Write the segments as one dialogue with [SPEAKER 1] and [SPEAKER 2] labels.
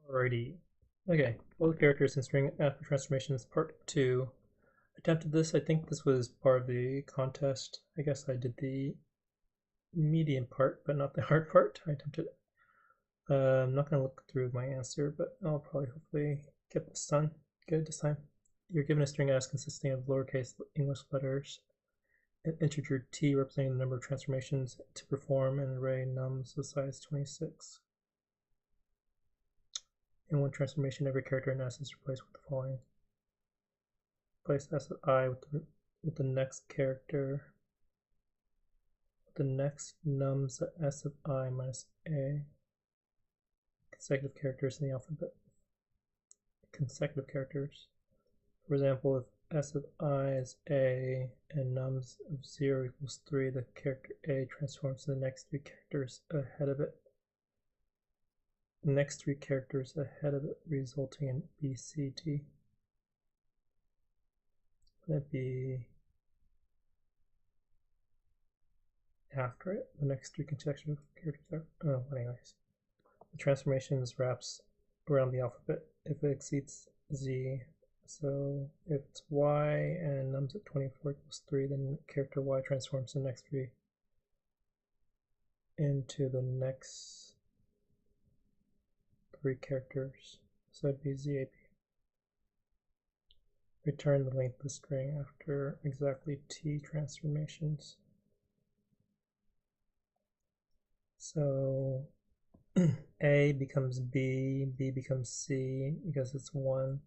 [SPEAKER 1] Alrighty. Okay, all the characters in string after transformations part 2. Attempted this. I think this was part of the contest. I guess I did the medium part, but not the hard part. I attempted it. I'm not going to look through my answer, but I'll probably hopefully get this done. Good this time. You're given a string S consisting of lowercase English letters, an integer t representing the number of transformations to perform, an array nums of size 26. In one transformation, every character in S is replaced with the following. Replace S of I with the next character, with the next nums of S of I minus A. Consecutive characters in the alphabet. Consecutive characters. For example, if S of I is A and nums of 0 equals 3, the character A transforms to the next three characters ahead of it. The next three characters ahead of it, resulting in B, C, D. Would it be after it? The next three consecutive characters are. Oh, anyways. The transformations wraps around the alphabet if it exceeds Z. So if it's Y and nums at 24 equals 3, then character Y transforms the next three into the next three characters. So it'd be ZAB. Return the length of the string after exactly T transformations. So A becomes B, B becomes C because it's 1.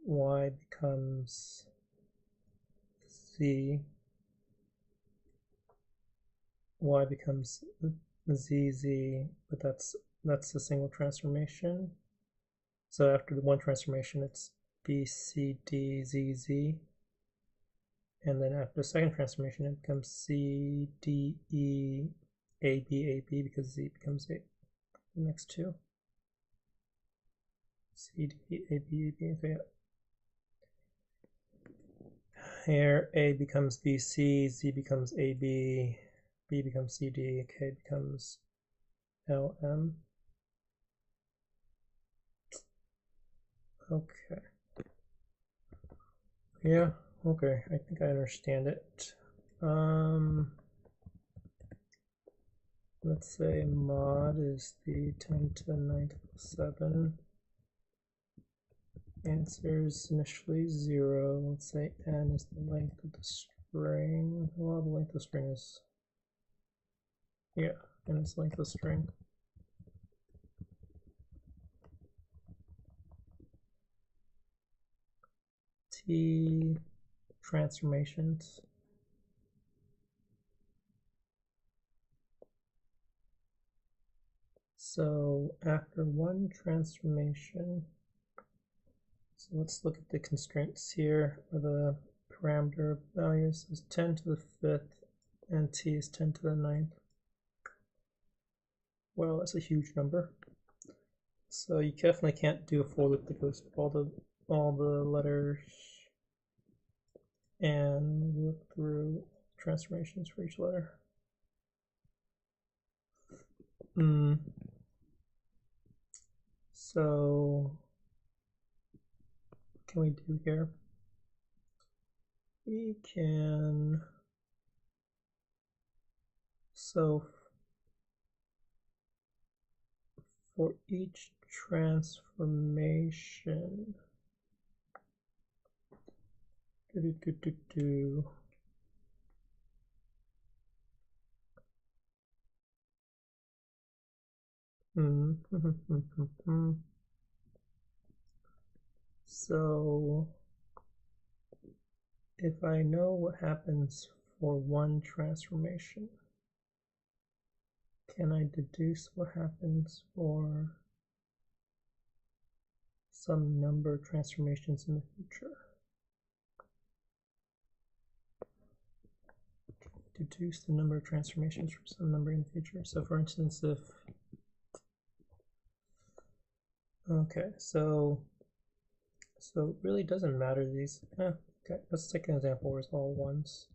[SPEAKER 1] Y becomes Z, Y becomes ZZ, but that's a single transformation. So after the one transformation, it's B, C, D, Z, Z. And then after the second transformation, it becomes C, D, E, A, B, A, B, because Z becomes A. The next two. C, D, A, B, A, B, okay. Here, A becomes B, C, Z becomes A, B, B becomes C, D, K becomes L, M. Okay. Yeah, okay, I think I understand it. Let's say mod is the 10 to the 9 to the 7. Answer is initially 0. Let's say n is the length of the string. Well, the length of the string is, yeah, n is the length of the string. T transformations. So after one transformation, so let's look at the constraints here, or the parameter values is 10 to the 5th, and t is 10 to the 9th. Well, that's a huge number. So you definitely can't do a for loop that goes through all the letters and look through transformations for each letter. So what can we do here? We can, so for each transformation, so if I know what happens for one transformation, can I deduce what happens for some number of transformations in the future? Deduce the number of transformations from some number in the future. So for instance, if, okay, so it really doesn't matter these, okay, let's take an example where it's all ones.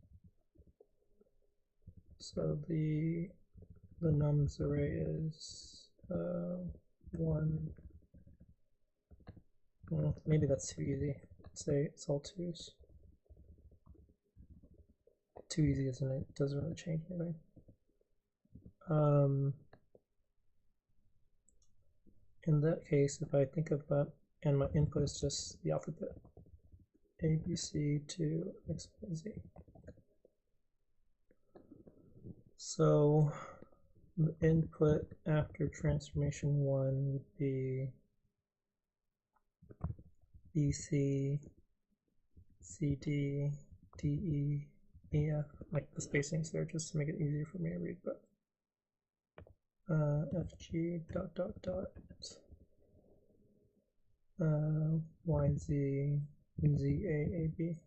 [SPEAKER 1] So the nums array is 1, Maybe that's too easy. Let's say it's all twos. Too easy, isn't it? It doesn't really change anything. In that case, if I think of and my input is just the alphabet, A, B, C to X, Y, Z. So the input after transformation 1 would be BC, CD, DE, EF, like the spacings there just to make it easier for me to read, but FG dot dot dot YZ ZAAB.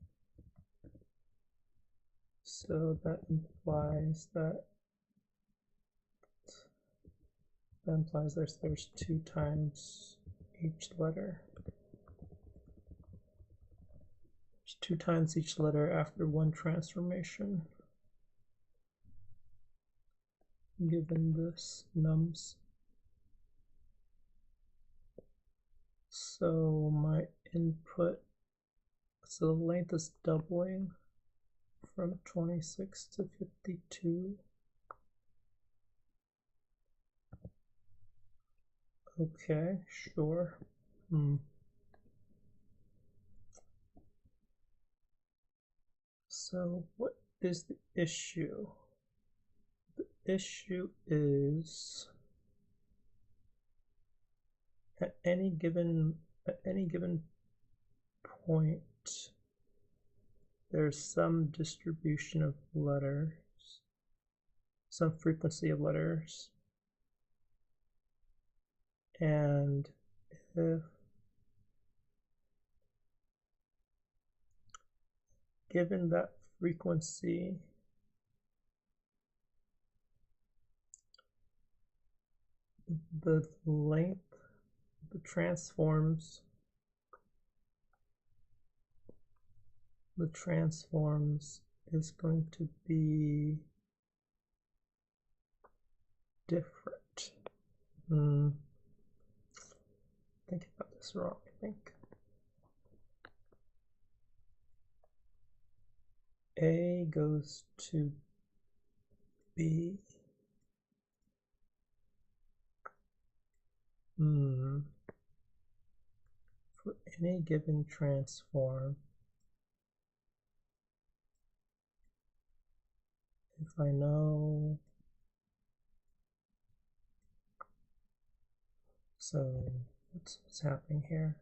[SPEAKER 1] So that implies there's 2 times each letter. There's 2 times each letter after one transformation, given this nums. So my input, so the length is doubling from 26 to 52. Okay, sure. So what is the issue? The issue is at any given point, there's some distribution of letters, some frequency of letters, and if given that frequency, the length, the transforms is going to be different. Thinking about this wrong, I think. A goes to B. For any given transform, if I know, so what's happening here?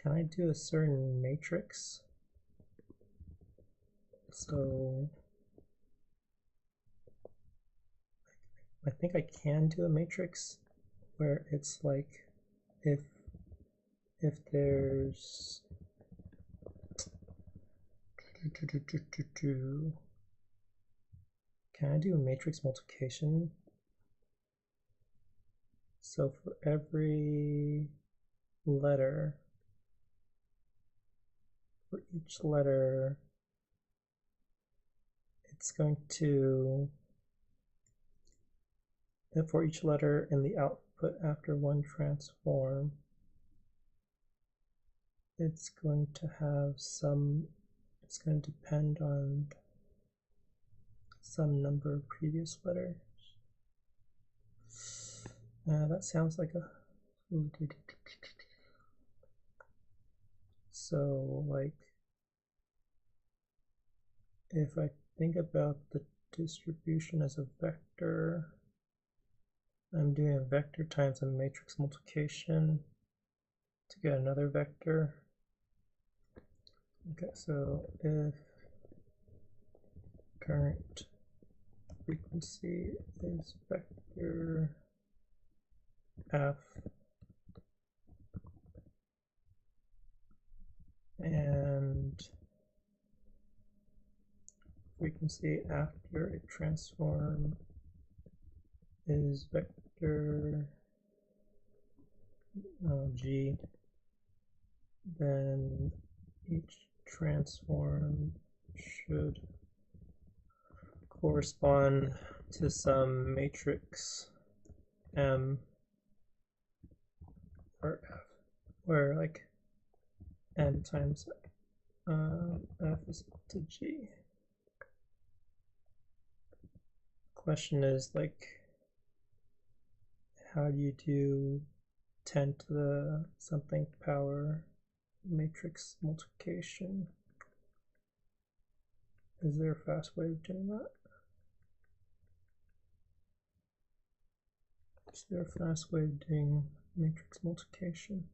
[SPEAKER 1] Can I do a certain matrix? So I think I can do a matrix where it's like if there's can I do a matrix multiplication? So for every letter, for each letter, it's going to, and for each letter in the output after one transform, it's going to have some, it's going to depend on some number of previous letters. That sounds like a, so like if I think about the distribution as a vector, I'm doing a vector times a matrix multiplication to get another vector. Okay, so if current frequency is vector f and frequency after a transform is vector g, then each transform should correspond to some matrix M or F where like n times f is equal to g. Question is like, how do you do 10 to the something power matrix multiplication? Is there a fast way of doing that? Is there a fast way of doing matrix multiplication?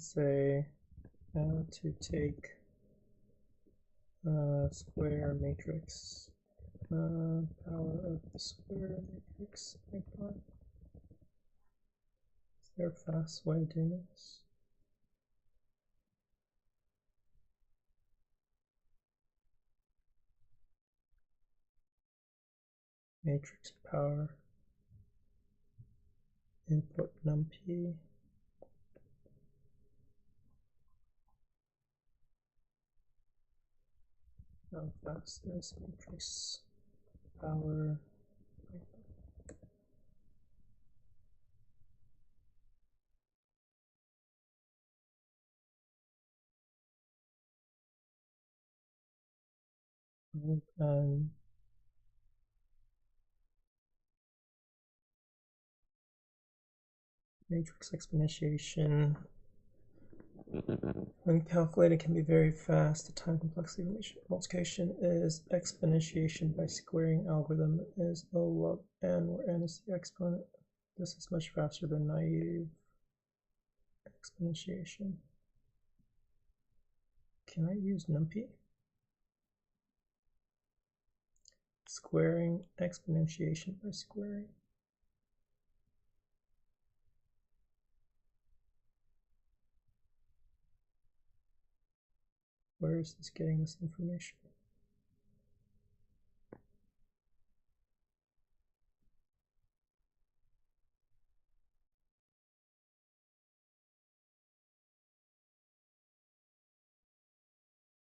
[SPEAKER 1] Say to take square matrix power of the square matrix like that. Is there a fast way of doing this? Matrix power input numpy. How fast is matrix power? And matrix exponentiation, when calculated, can be very fast. The time complexity of multiplication is exponentiation by squaring algorithm is O log n, where n is the exponent. This is much faster than naive exponentiation. Can I use numpy? Squaring exponentiation by squaring. Where is this getting this information?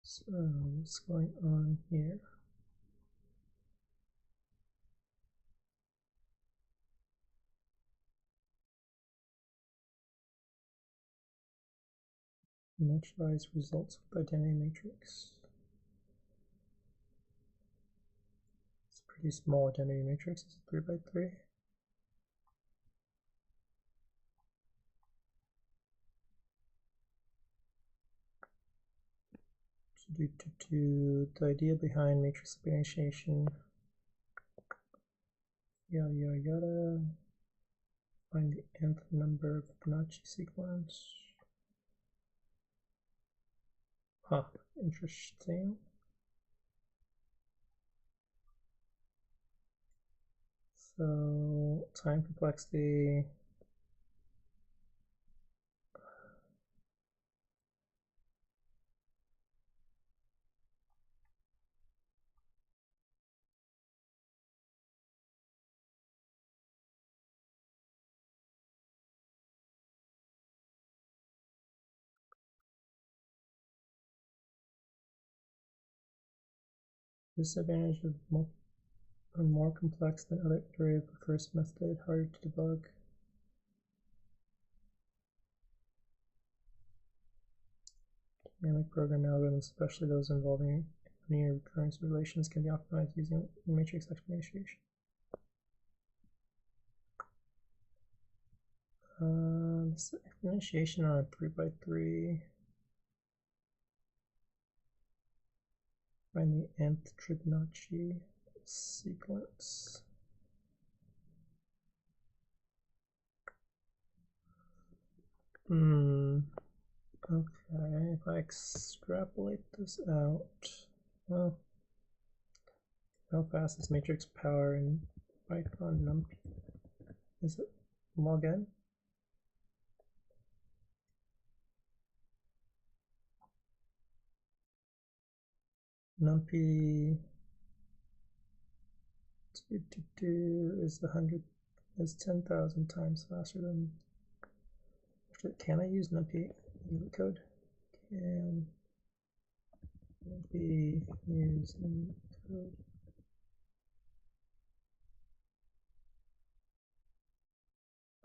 [SPEAKER 1] So what's going on here? Initialize results with identity matrix. It's a pretty small identity matrix. It's 3 by 3. The idea behind matrix exponentiation, yada yada yada. Find the nth number of Fibonacci sequence. Huh, interesting. So time complexity. Disadvantage of more complex than other iterative first method, harder to debug. Dynamic programming algorithms, especially those involving linear recurrence relations, can be optimized using matrix exponentiation. This exponentiation on a 3 by 3. Find the nth Fibonacci sequence. Okay, if I extrapolate this out, well, how fast is matrix power in Python numpy. Is it log n? Numpy is 10,000 times faster than. Actually, can I use numpy in Leetcode? Can numpy use in code?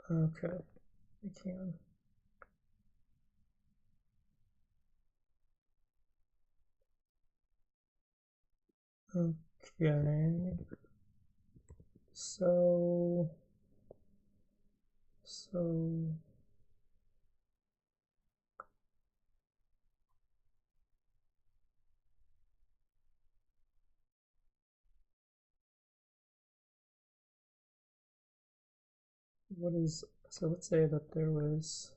[SPEAKER 1] Okay, I can. Okay. So what is, so let's say that there was,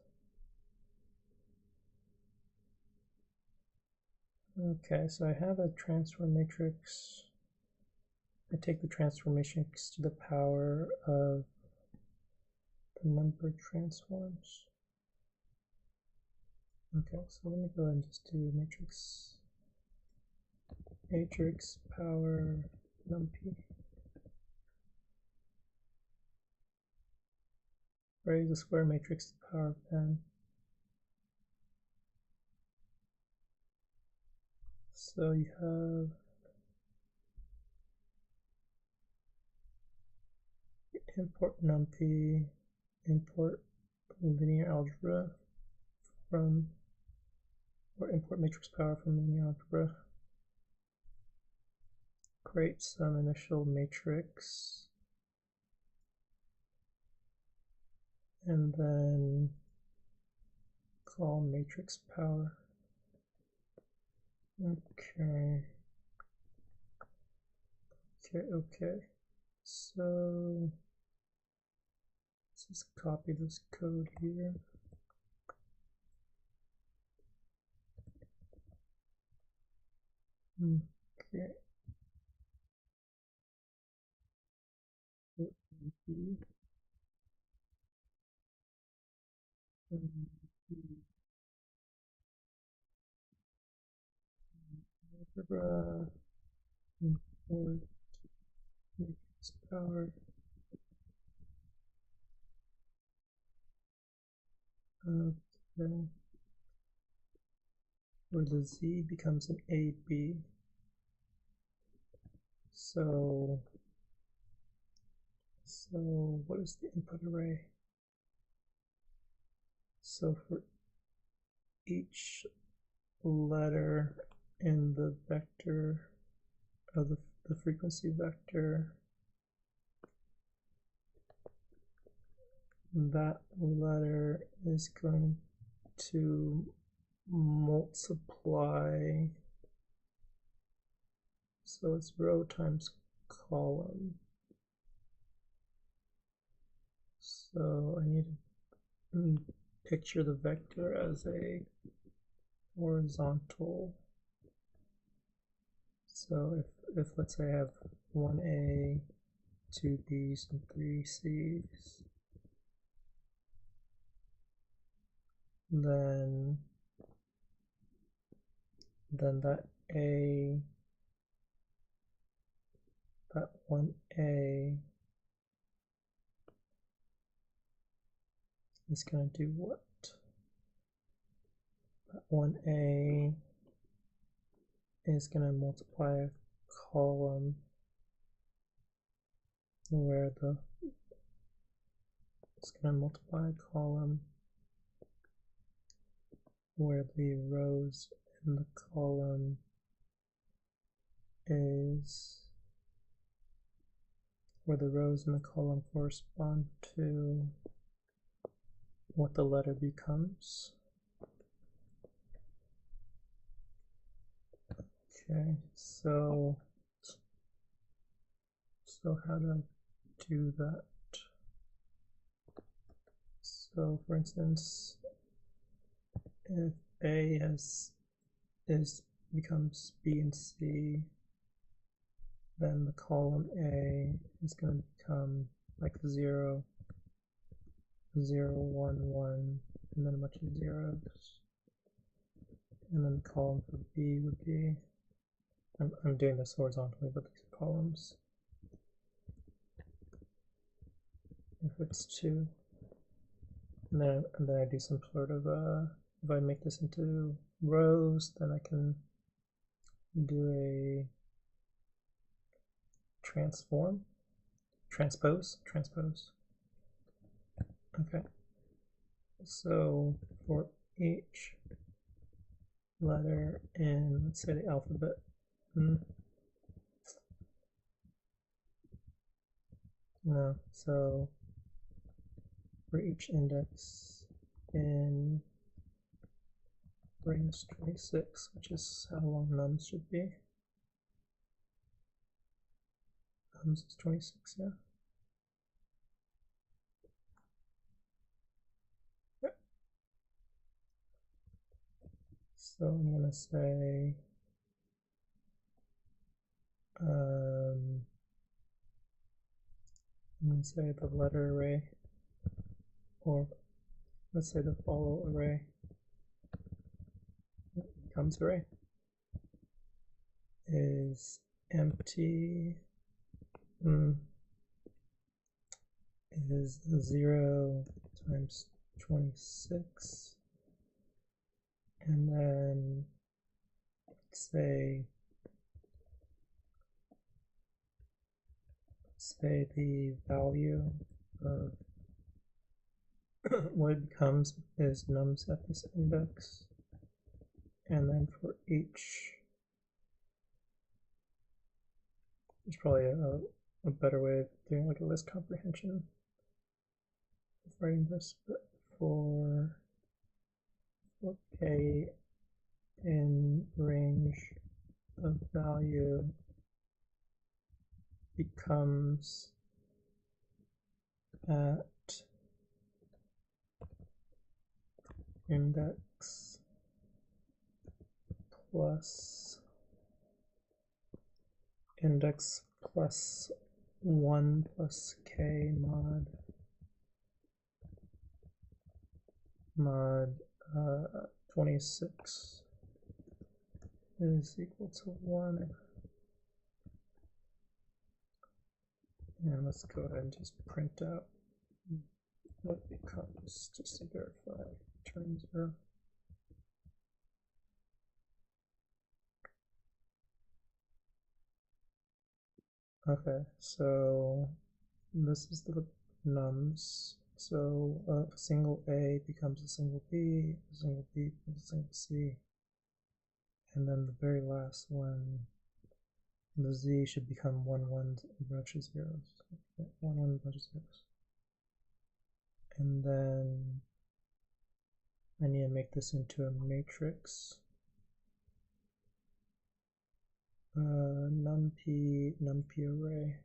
[SPEAKER 1] okay, so I have a transform matrix. I take the transform matrix to the power of the number transforms. Okay, so let me go ahead and just do matrix power numpy. Raise a square matrix to the power of n. So you have import numpy, import linear algebra from, or import matrix power from linear algebra. Create some initial matrix, and then call matrix power. Okay. So let's just copy this code here. Okay. Import matrix power. Okay. Where the z becomes an AB. So what is the input array? So for each letter in the vector of the frequency vector, that letter is going to multiply, so it's row times column. So I need to picture the vector as a horizontal. So if let's say I have 1A, 2B's, and 3C's, then that 1A is going to do what? That 1A is going to multiply a column where it's going to multiply a column where the rows in the column correspond to what the letter becomes. Okay, so how do I do that? So for instance, if A becomes B and C, then the column A is going to become like 0, 0, 1, 1, and then a bunch of zeros. And then the column for B would be, I'm doing this horizontally, but these are columns. If it's 2, and then I do some sort of, if I make this into rows, then I can do a transpose. Okay, so for each letter in, let's say, the alphabet, no, so for each index in range 26, which is how long nums should be. Nums is 26, yeah. Yep. So I'm gonna say the letter array, or let's say the follow array becomes array is empty is 0 times 26, and then let's say the value of what it becomes is nums at this index, and then for each, there's probably a better way of doing like a list comprehension of writing this, but for k in range of value becomes at index plus 1 plus k mod 26 is equal to 1. And let's go ahead and just print out what becomes, just to verify, return 0. Okay, so this is the nums. So a single A becomes a single B, a single B becomes a single C, and then the very last one, the Z should become 1, 1, a bunch of zeros. 1, 1, a bunch of zeros. And then I need to make this into a matrix. NumPy array.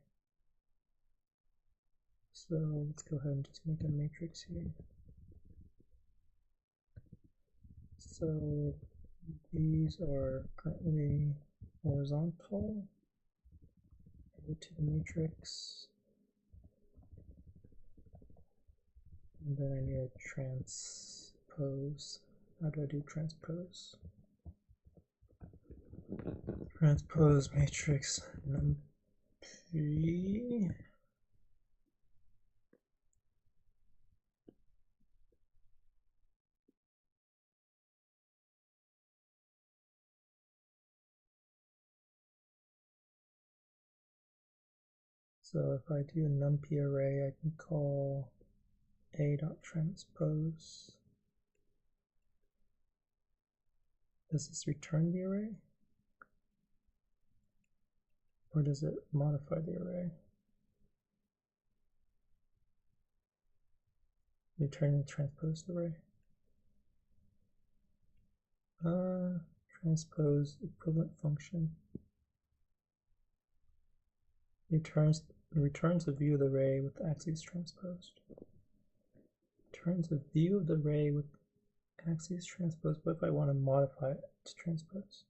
[SPEAKER 1] So let's go ahead and just make a matrix here. So these are currently horizontal. Go to the matrix. And then I need to transpose. How do I do transpose? Transpose matrix NumPy. So if I do a NumPy array, I can call a.transpose. Does this return the array? Or does it modify the array? Return the transposed array. Transpose equivalent function. Returns a view of the array with axes transposed. Returns a view of the array with axes transposed. What if I want to modify it to transpose?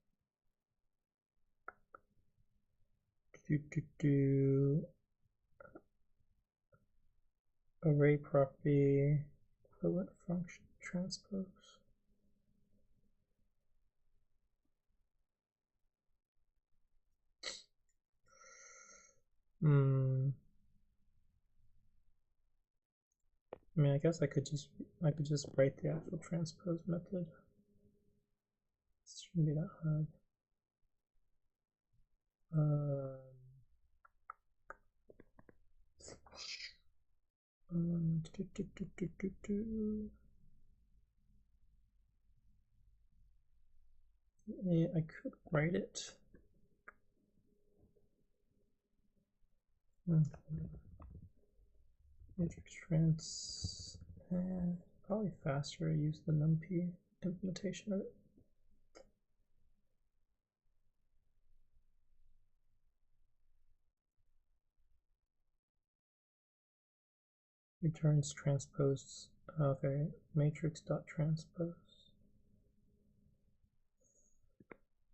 [SPEAKER 1] Array property, equivalent function transpose. I mean, I guess I could just write the actual transpose method. It shouldn't be that hard. Yeah, I could write it. Matrix trans, probably faster to use the NumPy implementation of it. Returns transpose. Okay, matrix.transpose.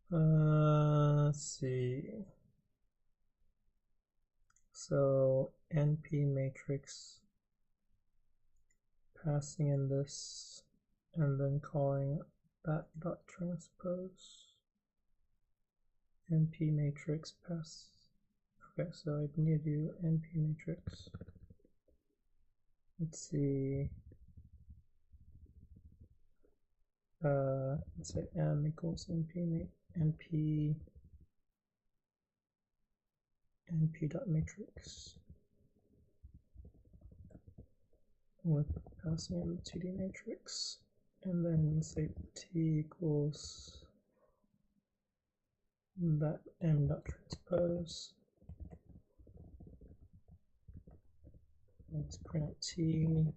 [SPEAKER 1] Let's see. So np matrix, passing in this, and then calling that dot transpose. np matrix pass. Okay, so I need to do np matrix. Let's see. Let's say m equals np dot matrix with passing in the 2D matrix, and then say t equals that m dot transpose. Let's print out t.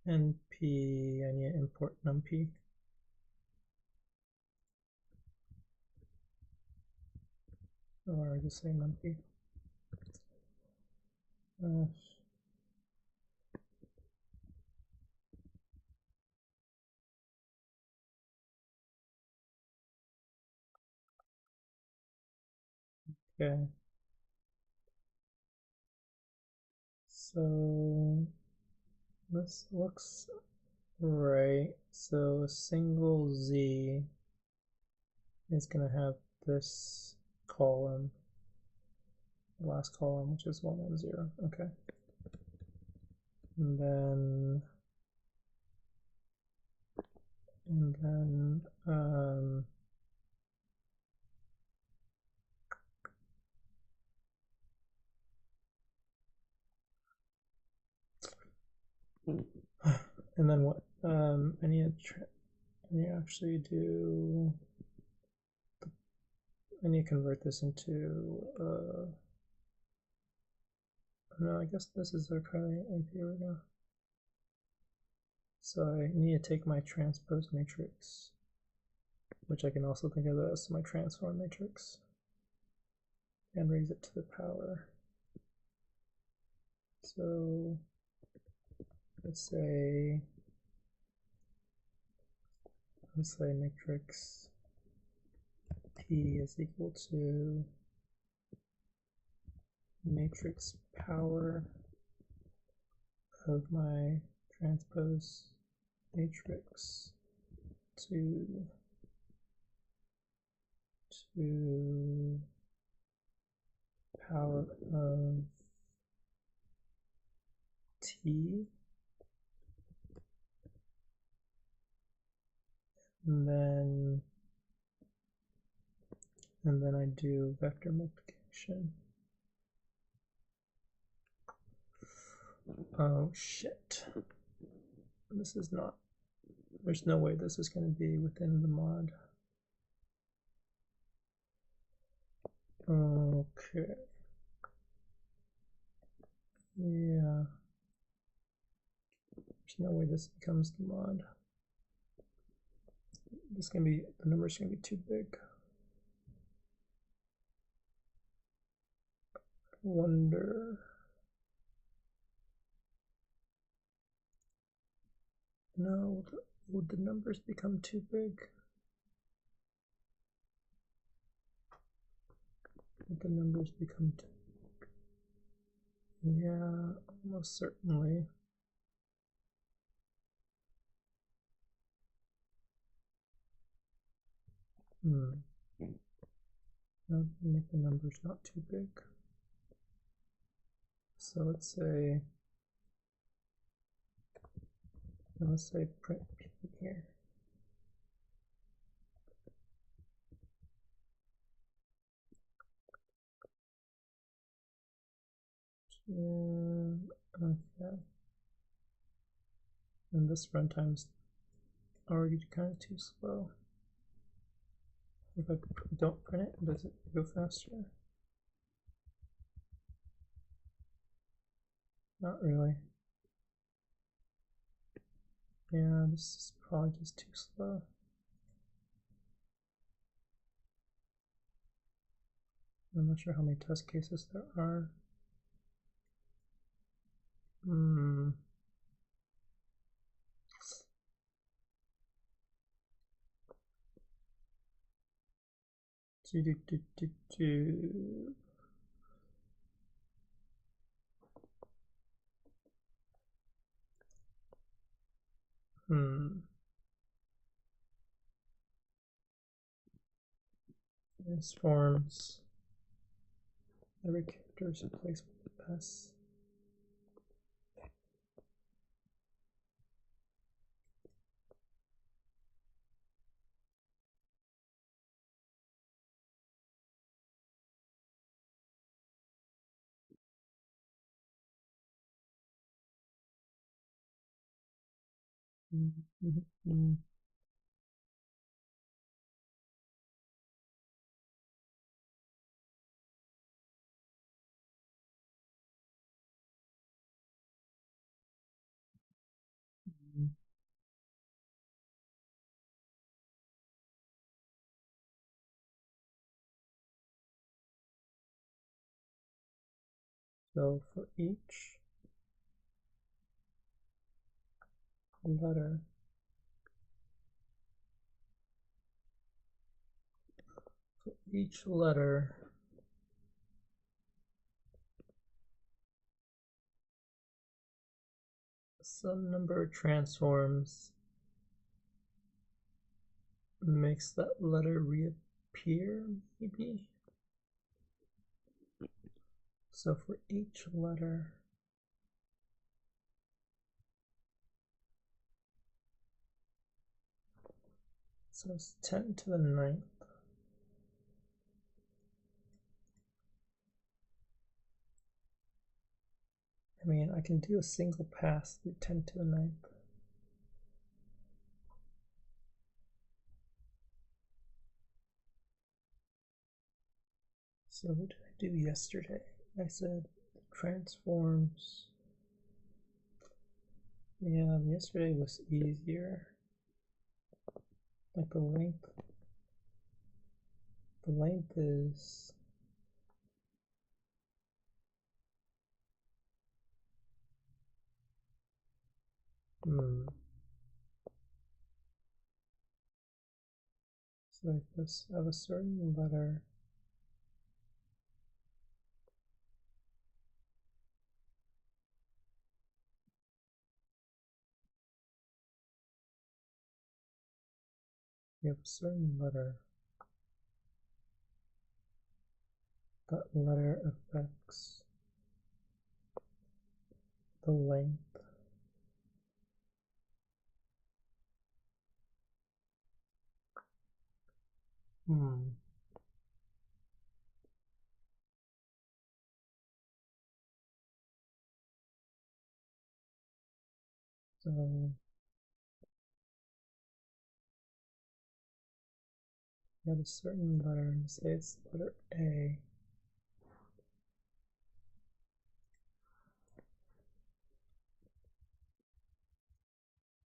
[SPEAKER 1] np, I need to import numpy. Or just say numpy. Okay. So this looks right. So a single z is going to have this column, the last column, which is 1 and 0. Okay. And then what? I need to actually do. I need to convert this into. No, I guess this is our current AP right now. So I need to take my transpose matrix, which I can also think of as my transform matrix, and raise it to the power. So let's say matrix P is equal to matrix power of my transpose matrix to power of T, and then I do vector multiplication. Oh shit. This is not, there's no way this is going to be within the mod. Okay. Yeah. There's no way this becomes the mod. This is going to be, the number's going to be too big. Wonder. No, would the numbers become too big? Would the numbers become too big? Yeah, almost certainly. Now make the numbers not too big. So let's say print big here. Okay. And this runtime's already kind of too slow. If I don't print it, does it go faster? Not really. Yeah, this is probably just too slow. I'm not sure how many test cases there are. Transforms every character is replaced with S. So for each letter, some number of transforms makes that letter reappear, maybe? So for each letter, so it's 10 to the 9th. I mean, I can do a single pass through 10 to the 9th. So what did I do yesterday? I said transforms. Yeah, yesterday was easier. Like the length is so like this, of a certain letter. You have a certain letter. That letter affects the length. So you have a certain letter, and say it's letter A.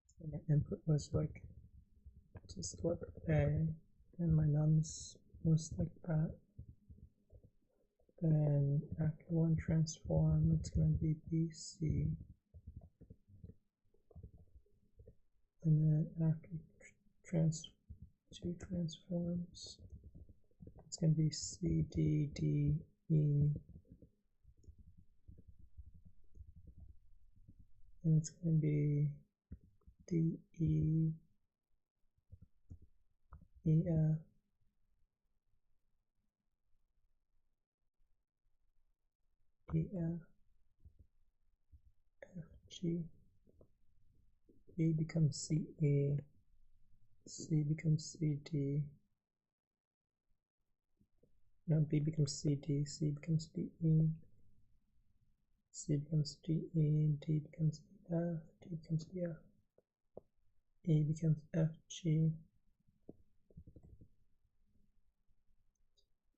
[SPEAKER 1] So my input was like just letter A, and my nums was like that. Then after one transform, it's going to be BC. and then after two transforms, it's going to be C, D, D, E, and it's going to be D, E, E, F, E, F, F, G, B becomes C, E, C becomes C, D, no, B becomes C, D, C becomes D, E, C becomes D, E, D becomes E, F, D becomes E, F, E becomes F, G.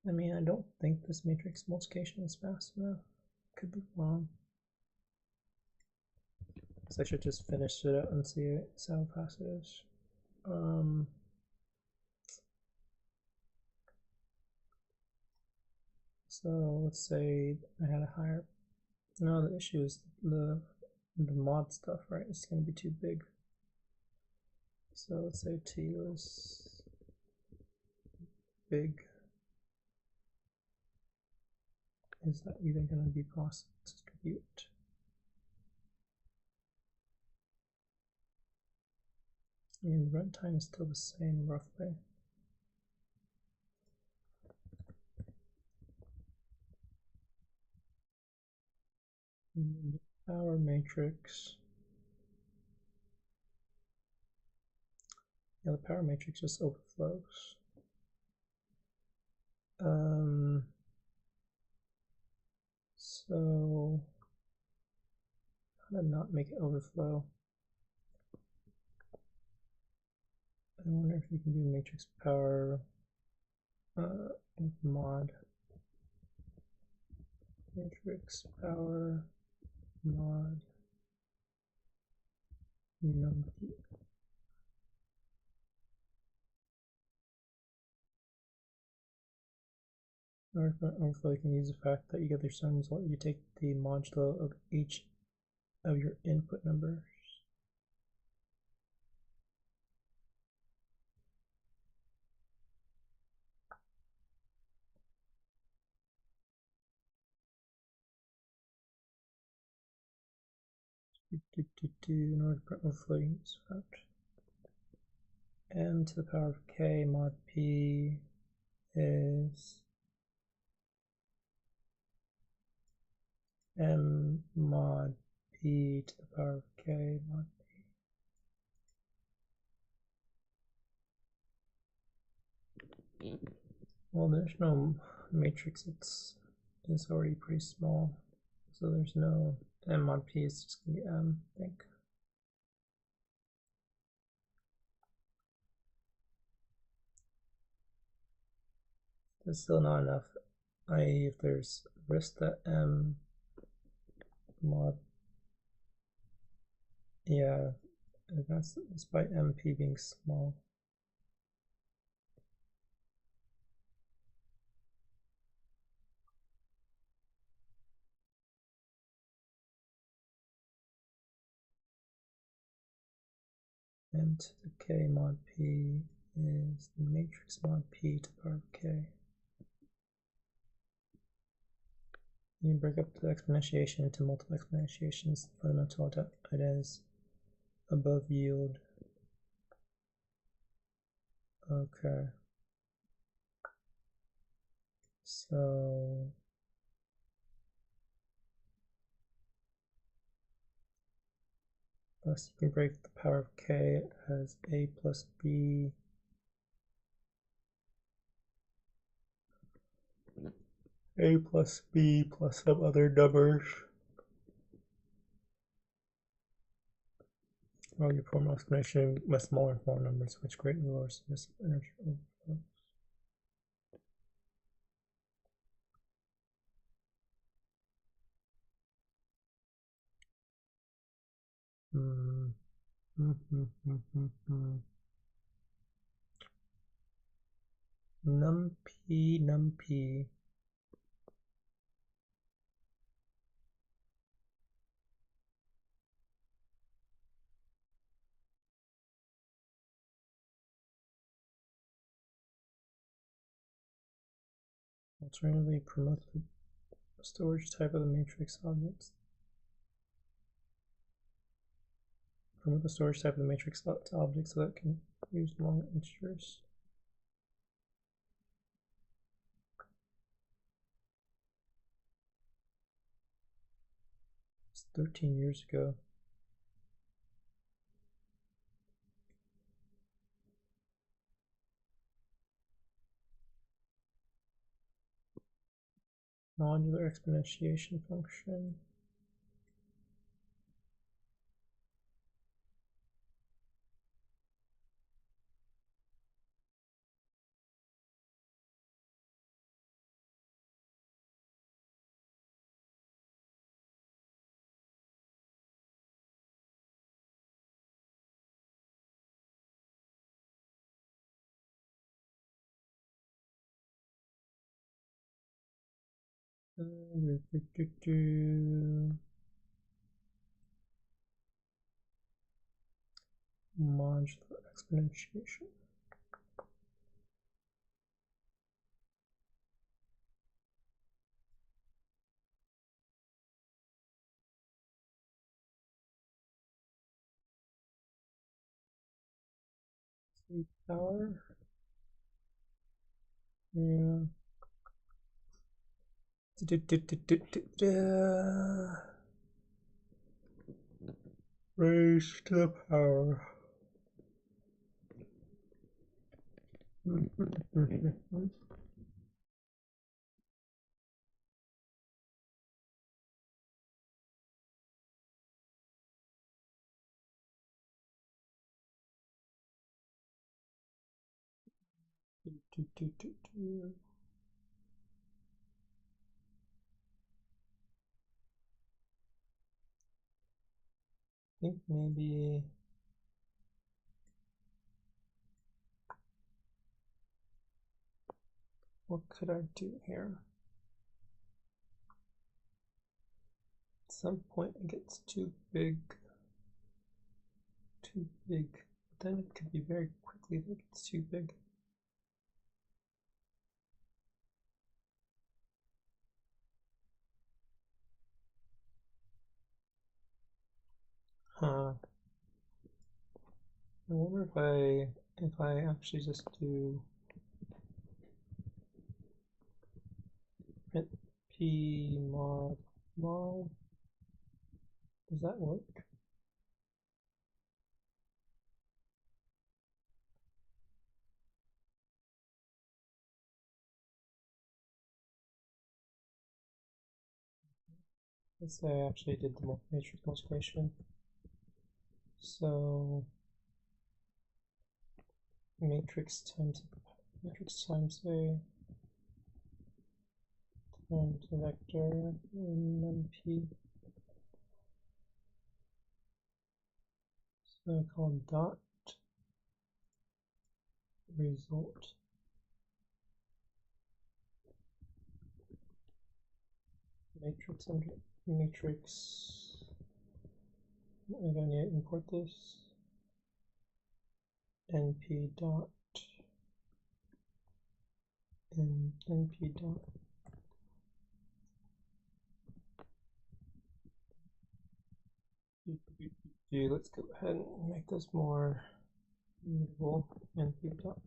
[SPEAKER 1] I mean, I don't think this matrix multiplication is fast enough. Could be wrong. So I should just finish it up and see how fast it is. So let's say I had a higher. No, the issue is the mod stuff, right? It's going to be too big. So let's say T was big. Is that even going to be possible to distribute? I mean, runtime is still the same roughly. And the power matrix. Yeah, the power matrix just overflows. So how to not make it overflow? I wonder if you can do matrix power with mod. Matrix power mod numpy. Or for overflow, you can use the fact that you get your sum result. You take the modulo of each of your input numbers. In order to overflow, you use the fact. M to the power of k mod p is m mod p to the power of k mod p. Well, there's no matrix. It's already pretty small, so there's no m mod p. It's just gonna be m, I think. It's still not enough. I.e., if there's risk that m mod, yeah, that's despite mp being small. M to the k mod p is the matrix mod p to the power of k. You can break up the exponentiation into multiple exponentiations. The fundamental idea is above yield. Okay. So thus you can break the power of k as a plus b plus some other numbers. Well, you form explanation with smaller form numbers, which greatly lowers the risk of energy overflow. Numpy. Alternatively, promote the storage type of the matrix objects. Promote the storage type of the matrix object so that it can use long integers. It's 13 years ago. Modular exponentiation function. Modular exponentiation. Power. Yeah. Raised to the power. I think maybe what could I do here? At some point it gets too big. But then it could be very quickly that it's too big. Huh. I wonder if I actually just do print p mod mod. Does that work? Let's say I actually did the matrix multiplication. So matrix times a times a vector in num_p. So I call dot result. Matrix under matrix. I don't need to import this. np dot and np dot let's go ahead and make this more readable. np dot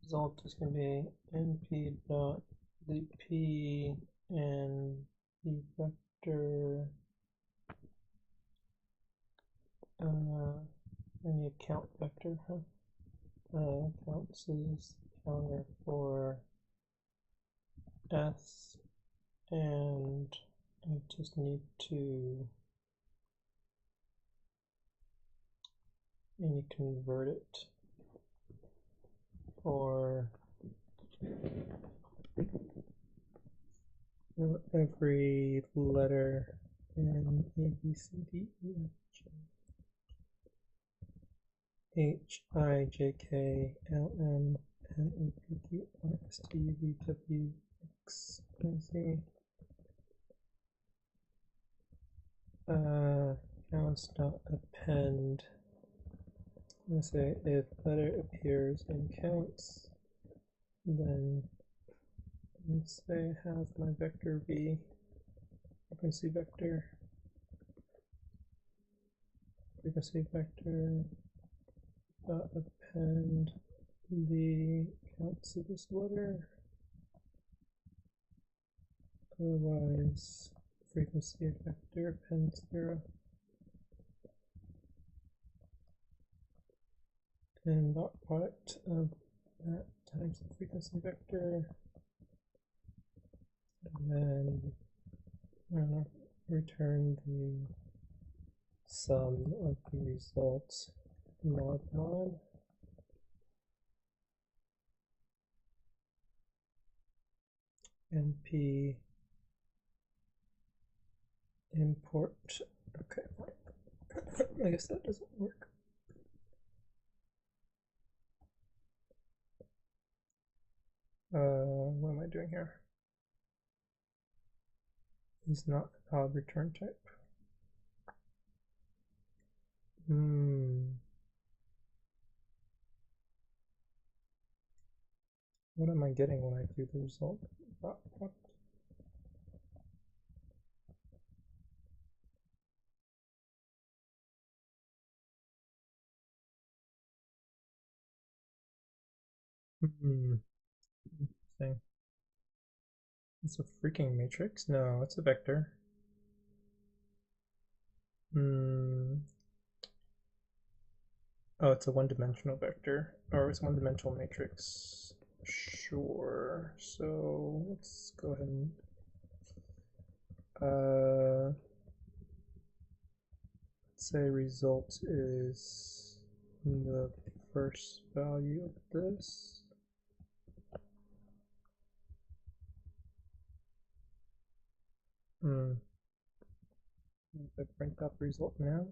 [SPEAKER 1] result is going to be np dot the p and the vector any count vector, counts is counter for s, and I just need to convert it for every letter in A, B, C, D, E, F, G, H, I, J, K, L, M, N, O, P, Q, R, S, T, U, V, W, X, and Z. Counts dot append. I'm going to say if letter appears in counts, Then let's say I have my vector v, frequency vector append the counts of this letter, otherwise frequency vector append 0, and dot product of that times the frequency vector, and then return the sum of the results mod mod. NP import. Okay, I guess that doesn't work. What am I doing here? Is not a valid return type. What am I getting when I do the result? What? Interesting. It's a freaking matrix? No, it's a vector. Oh, it's a one-dimensional vector, or it's a one-dimensional matrix. Sure. So let's go ahead and let's say result is the first value of this. If I print up result now.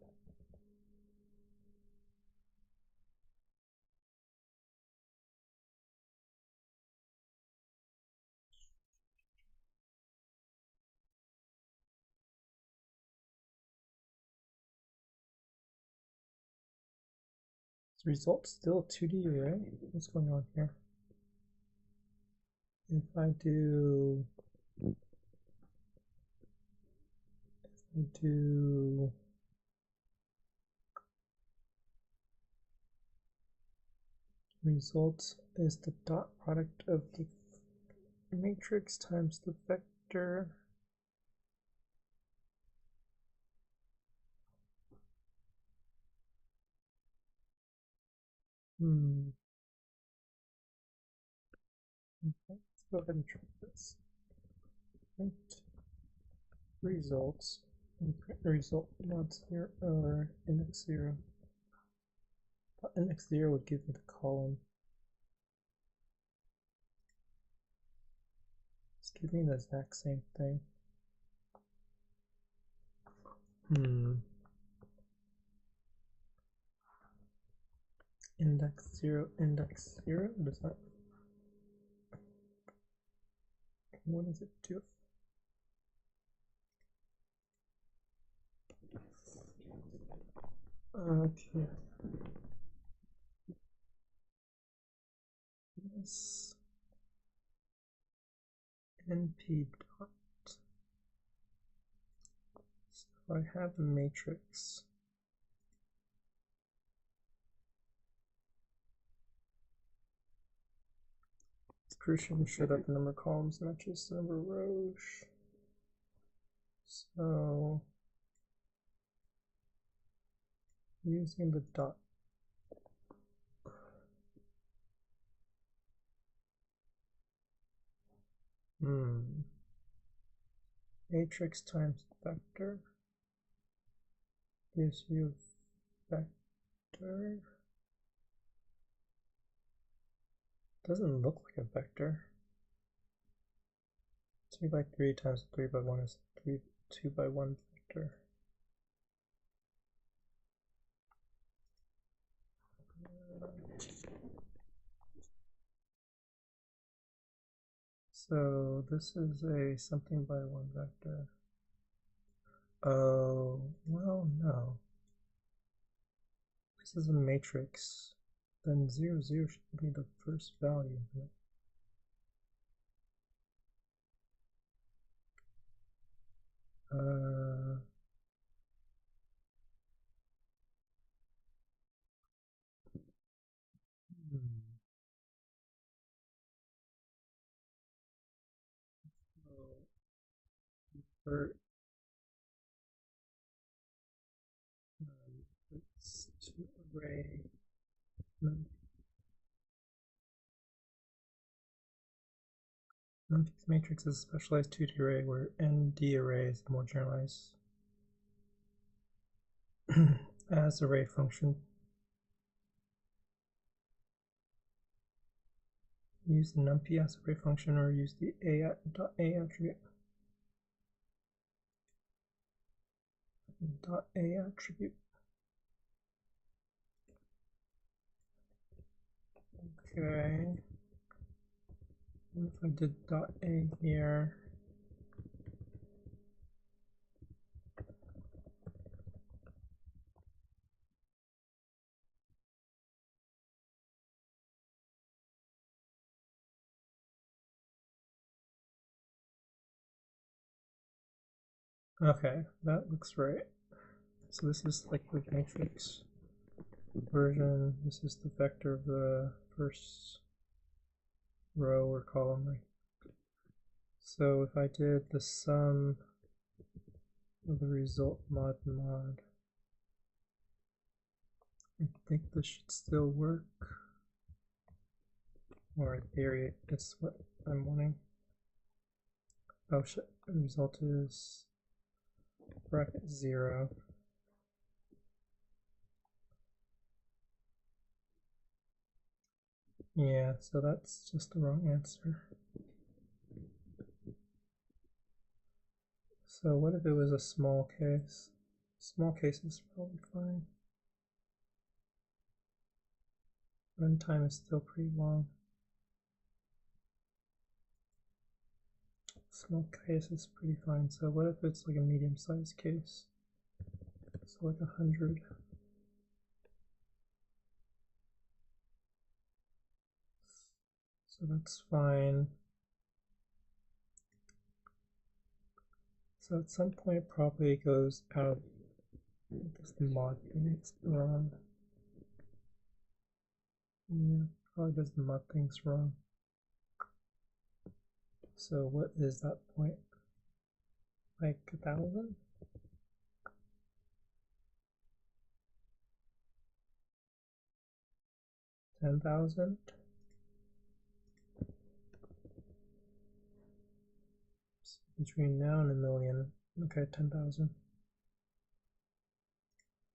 [SPEAKER 1] Is result still a 2D array? What's going on here? If I do result is the dot product of the matrix times the vector. Okay, let's go ahead and try this. Print results, result not 0 or index 0. Index 0 would give me the column. It's giving me the exact same thing. Index 0, index 0, does that, what does it do? Okay. Yes. NP dot. So I have a matrix. It's crucial to ensure that the number of columns matches the number of rows. So using the dot. Matrix times vector gives you vector. Doesn't look like a vector. 2 by 3 times 3 by 1 is 2 by 1 vector. So this is a something by 1 vector. Oh, well, no. This is a matrix. Then 0, 0 should be the first value. for it's to array numpy's matrix is a specialized 2D array where nd array is more generalized as array function. Use the numpy as array function or use the a attribute. .a attribute. Okay. What if I did .a here? Okay, that looks right. So this is like the matrix version. This is the vector of the first row or column. Right? So if I did the sum of the result mod, I think this should still work. Or in theory, it's what I'm wanting. Oh shit, the result is bracket 0. Yeah, so that's just the wrong answer. So what if it was a small case? Small case is probably fine. Runtime is still pretty long. Small case is pretty fine. So what if it's like a medium-sized case? So like 100. So that's fine. So at some point it probably goes out. This mod thing is wrong. Yeah, probably does the mod things wrong. So what is that point? Like 1,000? 10,000? Between now and a million. Okay, 10,000.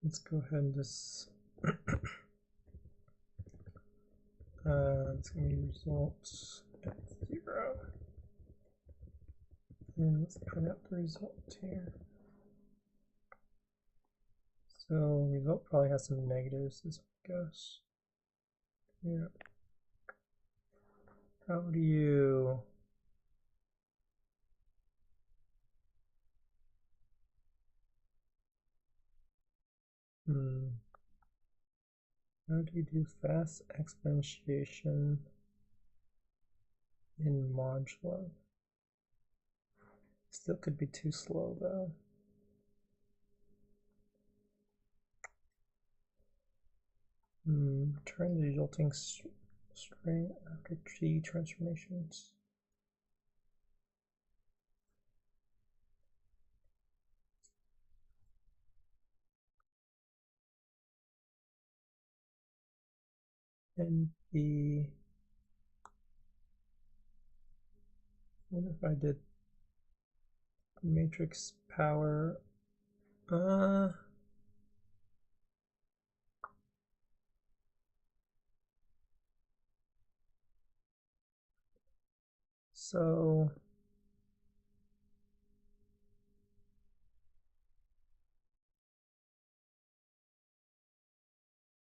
[SPEAKER 1] Let's go ahead and just it's going to be results at 0. And let's print out the result here. So result probably has some negatives, this goes. Yeah. How do you how do you do fast exponentiation in modulo? Still could be too slow though. Return the resulting string after G transformations. And what if I did matrix power?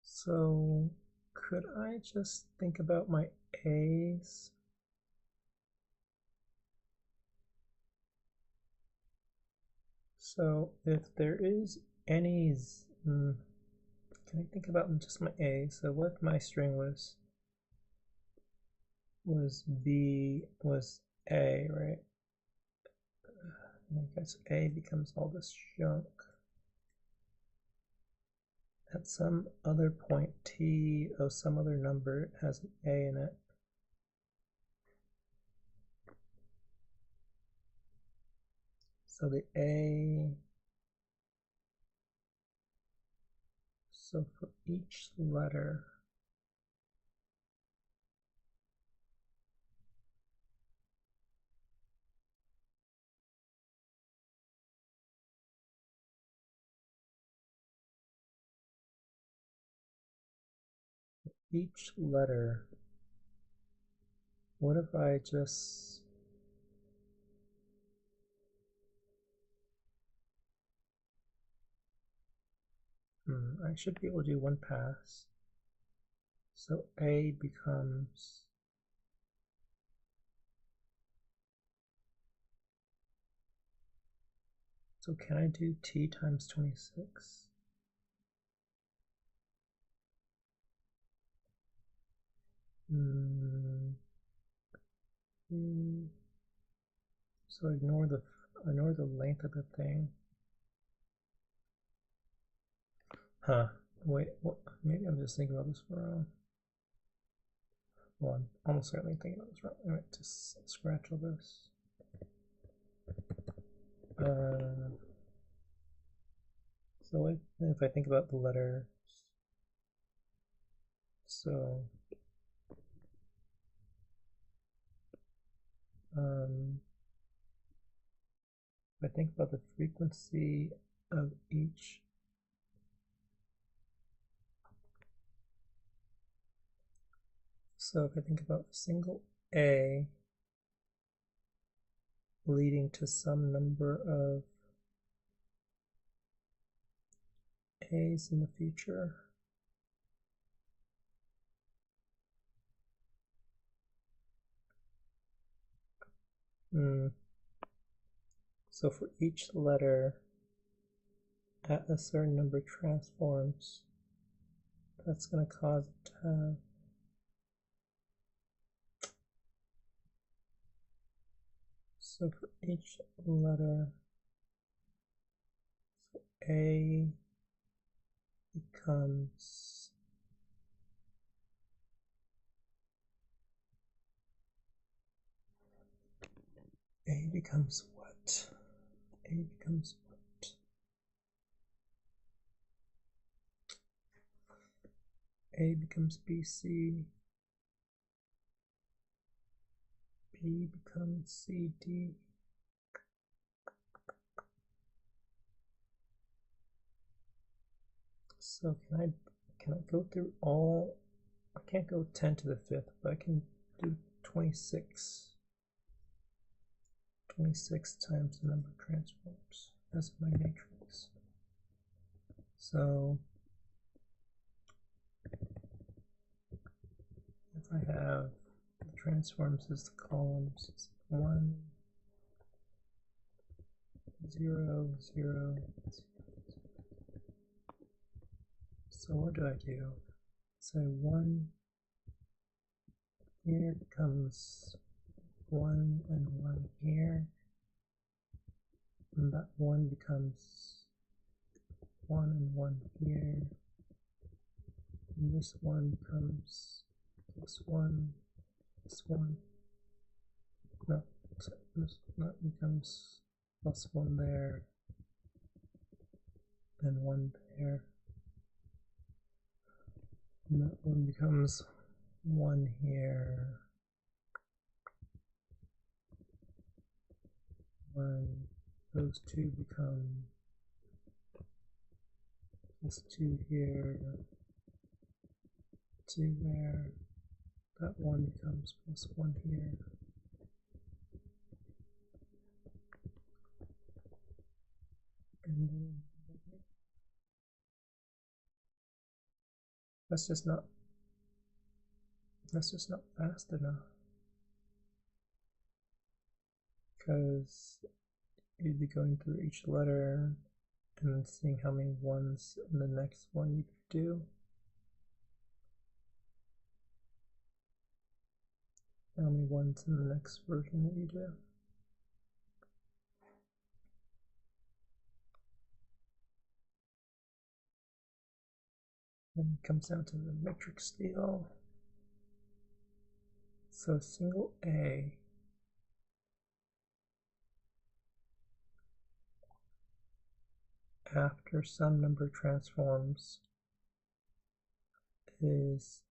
[SPEAKER 1] So could I just think about my A's? So if there is any, can I think about just my A? So what if my string was B was A, right? I guess A becomes all this junk. At some other point T of some other number, it has an A in it. So the A, so for each letter, what if I just I should be able to do one pass. So A becomes so can I do T times 26? So ignore the length of the thing. Huh. Wait, what? Maybe I'm just thinking about this wrong. Well, I'm almost certainly thinking about this wrong. Alright, just scratch all this. So if I think about the letters, so if I think about the frequency of each, so if I think about a single A leading to some number of A's in the future, so for each letter at a certain number of transforms, that's going to cause it to have so for each letter, so A becomes what? A becomes what? A becomes BC. B becomes CD. So can I go through all? I can't go 10 to the 5th, but I can do 26. 26 times the number of transforms as my matrix. So if I have the transforms as the columns, it's 1, 0, 0. So what do I do? So 1 here becomes 1 and 1 here, and that 1 becomes 1 and 1 here, and this 1 becomes plus 1, this 1, no, that becomes plus 1 there, and 1 there, and that 1 becomes 1 here, 1, those 2 become plus 2 here, 2 there, that 1 becomes plus 1 here. And then that's just not fast enough, because you'd be going through each letter and seeing how many ones in the next one you could do. How many ones in the next version that you do. Then it comes down to the matrix deal. So single A after some number of transforms is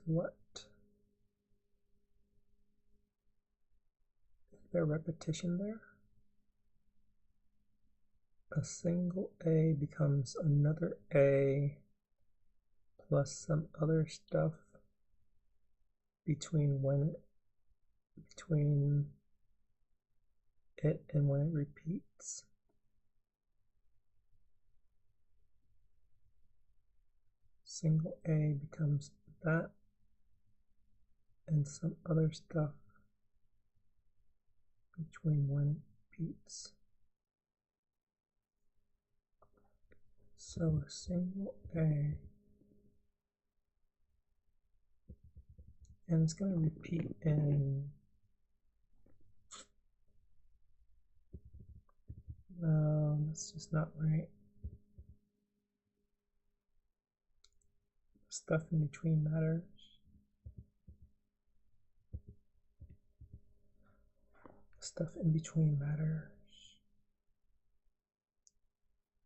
[SPEAKER 1] what? Is there repetition there? A single A becomes another A plus some other stuff between it and when it repeats. Single A becomes that and some other stuff between when it repeats. So a single A, and it's going to repeat in no, that's just not right. Stuff in between matters. Stuff in between matters.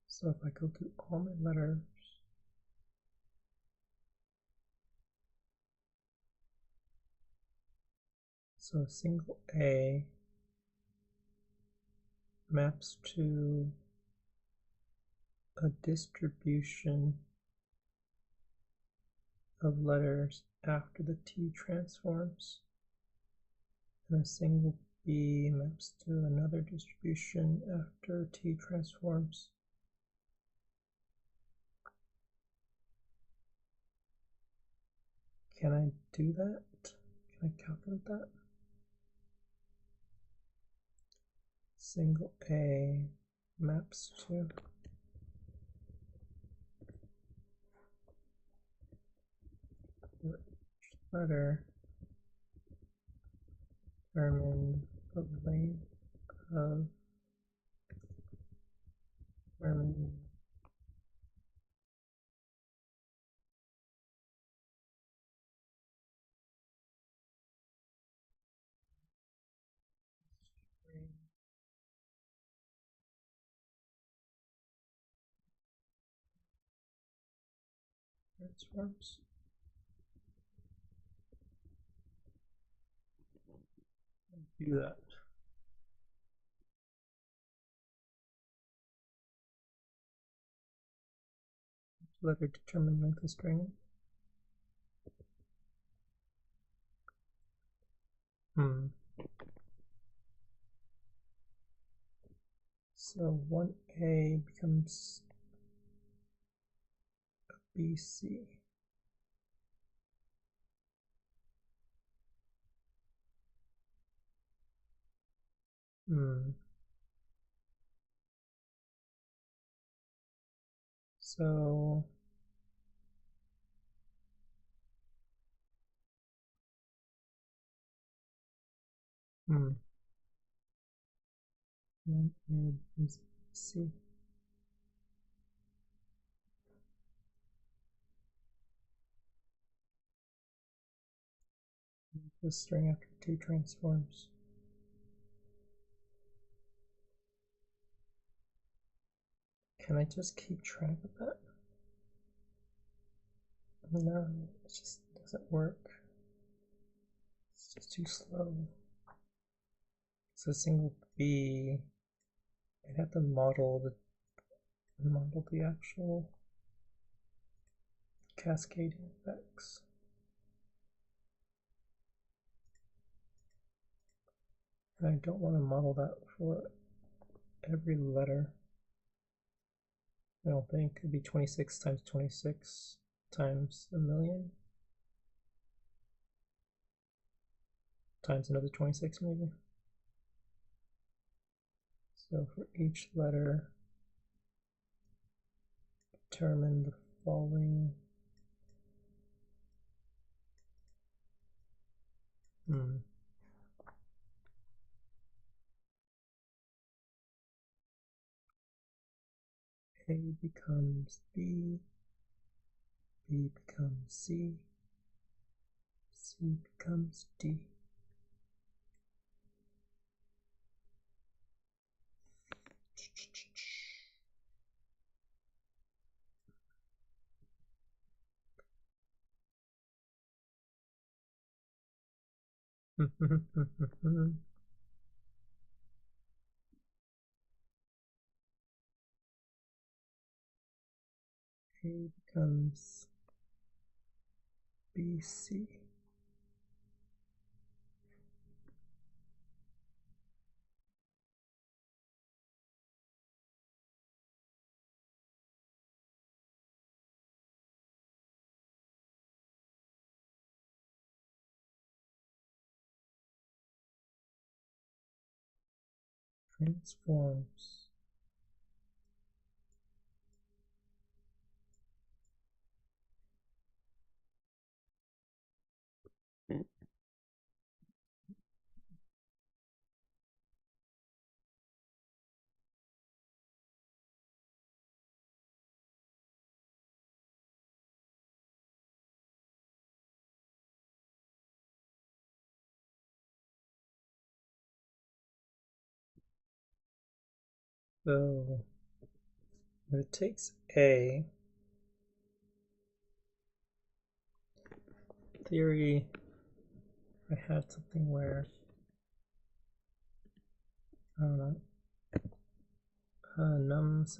[SPEAKER 1] So if I go through all my letters, so a single A maps to a distribution of letters after the T transforms, and a single B maps to another distribution after T transforms. Can I do that? Can I calculate that? Single A maps to letter determine the length of determine transforms. Do that. Letter determine length of string. So 1A becomes a BC. So one A becomes C. The string after T transforms. Can I just keep track of that? No, it just doesn't work. It's just too slow. So single B, I'd have to model the actual cascading effects. And I don't want to model that for every letter. I don't think it'd be 26 times 26 times a million times another 26 maybe. So for each letter, determine the following. A becomes B, B becomes C, C becomes D. A becomes BC. Transforms. So it takes A. In theory, I had something where I don't know, nums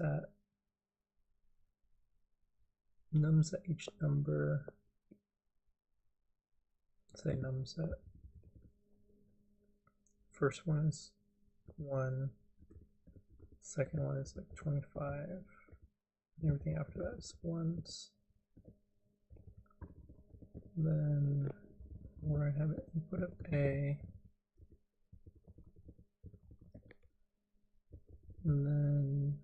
[SPEAKER 1] at each number. Say nums at first one is 1, second one is like 25, everything after that is 1s. Then where I have an input of A, and then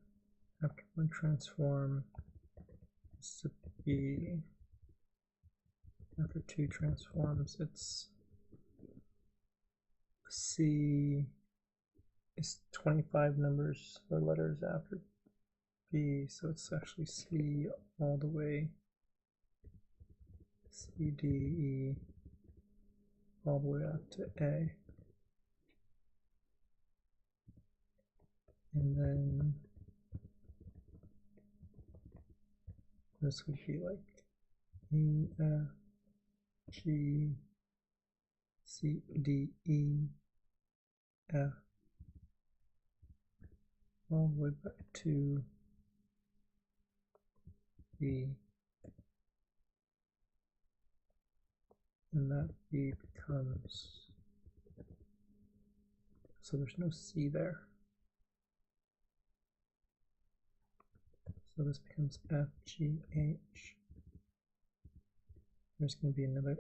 [SPEAKER 1] after one transform it's to B. After 2 transforms it's C is 25 numbers or letters after B, so it's actually C all the way, C, D, E, all the way up to A. And then this would be like E, F, G, C, D, E, F, all the way back to B. And that B becomes, so there's no C there. So this becomes F, G, H. There's going to be another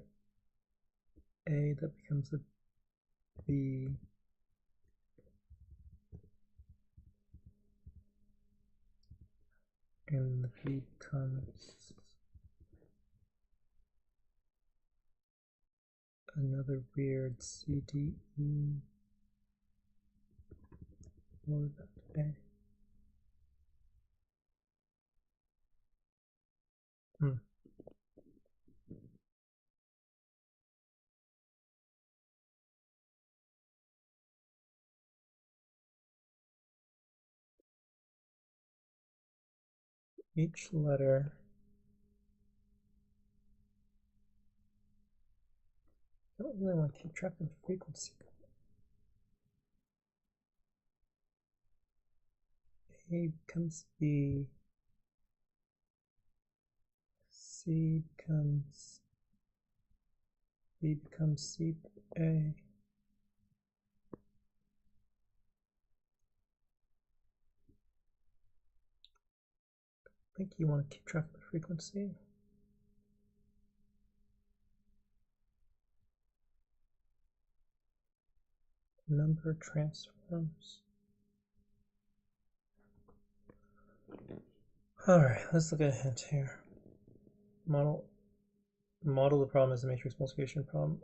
[SPEAKER 1] A that becomes a B. And the B becomes another weird C, D, E. What was that? A. Each letter I don't really want to keep track of the frequency. A becomes B. C becomes B becomes C, A. I think you want to keep track of the frequency. Number transforms. Alright, let's look at a hint here. Model the problem as a matrix multiplication problem.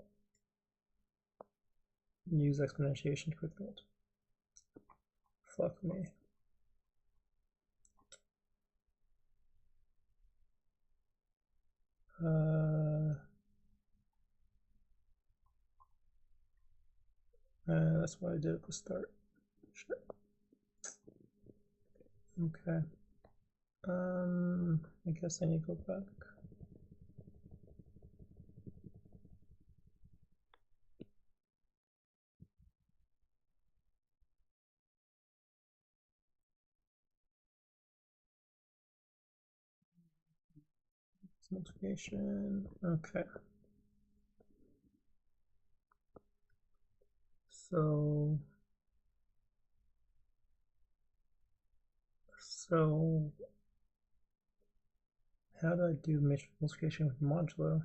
[SPEAKER 1] Use exponentiation to quickly multiply. Fuck me. That's what I did at the start. Shit. Okay. I guess I need to go back. Multiplication. Okay. So how do I do matrix multiplication with modulo?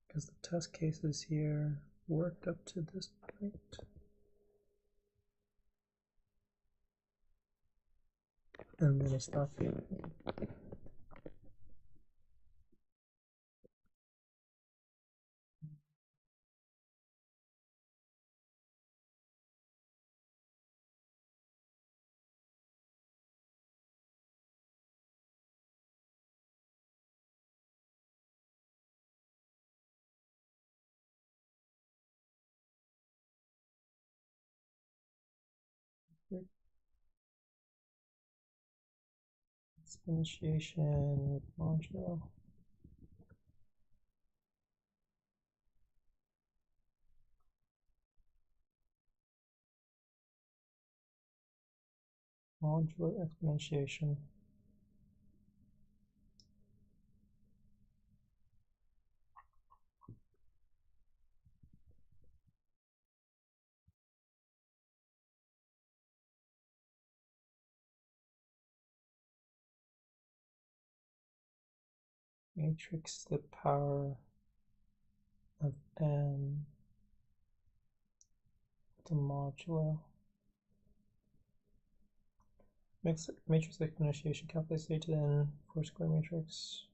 [SPEAKER 1] Because the test cases here worked up to this point. And then I stopped being. Exponentiation with modulo. Modular exponentiation. Matrix to the power of n to modulo. Matrix exponentiation calculates a to the n for square matrix.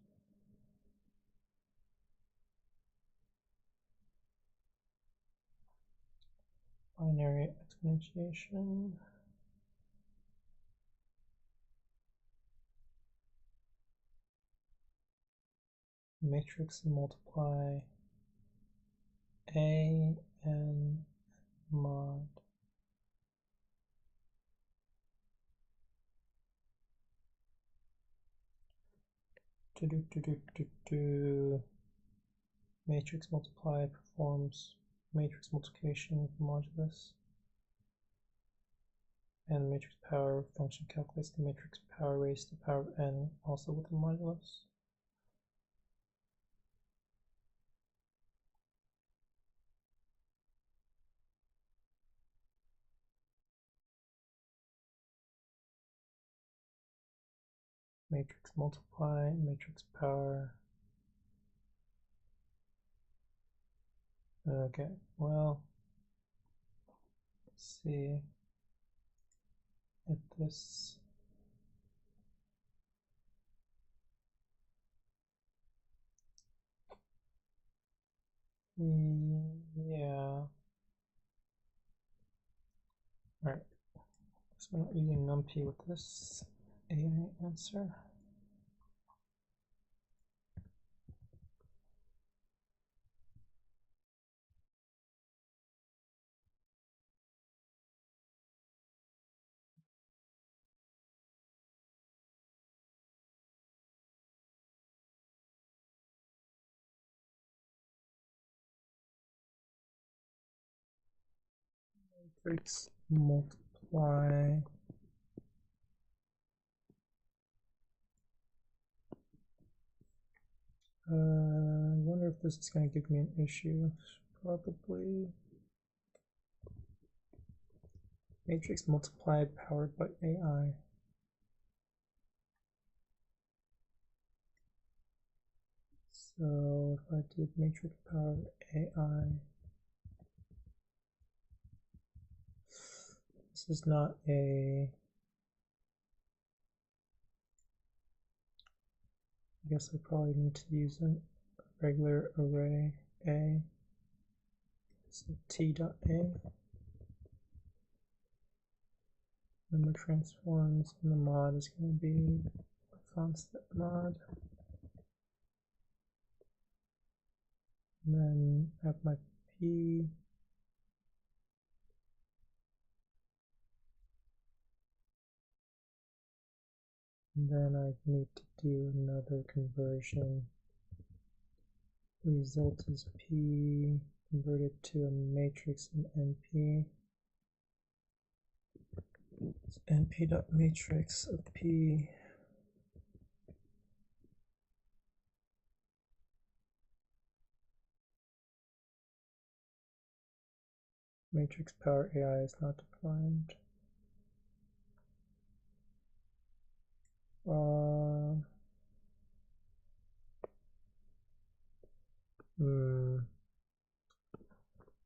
[SPEAKER 1] Binary exponentiation. Matrix and multiply a and mod. Matrix multiply performs matrix multiplication with modulus. And matrix power function calculates the matrix power raised to the power of n, also with the modulus. Matrix multiply, matrix power. Okay, well, let's see if this. Yeah. Alright, so we're not using numpy with this AI answer. Matrix multiply. I wonder if this is going to give me an issue. Probably. Matrix multiply powered by AI. So if I did matrix power AI, this is not a. I guess I probably need to use a regular array A. So T.A. Number transforms, and the mod is going to be a constant mod. And then I have my P. And then I need to do another conversion. Result is P converted to a matrix in NP. It's np.matrix of P. Matrix power AI is not defined.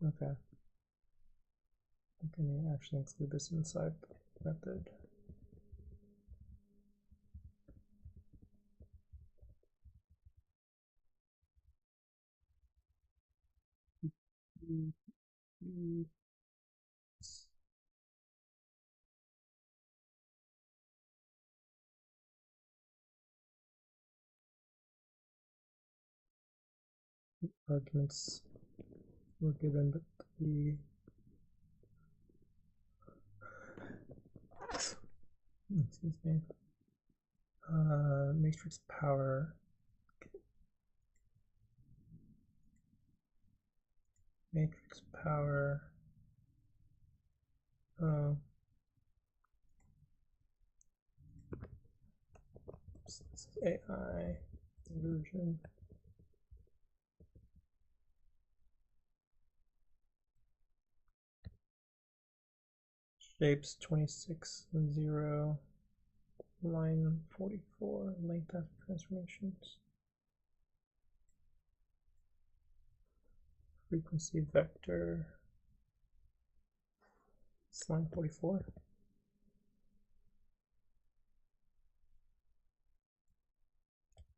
[SPEAKER 1] Okay. I can actually include this inside the method. Arguments were given, but the excuse me, matrix power, matrix power. This is AI version. Shapes 26.0, line 44, length after transformations. Frequency vector, it's line 44.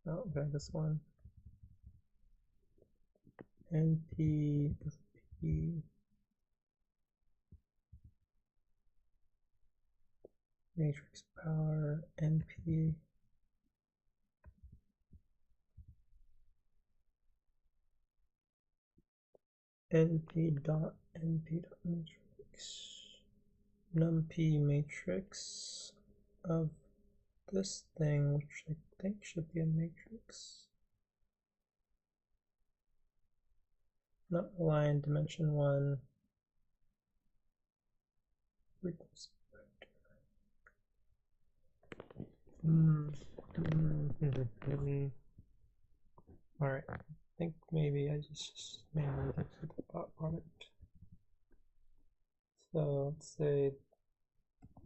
[SPEAKER 1] Oh, okay, this one. NP of P. Matrix power NP np.matrix numpy matrix of this thing, which I think should be a matrix. Not aligned, dimension 1. Frequency vector. Alright, I think maybe I just manually get to the dot product. So let's say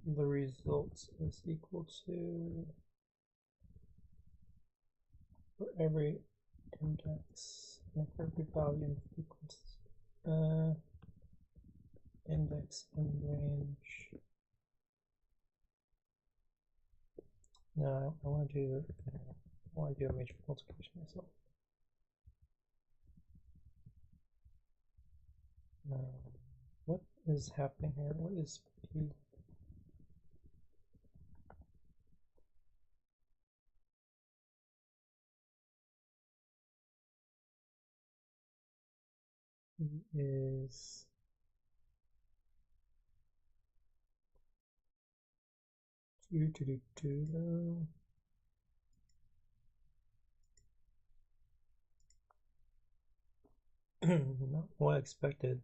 [SPEAKER 1] the results is equal to, for every index, and for every value in frequency, index and range. No, I want to do a matrix multiplication myself. What is happening here? What is P? P is not what I expected.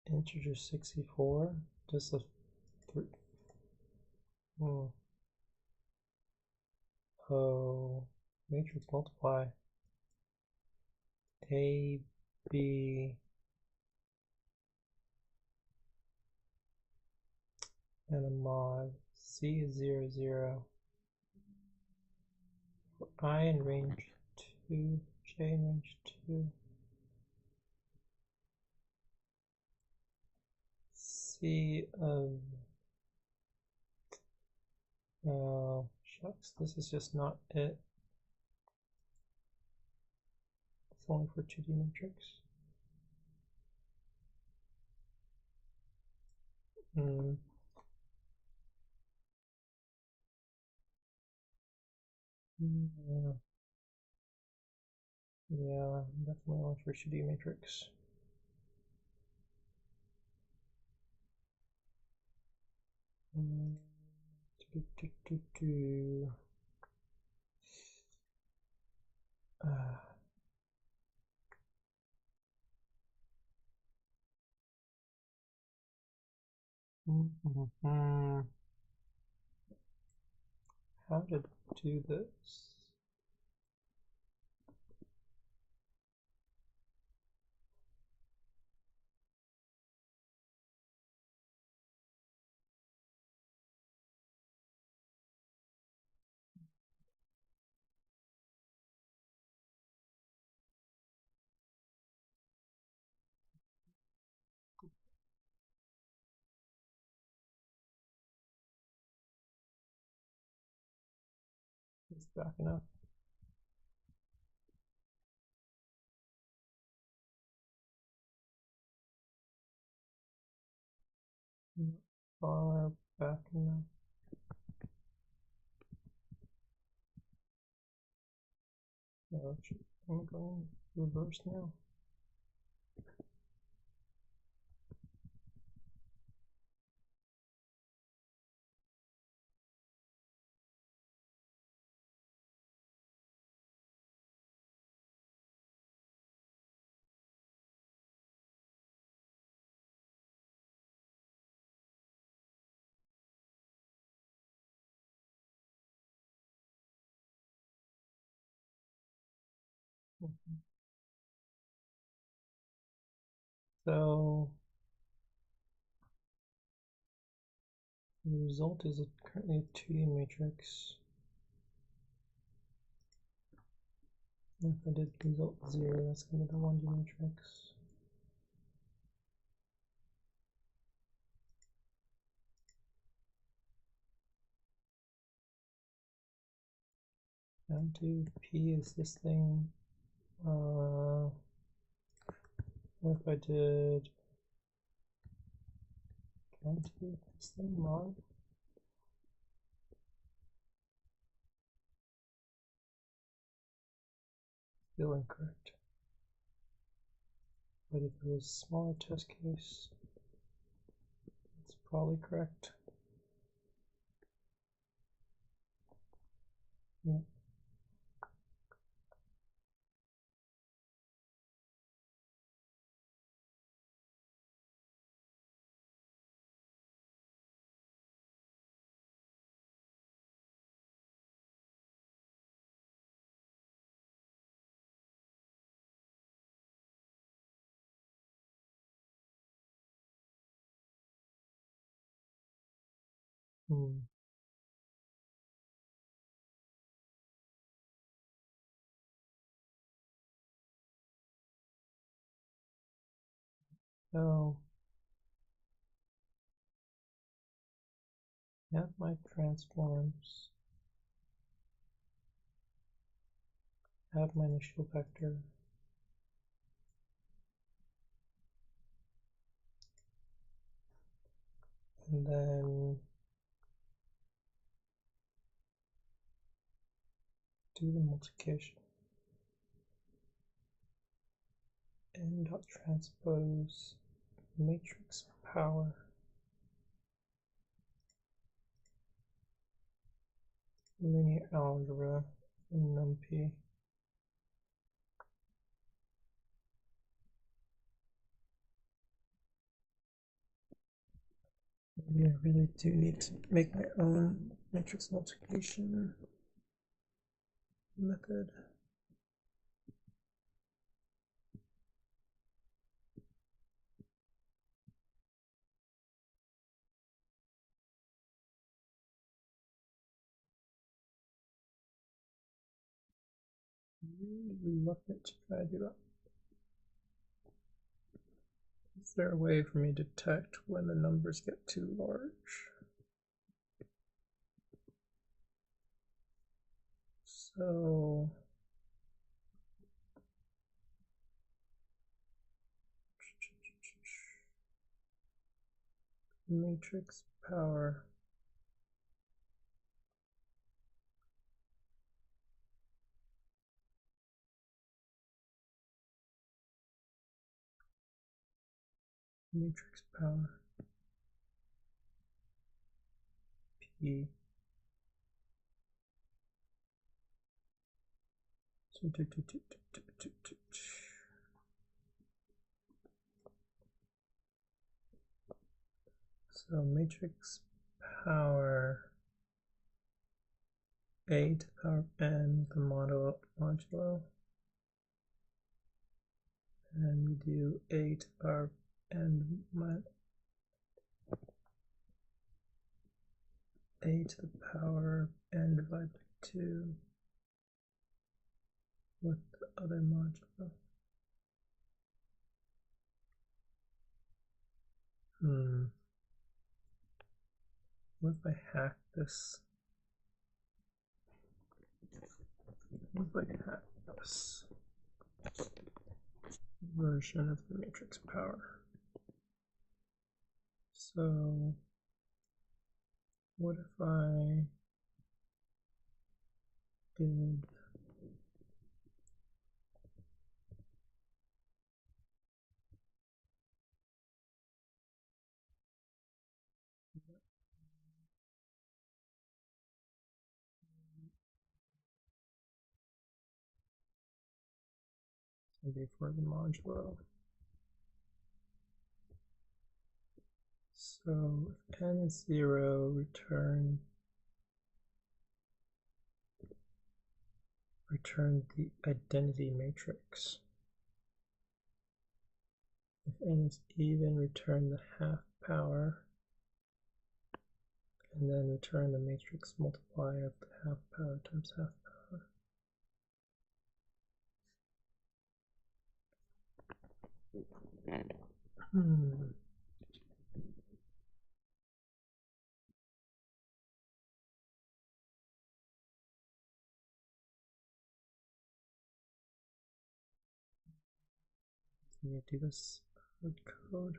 [SPEAKER 1] Integer 64, just a 3. Oh, matrix multiply. A, B, and a mod. C is 0, 0. For I in range 2, J in range 2. C of, oh shucks, this is just not it. It's only for 2D matrix. Yeah, definitely only for 2D matrix. Um, do, do, do, do. Mm-hmm. How to do this? It's backing up. Not far back enough. No, I'm going reverse now. So the result is currently a 2D matrix. If I did result 0, that's going to be the 1D matrix. And 2P is this thing. What if I did county this thing mod? Still incorrect. But if it was a smaller test case, it's probably correct. Yeah. So have my transforms, have my initial vector, and then do the multiplication. N dot transpose matrix power linear algebra in NumPy. Maybe I really do need to make my own matrix multiplication method. Really reluctant to try to do that. Is there a way for me to detect when the numbers get too large? So matrix power. Matrix power. key. So matrix power a to the power of n, the modulo, and we do a to the power of n a to the power of n divided by 2 with the other modulo. What if I hack this? What if I hack this version of the matrix power? So what if I did before the modulo? So if n is 0, return the identity matrix. If n is even, return the half power, and then return the matrix multiplier of the half power times half power. Let me do this code.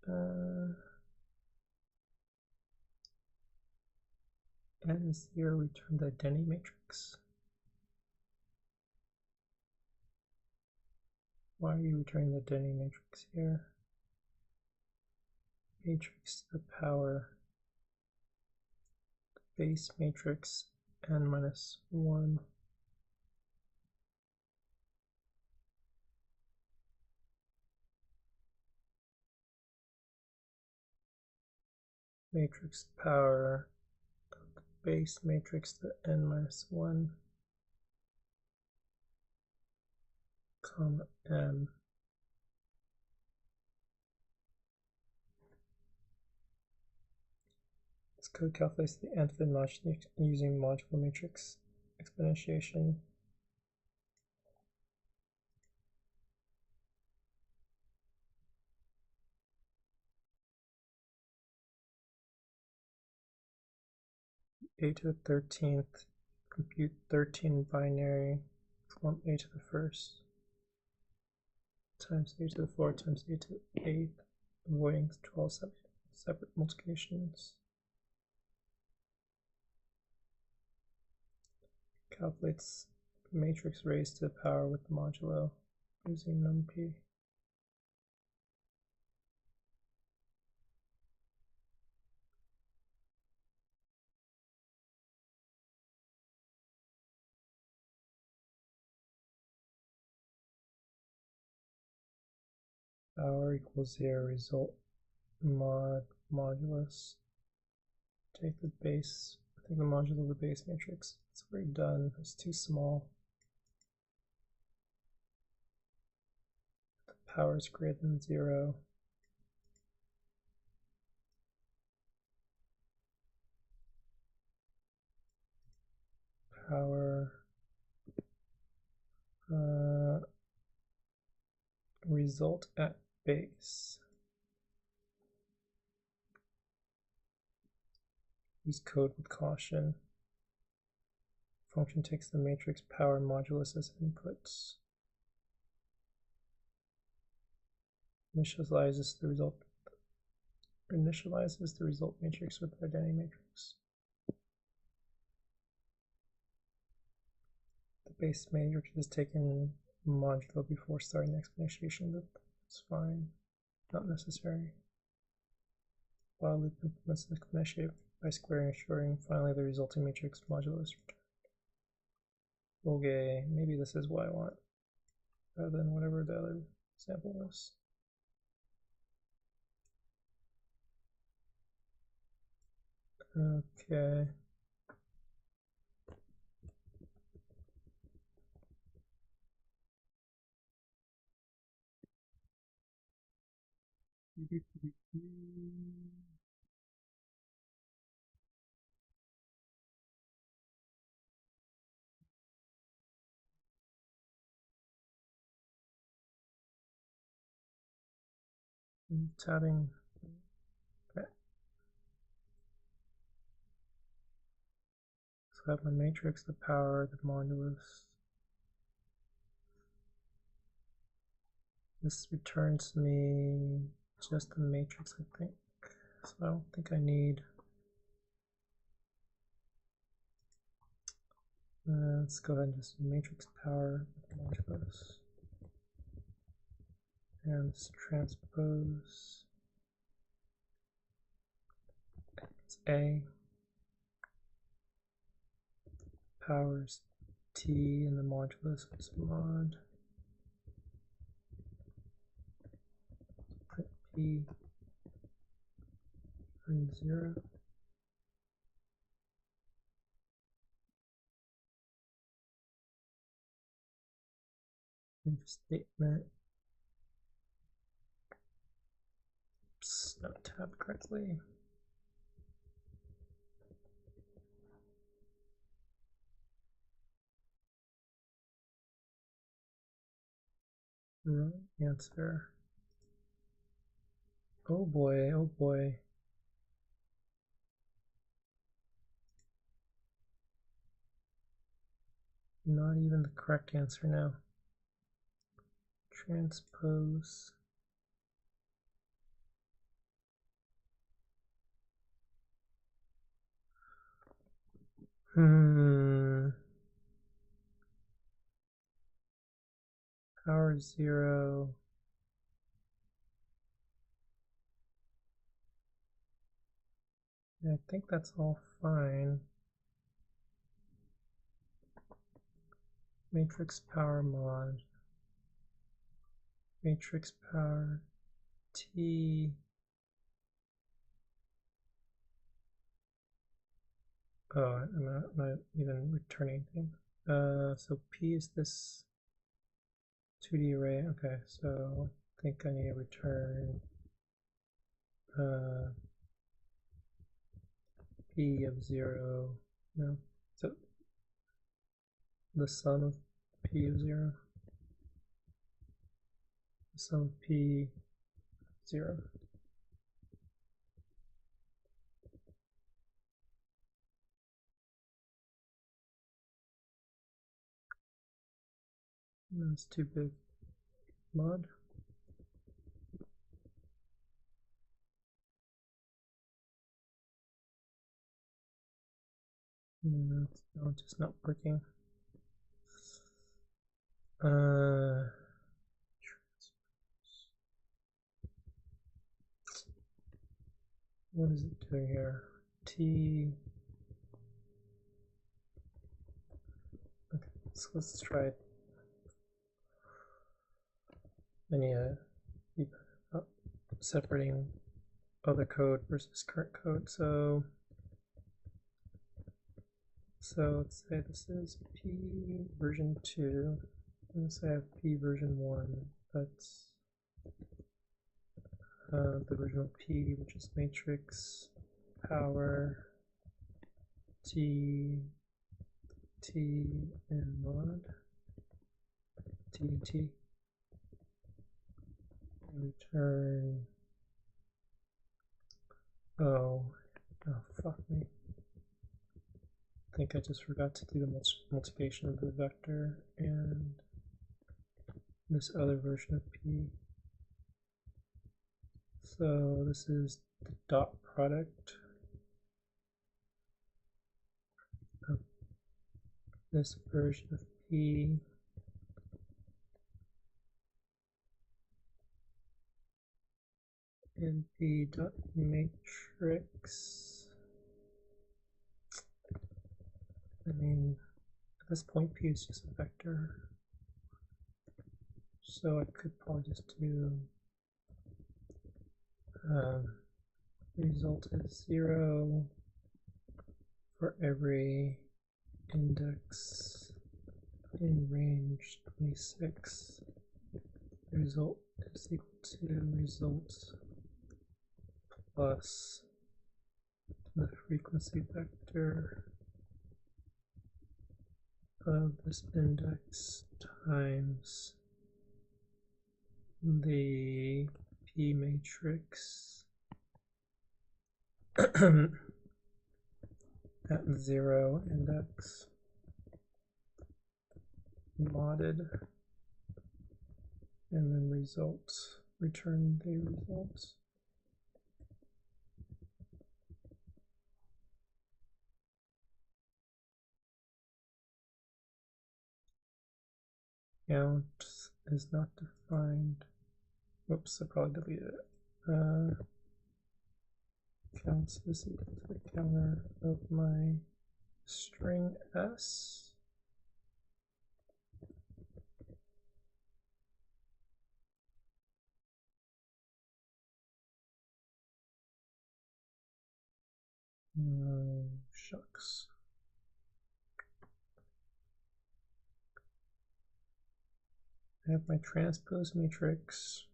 [SPEAKER 1] N is 0, return the identity matrix. Why are you returning the identity matrix here? Matrix to the power, base matrix n minus 1. Matrix power of the base matrix to n minus 1, comma m. This code calculates the nth modulus using modulo matrix exponentiation. A to the 13th, compute 13 binary, form a to the 1st, times a to the 4th times a to the 8th, avoiding 12 separate multiplications. Calculates matrix raised to the power with the modulo using numpy. Power equals 0, result modulus. Take the base, take the modulo of the base matrix. It's already done, it's too small. The power is greater than 0. Power result at base. Use code with caution. Function takes the matrix power modulus as inputs. Initializes the result matrix with the identity matrix. The base matrix is taken modulo before starting the exponentiation loop. It's fine, not necessary. while loop implements the mesh shape by squaring and shorting. Finally, the resulting matrix modulus returned. Okay, maybe this is what I want, rather than whatever the other sample was. Okay. I'm tabbing. Okay. So I have my matrix, the power, the modulus. This returns me just the matrix, I think. So I don't think I need. Let's go ahead and just matrix power modulus. And let's transpose. It's A. Powers T and the modulus is mod. Print P and 0. If statement. Oops, not tabbed correctly. Wrong answer. Oh boy, oh boy. Not even the correct answer now. Transpose. Power 0. I think that's all fine. Matrix power mod. Matrix power T. Oh, I'm not even returning anything. So P is this 2D array. Okay, so I think I need to return P of 0. No, so the sum of P of 0. The sum of P 0. That's too big. Mod. No, it's just not working. What is it doing here? T. Okay, so let's try it. I need to be separating other code versus current code. So let's say this is P version 2. Let's say I have P version 1. That's the original P, which is matrix power T and mod T. Return. Oh, fuck me. I think I just forgot to do the multiplication of the vector and this other version of P. So this is the dot product of this version of P and p dot matrix. I mean, at this point, p is just a vector, so I could probably just do result is 0 for every index in range 26. The result is equal to result plus the frequency vector of this index times the P matrix at 0 index modded, and then results, return the results. Count is not defined. Whoops, I probably deleted it. Counts is equal to the counter of my string s. Shucks. I have my transpose matrix.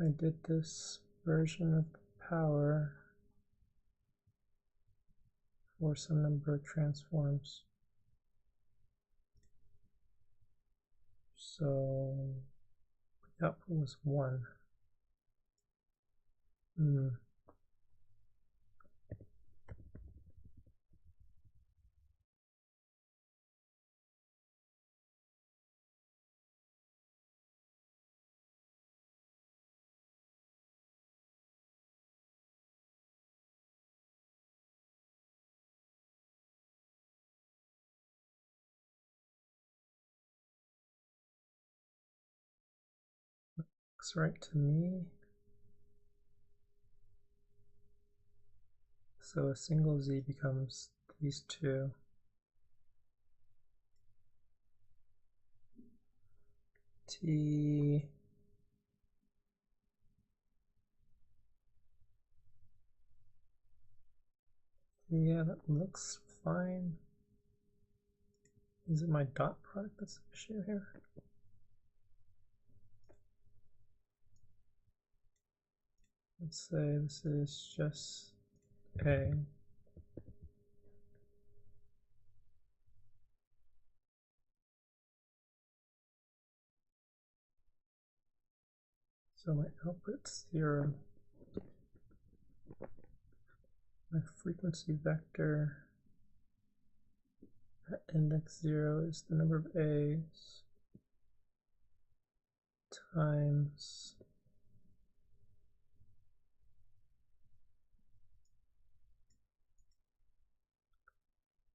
[SPEAKER 1] I did this version of power for some number of transforms. So the output was 1. Looks right to me. So a single z becomes these two. T yeah, that looks fine. Is it my dot product that's the issue here? Let's say this is just A. So my output's 0. My frequency vector at index 0 is the number of A's times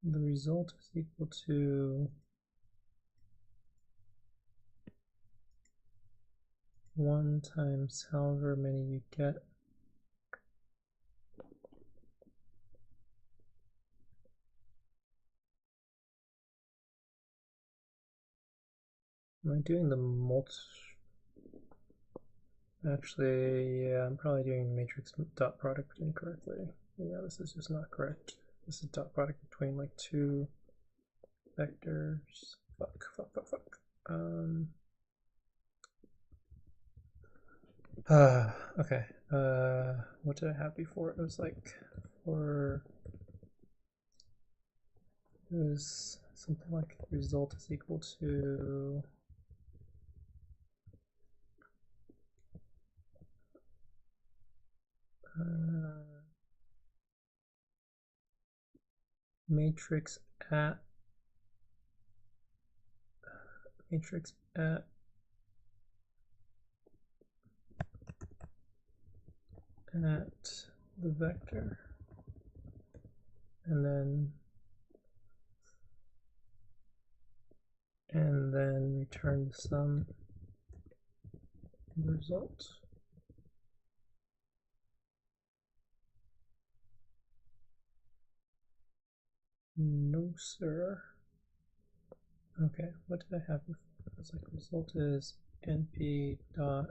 [SPEAKER 1] the result is equal to 1 times however many you get. Am I doing the Actually, yeah, I'm probably doing matrix dot product incorrectly. Yeah, this is just not correct. This is dot product between like two vectors. Fuck. Okay. What did I have before? It was like it was something like result is equal to matrix at the vector, and then return the sum result. No, sir. Okay, what did I have before? It was like result is np dot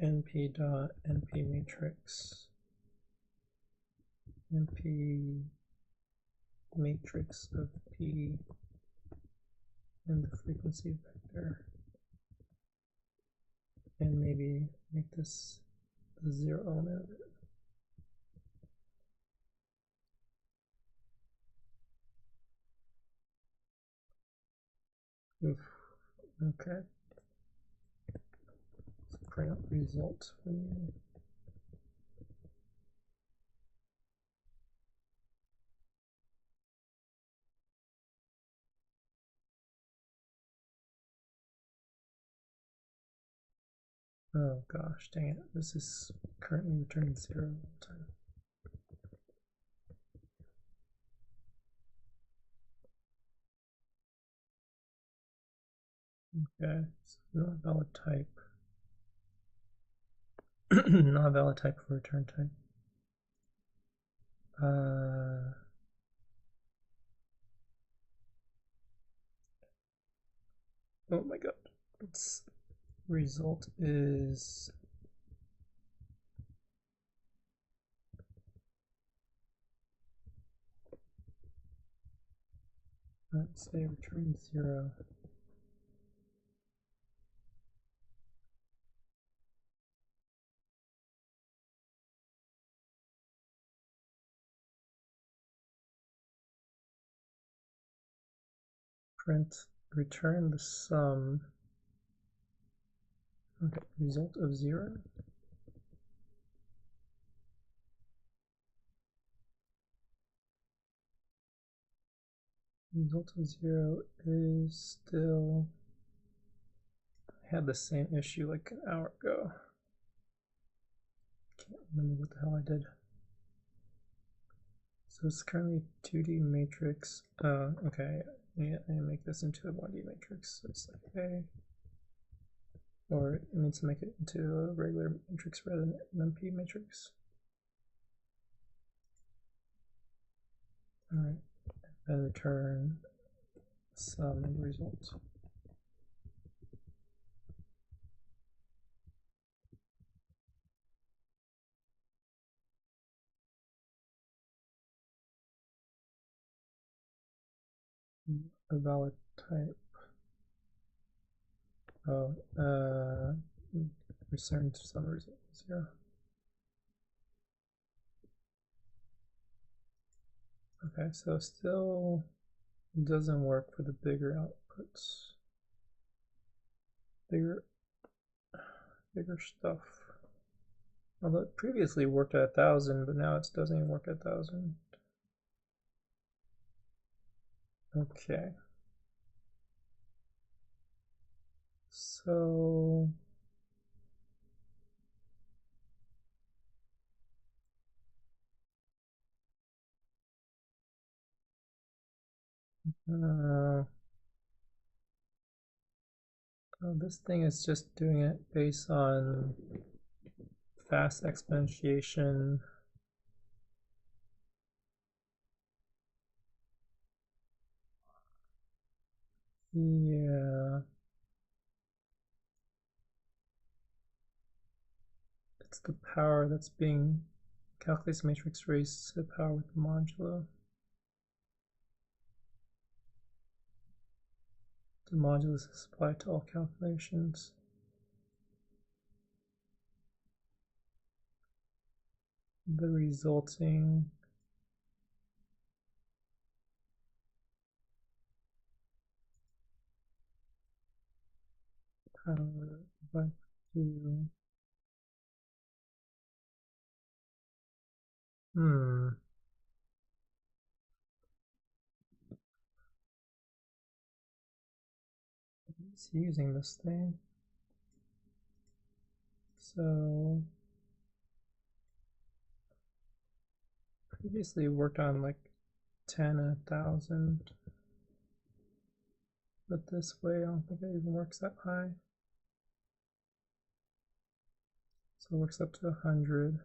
[SPEAKER 1] np matrix np matrix of p and the frequency vector, and maybe make this the zero element of it. Oof. Okay. Let's print out result for me. Oh gosh, dang it. This is currently returning 0 all the time. Okay, so not valid type. Not valid type for return type. Oh my god. Its result is let's say return 0. Print return the sum. Okay, result of 0. Result of 0 is still, I had the same issue like an hour ago. Can't remember what the hell I did. So it's currently 2D matrix. Okay, yeah, I make this into a 1D matrix. So it's like A, or it needs to make it into a regular matrix rather than an MP matrix. All right, and return sum result. A valid type. Oh, return sum result 0. Okay, so still doesn't work for the bigger outputs. Bigger stuff. Although it previously worked at 1,000, but now it doesn't even work at 1,000. Okay. So oh, this thing is just doing it based on fast exponentiation. Yeah. It's the power that's being calculates matrix raised to the power with the modulo. The modulus is applied to all calculations. The resulting power by 2. It's using this thing. So previously worked on like 10 and 1,000, but this way I don't think it even works that high. So it works up to 100.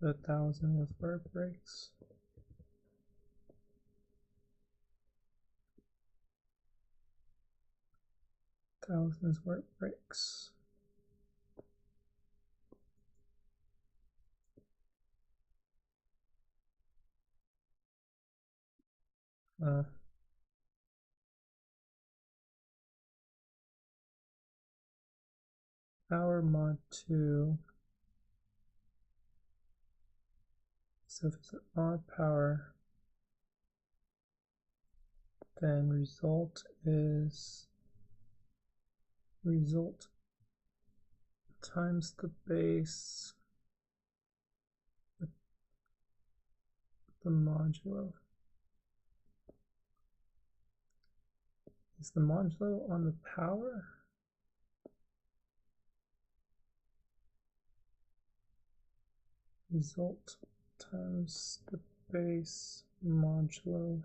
[SPEAKER 1] 1,000 with where it breaks. Thousand is where it breaks. Power mod 2. So if it's an odd power, then result is result times the base with the modulo. Is the modulo on the power? Result times the base modulo.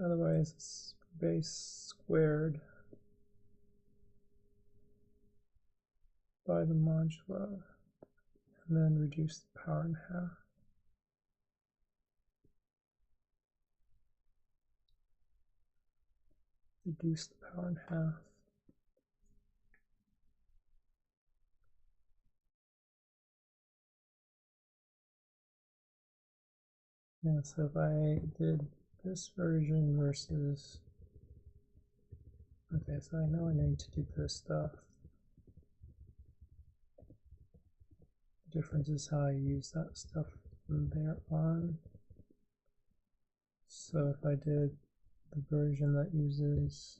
[SPEAKER 1] Otherwise, it's base squared by the modulo, and then reduce the power in half. Reduce the power in half. Yeah, so if I did this version versus, okay, so I know I need to do this stuff. The difference is how I use that stuff from there on. So if I did the version that uses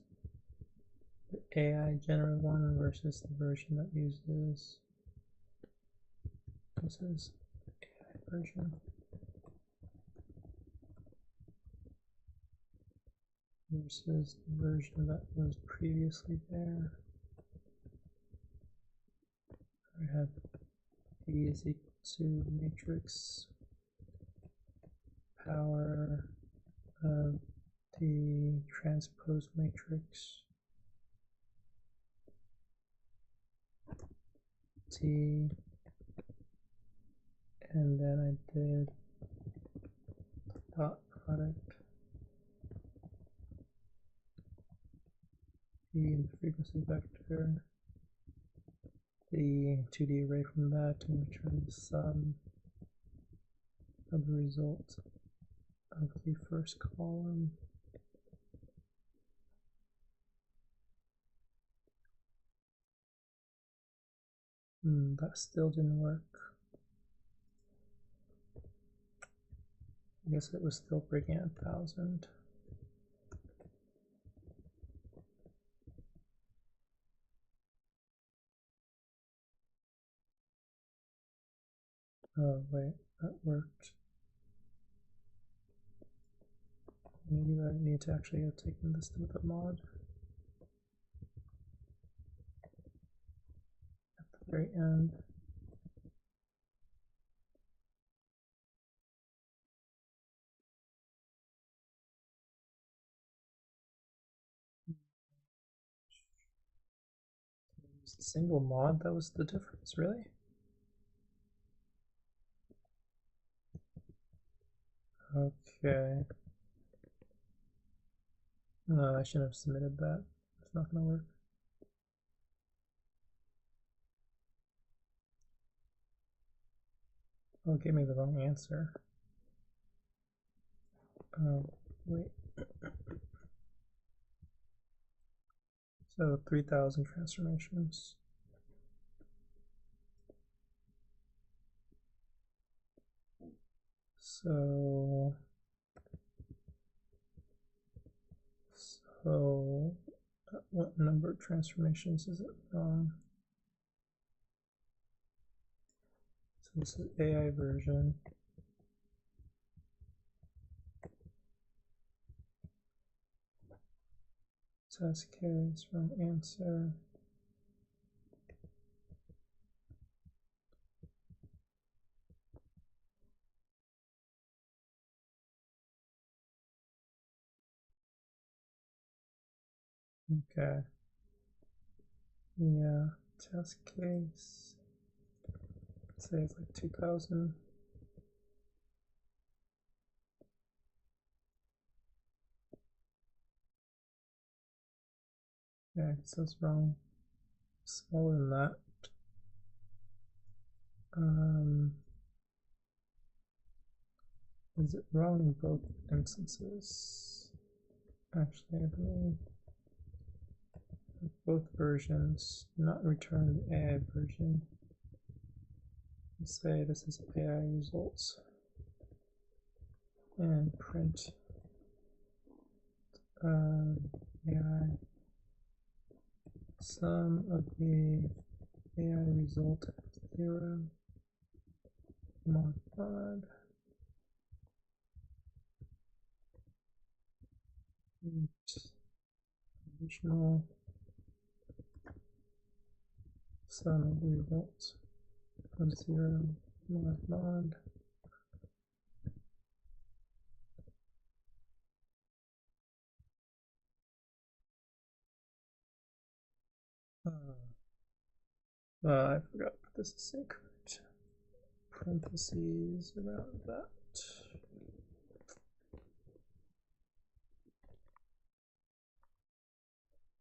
[SPEAKER 1] the AI generative one versus the version that uses, this is the AI version. Versus the version that was previously there. I have E is equal to matrix power of the transpose matrix T, and then I did dot product P in the frequency vector, the 2D array from that, and return the sum of the result of the first column. That still didn't work. I guess it was still breaking at 1,000. Oh wait, that worked. Maybe I need to actually have taken this to the mod at the very end. Use a single mod, that was the difference, really? Okay. No, I shouldn't have submitted that. It's not gonna work. Oh, it gave me the wrong answer. Oh, wait. So 3,000 transformations. So what number of transformations is it from? So this is AI version. Test case from answer. Okay. Yeah, test case. Say it's like 2000. Yeah, I guess that's wrong. Smaller than that. Is it wrong in both instances? Actually, I believe both versions, not return the AI version. Let's say this is AI results and print AI sum of the AI result 0 mod mod original sum of the results of 0 mod mod. I forgot to put this async parentheses around that.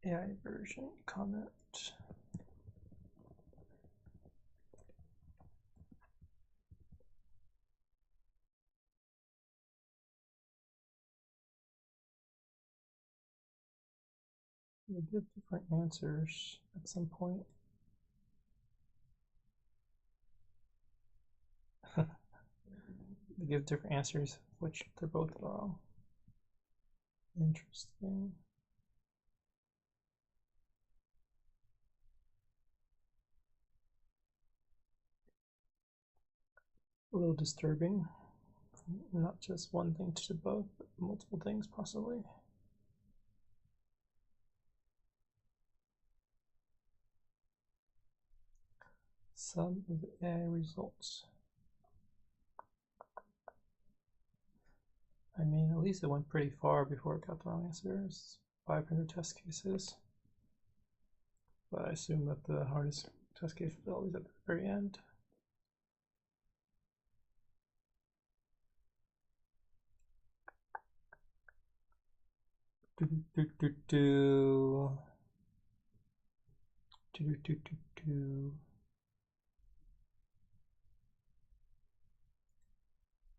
[SPEAKER 1] AI version comment. We give different answers at some point. They give different answers, which they're both wrong. Interesting. A little disturbing. Not just one thing to both, but multiple things possibly. Sum of the AI results. I mean, at least it went pretty far before it got the wrong answers. 500 test cases. But I assume that the hardest test case was always at the very end.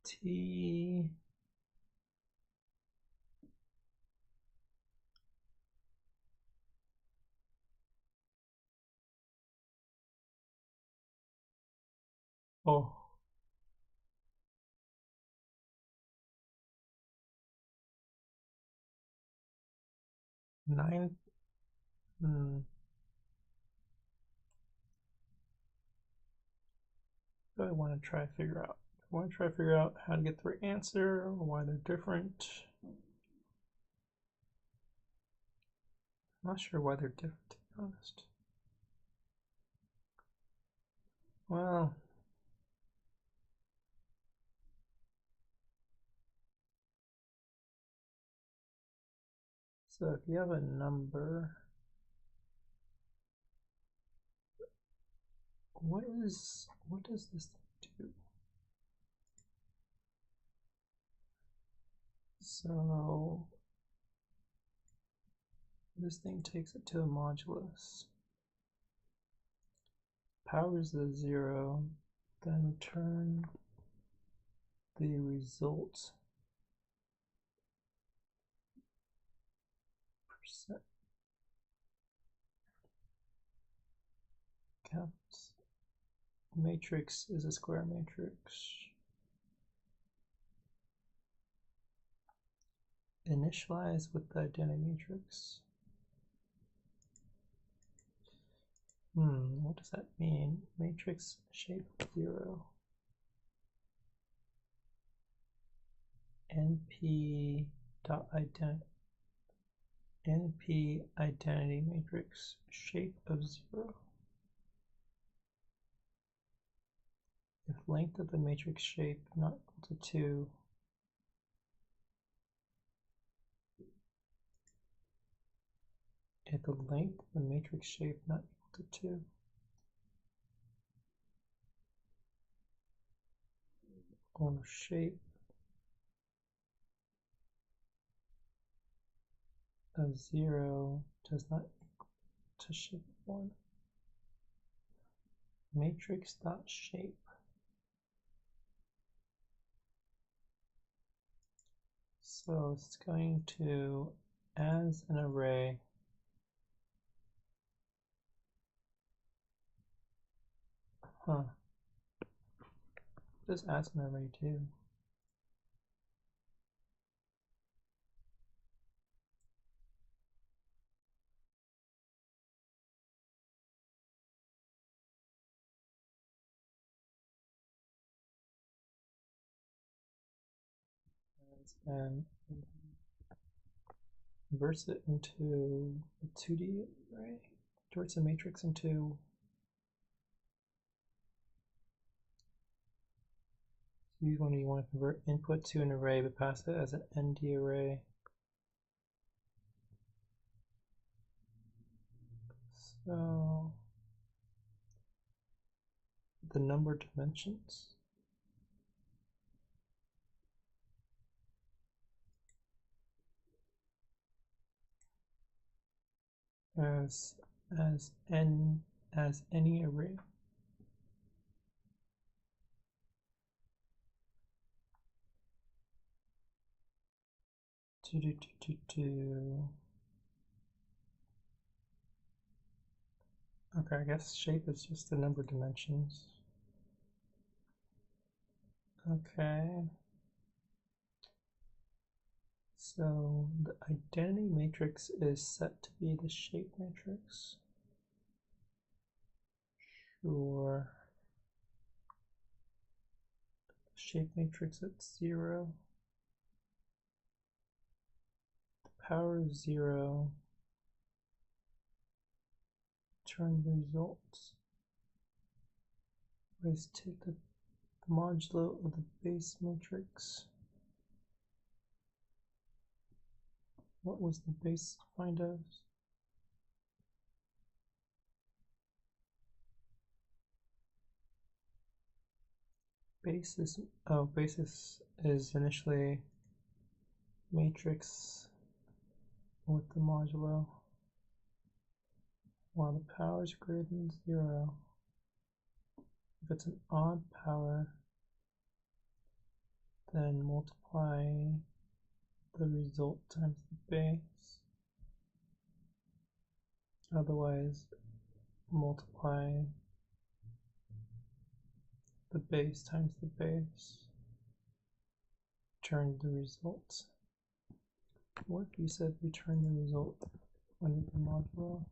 [SPEAKER 1] T. Oh. Nine. I want to try to figure out. I want to try to figure out how to get the right answer, or why they're different. I'm not sure why they're different, to be honest. Well, so if you have a number, what does this do? So this thing takes it to the modulus, powers the 0, then return the result percent counts. Matrix is a square matrix. Initialize with the identity matrix. What does that mean? Matrix shape 0. NP identity matrix shape of 0. If length of the matrix shape not equal to 2, if the length of the matrix shape not to 2. Or shape of 0 does not equal to shape of 1. Matrix.shape. So it's going to, as an array, just as an array too. And converts it into a 2D array, converts a matrix into use when you want to convert input to an array but pass it as an ND array. So the number dimensions as any array. Okay, I guess shape is just the number dimensions. Okay. So the identity matrix is set to be the shape matrix. Sure. Shape matrix at 0. The power of 0. Turn the results. Let's take the modulo of the base matrix. What was the base defined as? Basis is initially matrix with the modulo, while the power is greater than 0. If it's an odd power, then multiply the result times the base. Otherwise, multiply the base times the base. Return the result. What if you said return the result when the modulo?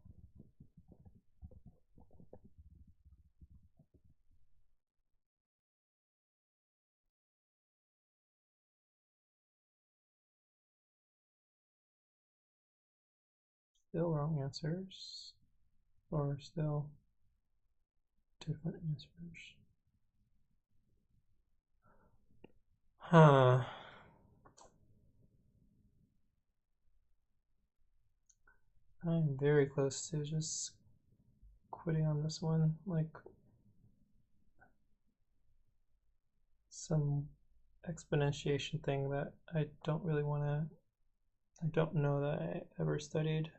[SPEAKER 1] Still wrong answers, or still different answers. I'm very close to just quitting on this one, like some exponentiation thing that I don't really want to, I don't know that I ever studied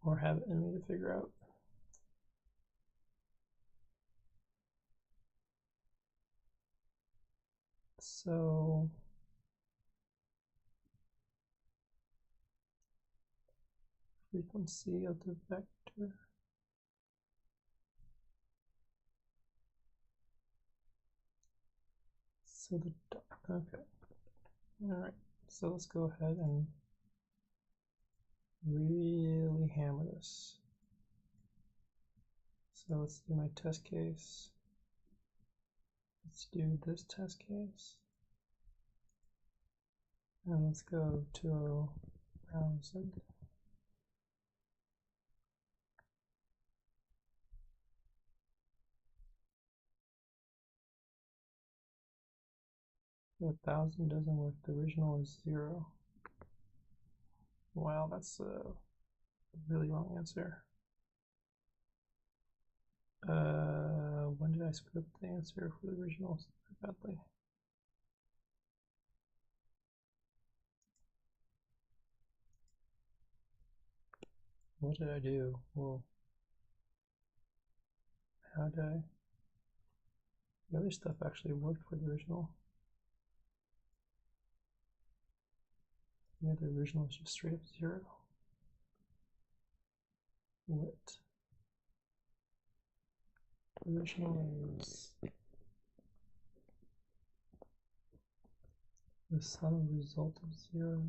[SPEAKER 1] or have it in me to figure out. So frequency of the vector. So the, okay. All right, so let's go ahead and really hammer this. So let's do my test case. Let's do this test case. And let's go to 1,000. The 1,000 doesn't work. The original is 0. Wow, that's a really long answer. When did I screw up the answer for the original so badly? What did I do? Whoa. How did I? The other stuff actually worked for the original. Yeah, the original is just straight up 0. What? The original is the sum result of 0.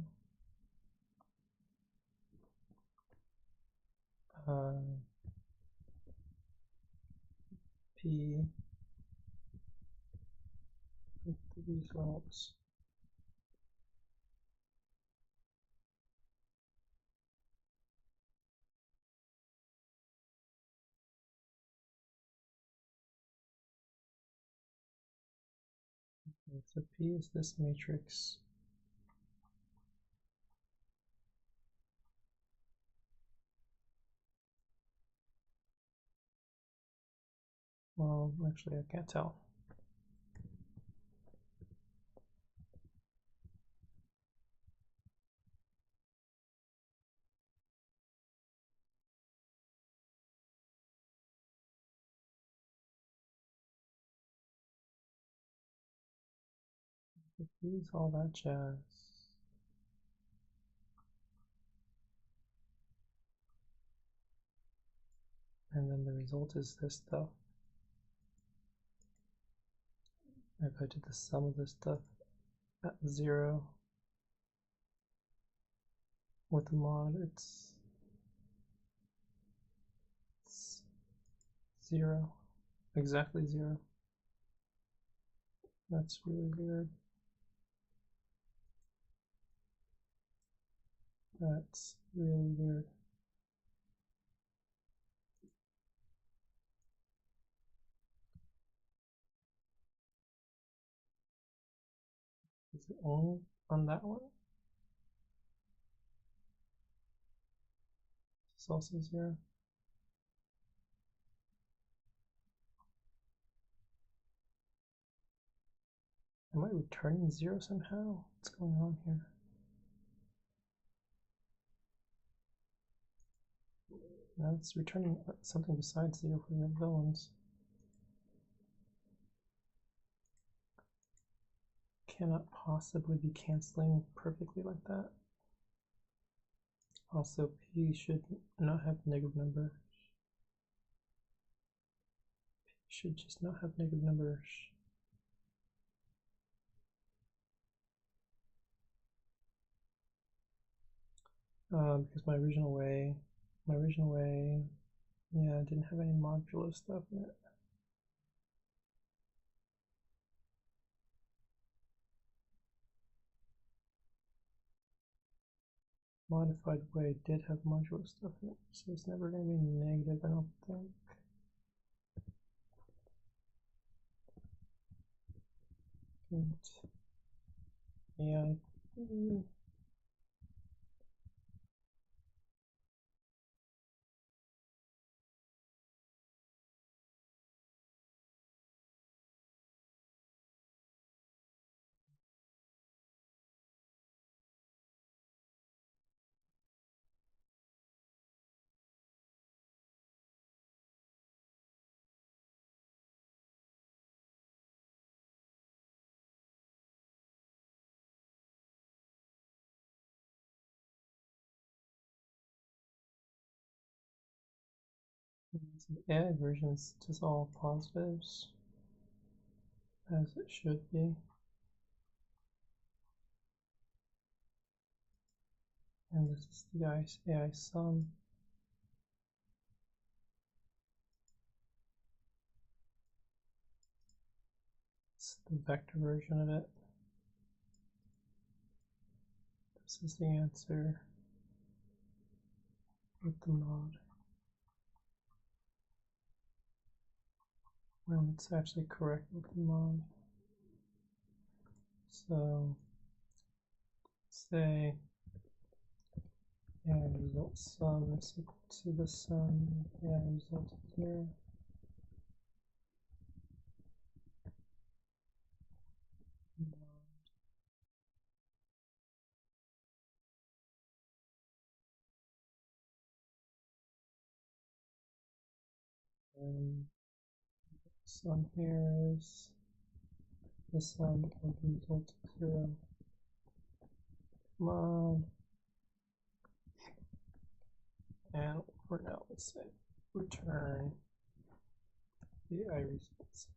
[SPEAKER 1] P with the results. Okay, so P is this matrix. Well, actually, I can't tell. Use all that jazz. And then the result is this stuff. If I did the sum of this stuff at 0 with the mod, it's 0. Exactly 0. That's really weird. That's really weird. Is it only on that one? It's also 0. Am I returning 0 somehow? What's going on here? No, it's returning something besides 0 for the other ones. Cannot possibly be canceling perfectly like that. Also, P should not have negative numbers. P should just not have negative numbers. Because my original way, yeah, didn't have any modulo stuff in it. Modified way did have modulo stuff in it, so it's never going to be negative, I don't think. Yeah. The AI version is just all positives, as it should be. And this is the AI sum. It's the vector version of it. This is the answer with the mod. When it's actually correct with the mod. So say AI result sum is equal to the sum AI result of 0. And this one here is this one of the result 0. Come on. And for now, let's say return the I results.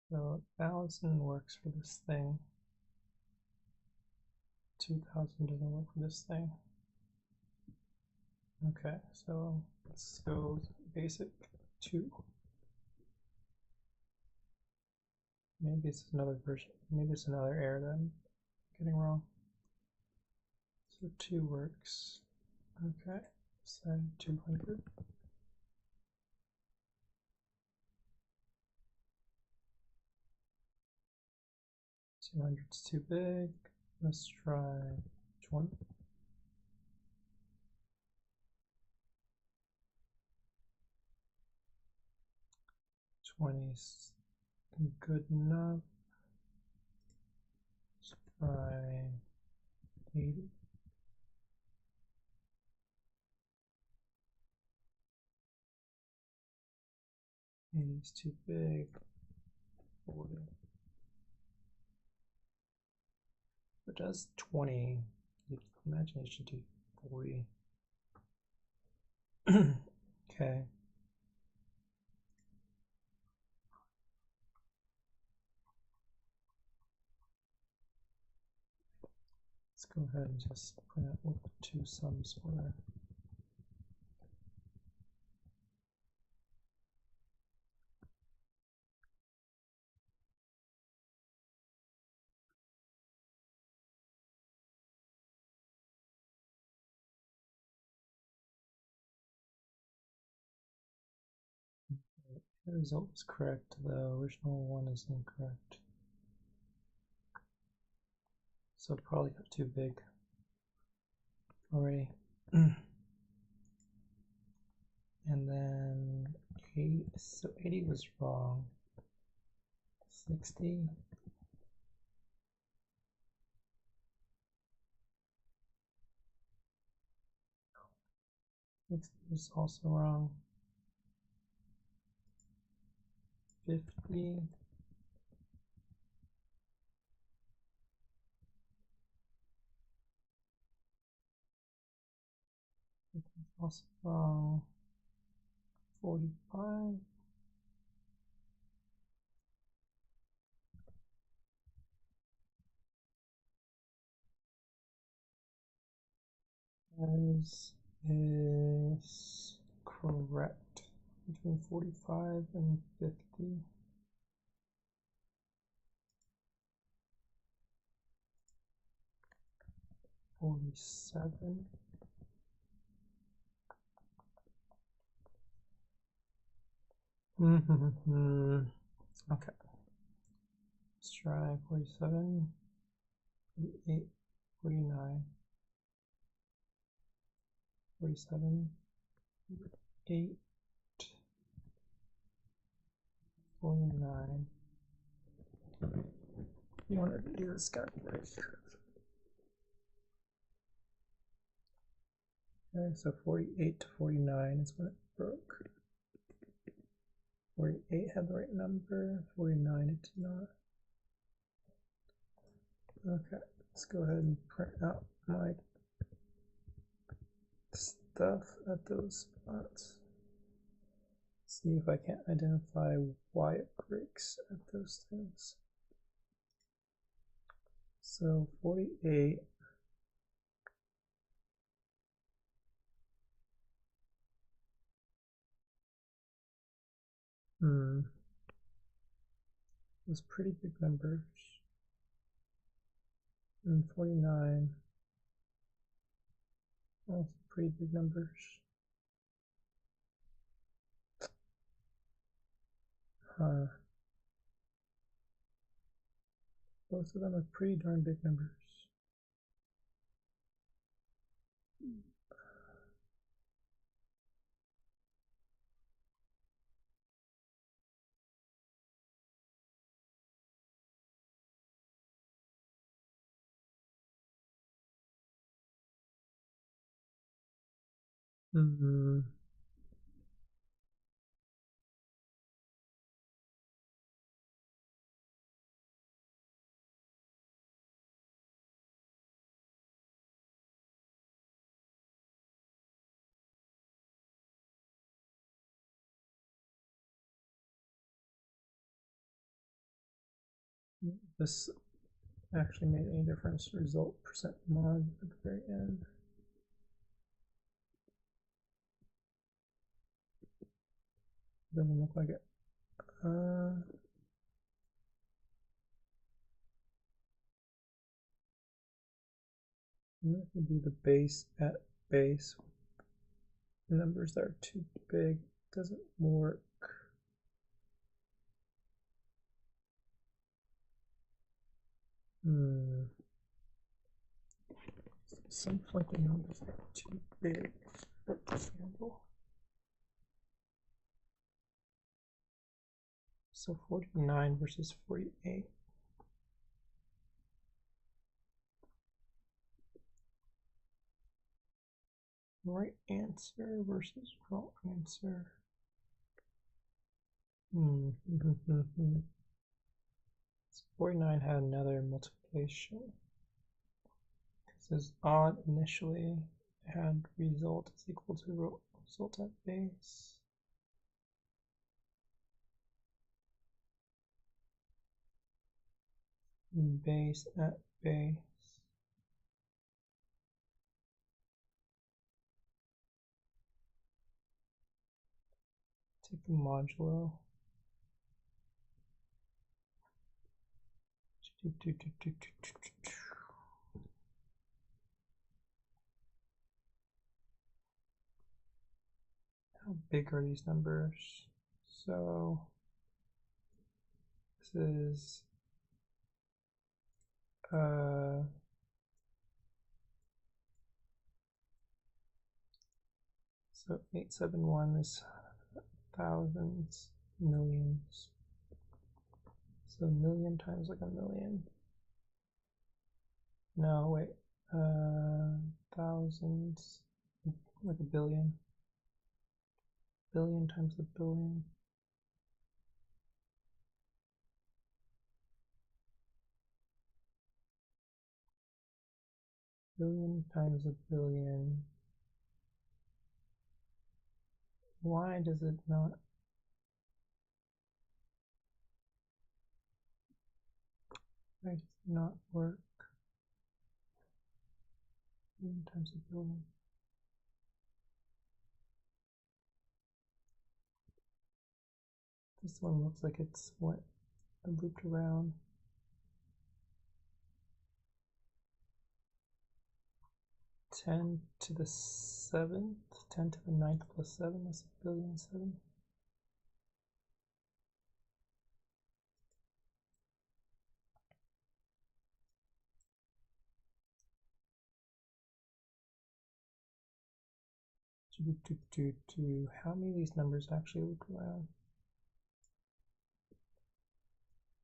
[SPEAKER 1] So Allison works for this thing. 2000 doesn't work for this thing. Okay, so let's go basic 2. Maybe it's another version. Maybe it's another error that I'm getting wrong. So 2 works. Okay, set 200. It's too big. Let's try 20. Is good enough. Let's try 80. 80 is too big. 40. It does 20. You'd imagine it should do 40. Okay. Let's go ahead and just print out what the 2 sums were. The result was correct, the original one is incorrect. So probably got too big already. And then 80, so 80 was wrong. 60. 60 was also wrong. 50. Also wrong. 45. Is correct between 45 and 50. $47. Okay. Let's try 47, 48, 49, 47, 8, 49. You wanted to do this calculation. Okay, so 48 to 49 is when it broke. 48 had the right number, 49 it did not. Okay, let's go ahead and print out my stuff at those spots. See if I can't identify why it breaks at those things. So 48 was pretty big numbers. And 49 also pretty big numbers. Both of them are pretty darn big numbers. Hmm. This actually made any difference. Result percent mod at the very end. Doesn't look like it. I'm going to do the base at base. Numbers that are too big doesn't work. Some point the numbers are too big for this handle. So 49 versus 48. Right answer versus wrong answer. 49 had another multiplication. This is odd initially. Had result is equal to result at base. Base at base. Take the modulo. How big are these numbers? So this is so 871 is thousands, millions. So a million times like a million. No, wait. Thousands, like a billion. Billion times a billion. Billion times a billion. Why does it not? Why does it not work? Billion times a billion. This one looks like it's what looped around. 10 to the 7th, 10 to the 9th plus 7, that's a billion 7. How many of these numbers actually looped around?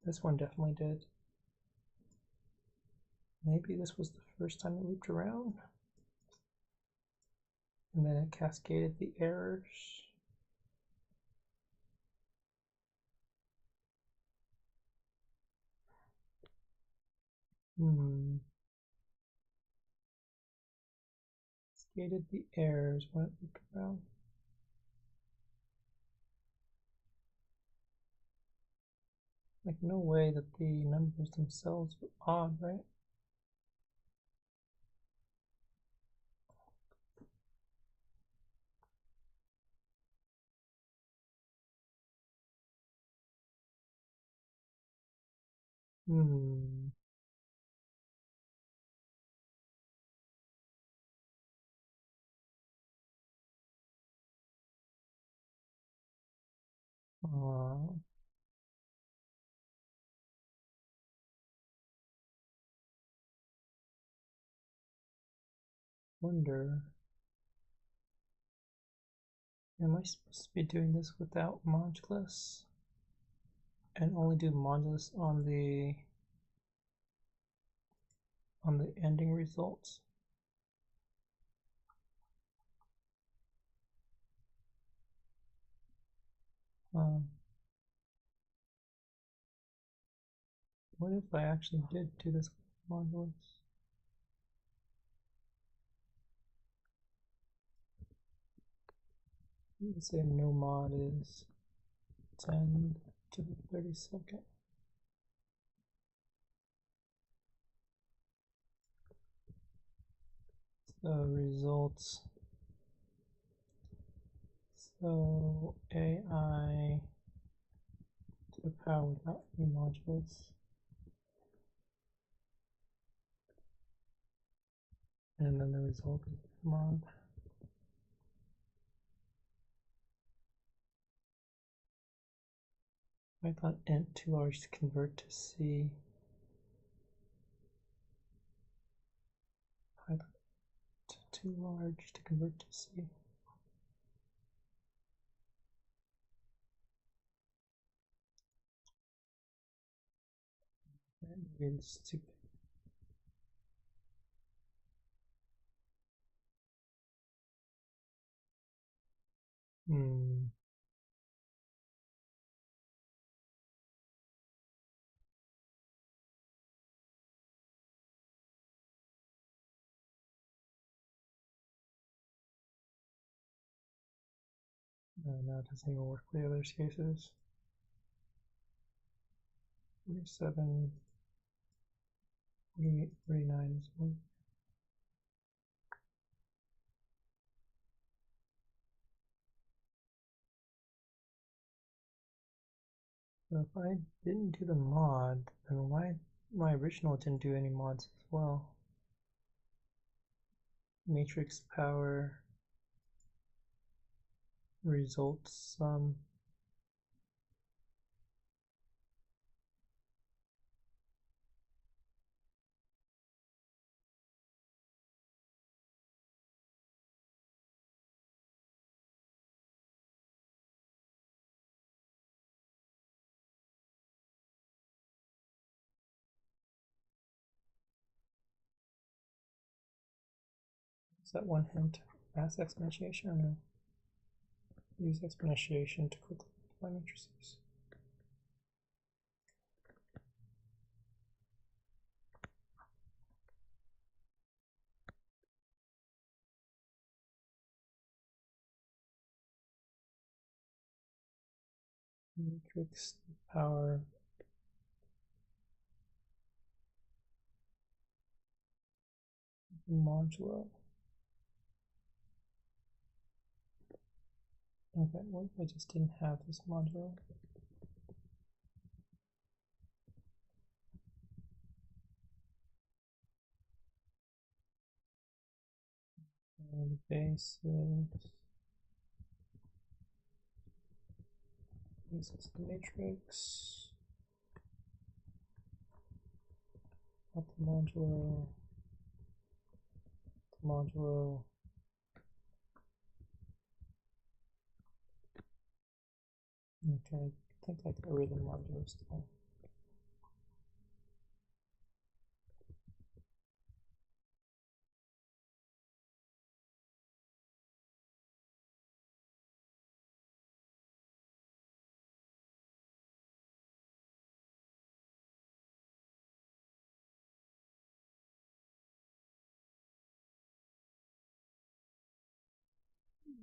[SPEAKER 1] This one definitely did. Maybe this was the first time it looped around, and then it cascaded the errors. Cascaded the errors when it looped around. Like, no way that the numbers themselves were odd, right? Wonder, am I supposed to be doing this without modulus and only do modulus on the ending results? What if I actually did do this modulus? Let's say no mod is 10 to the 32nd. So results. So AI to the power without any modulus. And then the result is mod. Python int too large to convert to C. Python too large to convert to C. Maybe it's too big. Now it doesn't even work for the other cases. 47, 48, 39 is one. So if I didn't do the mod, then why my original didn't do any mods as well? Matrix power results sum. Is that one hint? Mass exponentiation or no? Use exponentiation to quickly multiply matrices. Matrix power modulo. Okay, what if I just didn't have this modulo? And the base is the matrix. Not the modulo. The modulo. Okay, I think I got rid of the modulo still.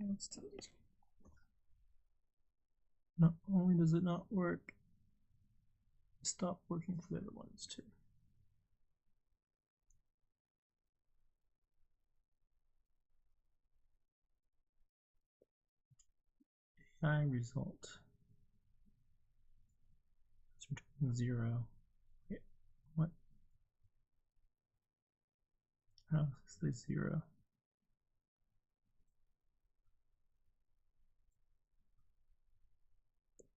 [SPEAKER 1] Let's do it. Not only does it not work, stop working for the other ones too. AI result. It's returning 0. Wait, what? How does this say 0?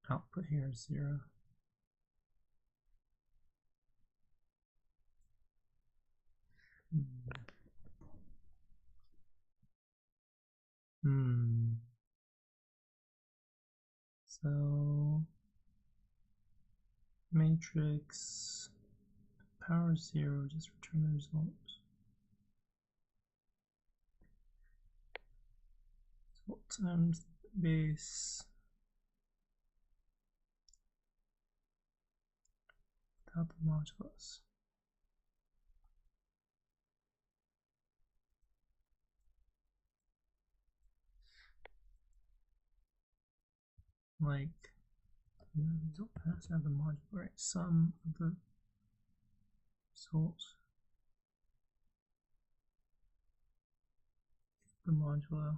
[SPEAKER 1] Output here is 0. So matrix power 0, just return the result. Result times base without the modulus. Like, result has to have the modular, right? Sum of the results, the modulo.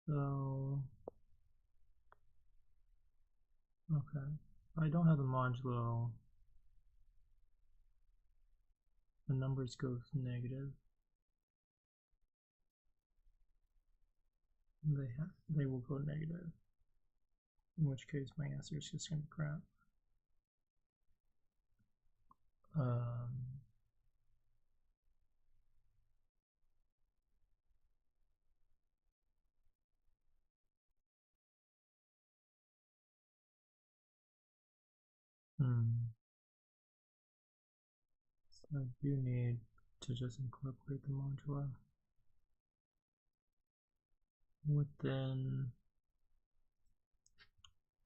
[SPEAKER 1] So, okay, I don't have the modulo. The numbers go negative. They will go negative. In which case, my answer is just gonna be crap. So I do need to just incorporate the modulo within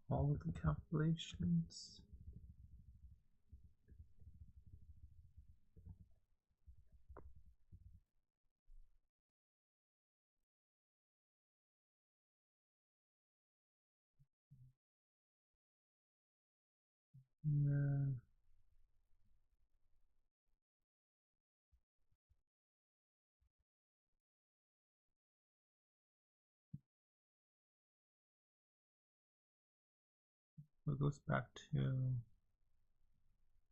[SPEAKER 1] all of the calculations. Yeah. So it goes back to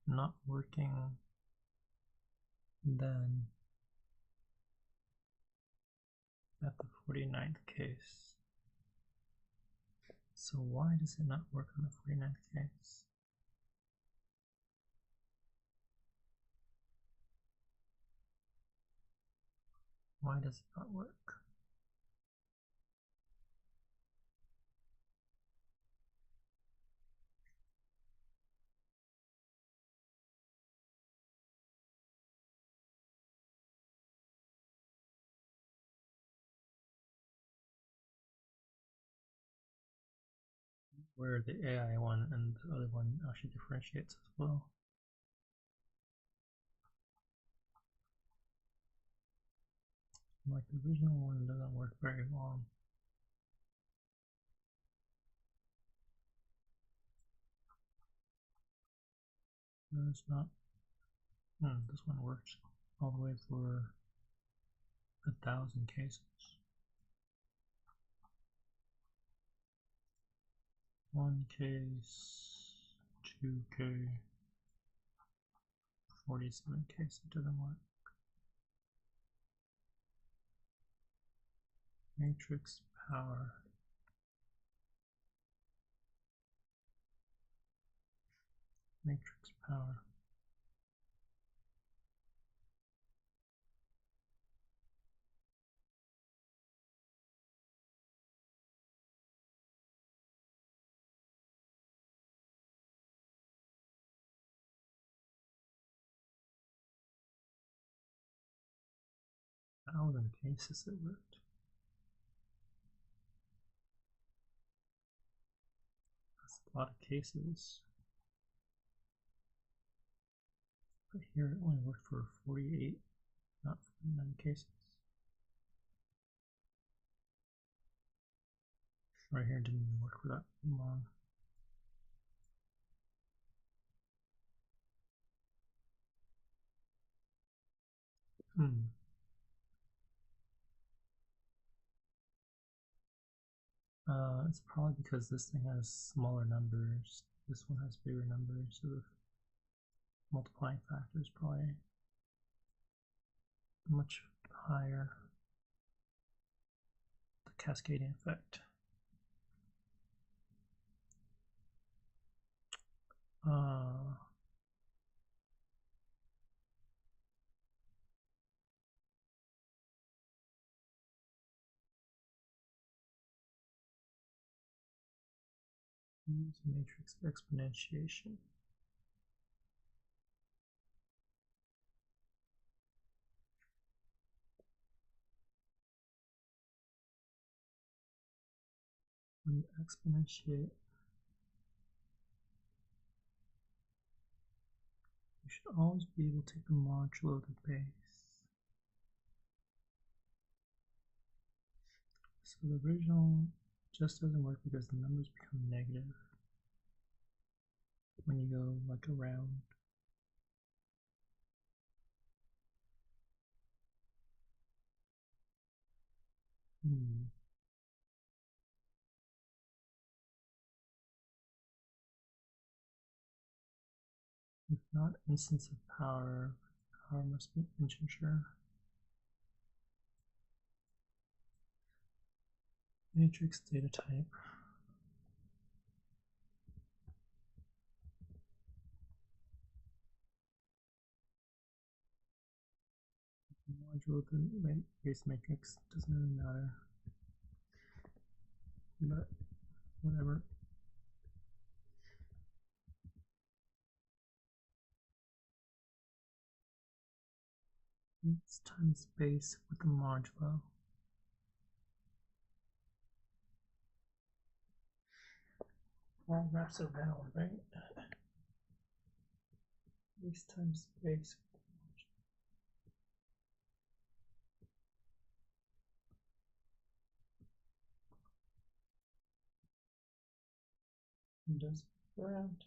[SPEAKER 1] not working then at the 49th case. So why does it not work on the 49th case? Why does it not work? Where the AI one and the other one actually differentiates as well. Like the original one doesn't work very long. No, it's not. This one works all the way for 1,000 cases. 1 case, 2K, 47 case, it doesn't work. Matrix power. Matrix power. How many cases it worked? That's a lot of cases. But here it only worked for 48, not 49 cases. Right here it didn't even work for that long. It's probably because this thing has smaller numbers. This one has bigger numbers, so the multiplying factor is probably much higher. The cascading effect. Use matrix exponentiation. When you exponentiate, you should always be able to take the modulo of the base. So the original just doesn't work because the numbers become negative when you go like around. If not instance of power, power must be integer. Matrix data type. Module of the base matrix doesn't really matter, but whatever. It's times base with the modulo. All wraps around, right? Base times base. And does around.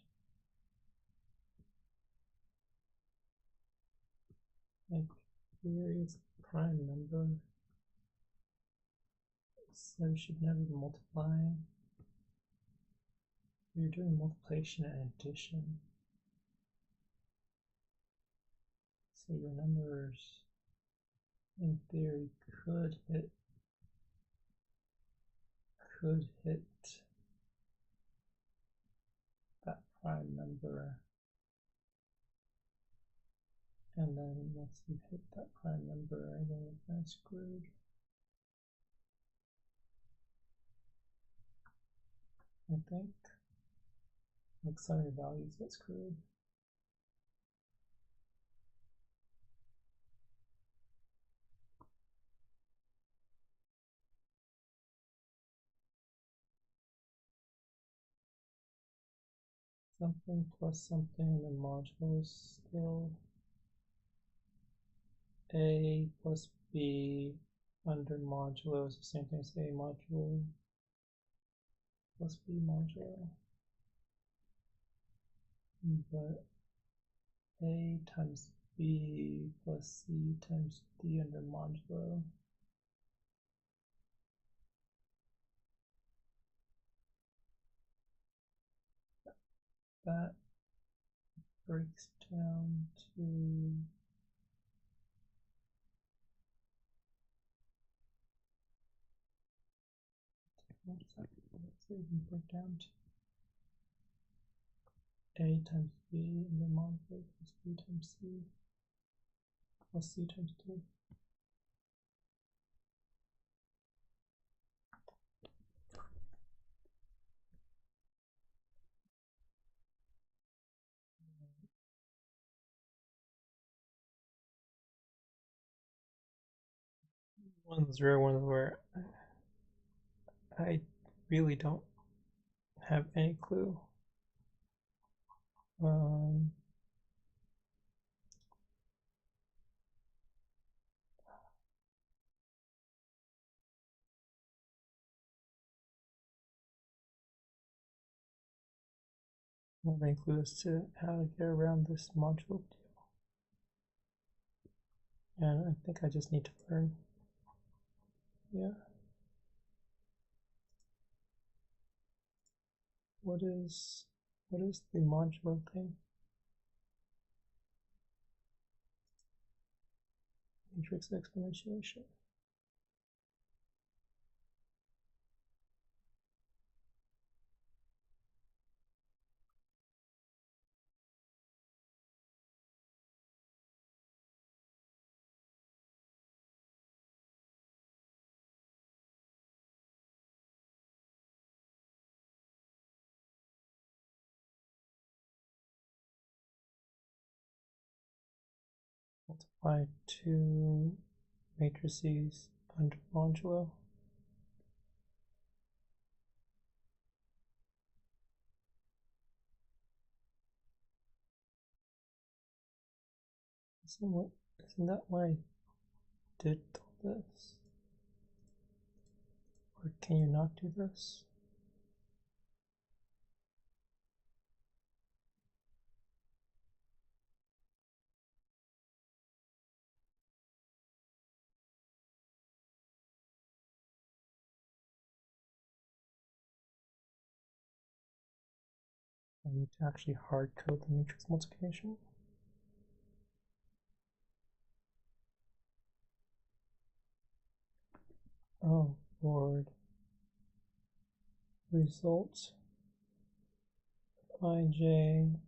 [SPEAKER 1] Like here is prime number, so you should never multiply. You're doing multiplication and addition. So your numbers in theory could hit that prime number, and then once you hit that prime number, then you're kind of screwed. I think like some of your values get screwed. Something plus something and then modulo is still a plus b under modulo is the same thing as a modulo plus b modulo. But a times b plus c times d under modulo. That breaks down to what's that? Let's see if we can break down to a times b and then modulo plus b times c plus c times d. One of those rare ones where I really don't have any clue. I have any clue as to how to get around this module deal. And I think I just need to learn. Yeah. What is the modulo thing? Matrix exponentiation. multiply two matrices under modulo. Isn't that why I did all this? Or can you not do this? I need to actually hard code the matrix multiplication. Oh, Lord. Result ij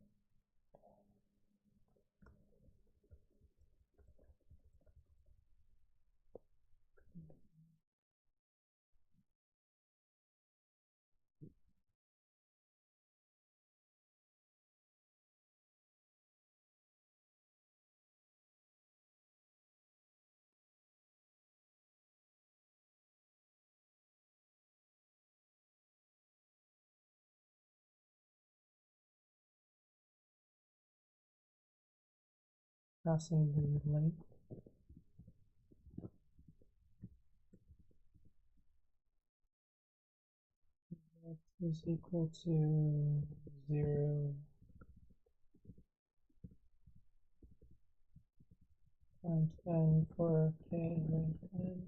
[SPEAKER 1] passing the length is equal to 0 times n for k range n.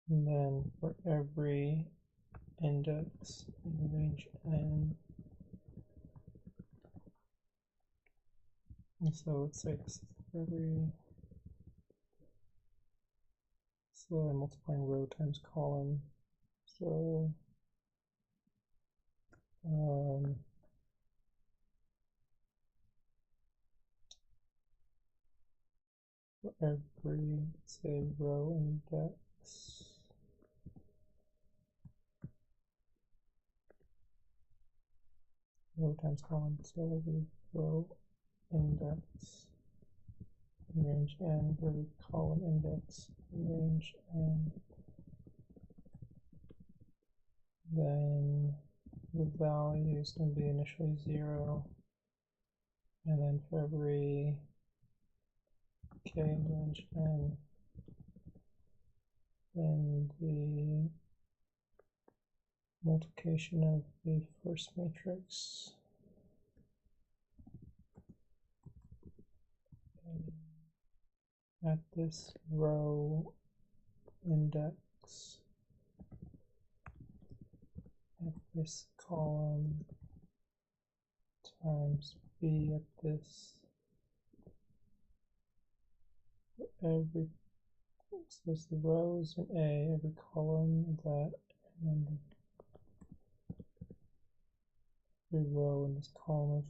[SPEAKER 1] And then for every index in range n, and so let's say this is for every, so I'm multiplying row times column, so for every, say, row index, row times column, so every row index in range n for every column index in range n, then the value is going to be initially 0, and then for every k in range n, then the multiplication of the first matrix at this row index at this column times b at this, every, so it's the rows in A, every column of that, and then every row in this column of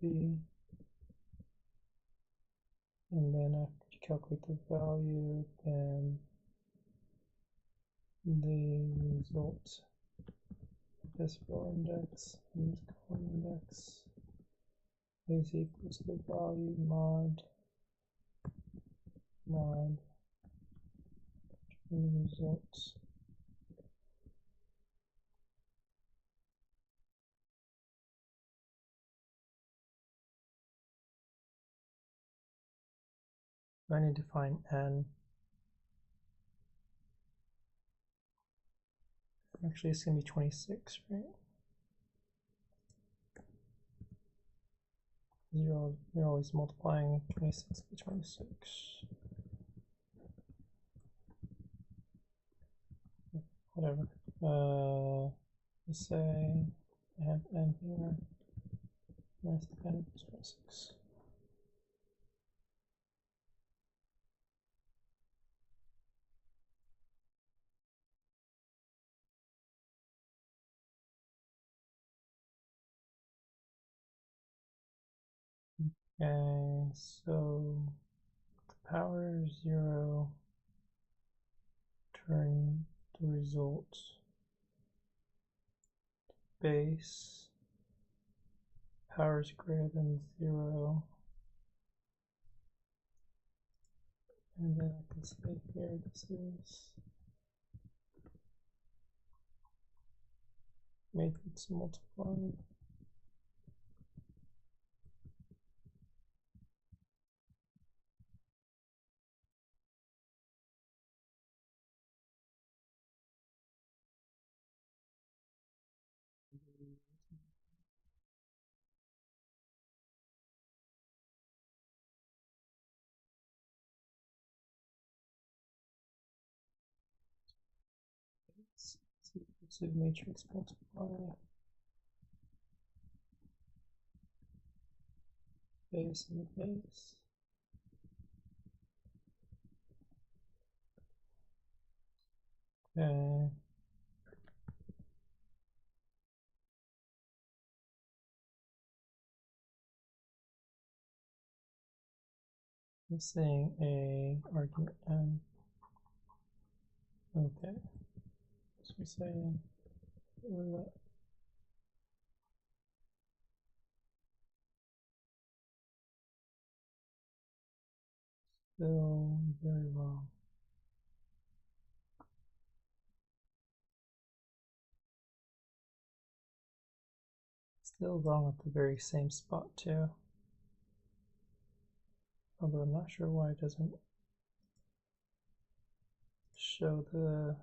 [SPEAKER 1] B, and then after you calculate the value, then the result of this row index and this column index is equal to the value mod and the results. I need to find n. Actually, it's going to be 26, right? You're always multiplying 26 by 26. Whatever. Let's say I have n here. Minus n is 26. Okay, so the power 0, turn the result to base power is greater than 0. And then I can say here this is matrix multiply. So matrix multiply base and the base. Okay. I'm saying a argument n. Okay. So we're saying that still very wrong. Still wrong at the very same spot too. Although I'm not sure why it doesn't show the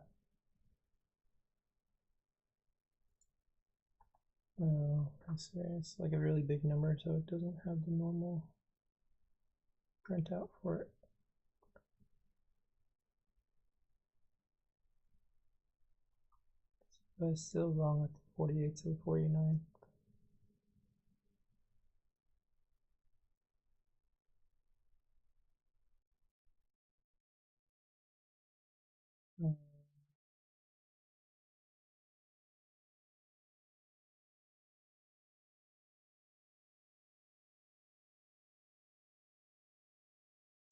[SPEAKER 1] I see, it's like a really big number, so it doesn't have the normal printout for it. But it's still wrong at the 48 to the 49.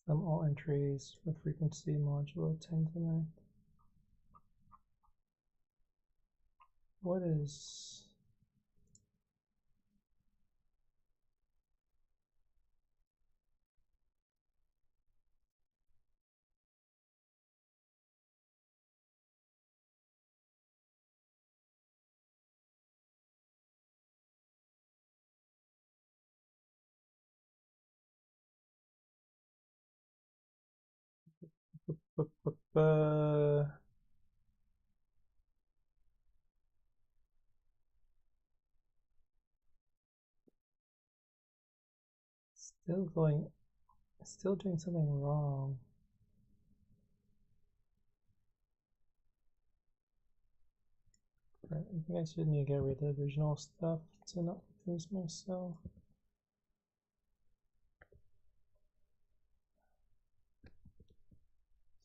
[SPEAKER 1] Some all entries for frequency modulo 10 to the 9th. What is still doing something wrong. Right, I think I should need to get rid of the original stuff to not confuse myself.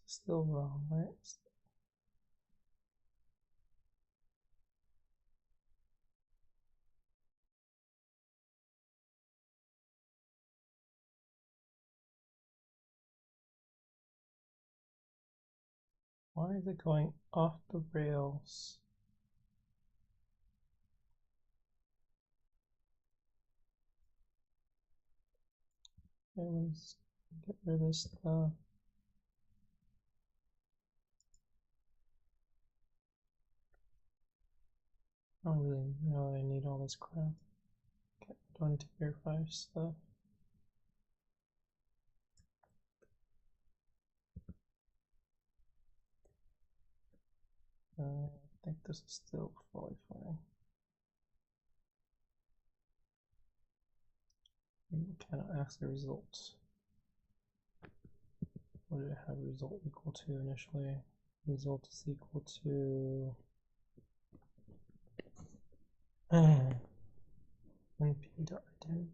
[SPEAKER 1] Still wrong, right? Why is it going off the rails? Okay, let's get rid of this stuff. I don't really know I need all this crap. Okay, don't need to verify stuff. I think this is still fully fine. We cannot ask the results. What did it have result equal to initially? Result is equal to np.return.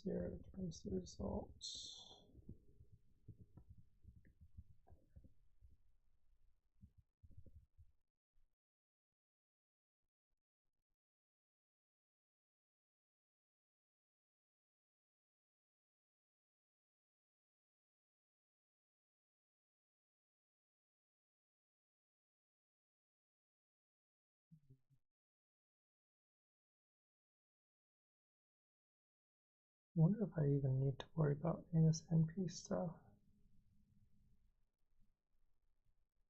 [SPEAKER 1] Zero returns the results. wonder if I even need to worry about any of this NP stuff.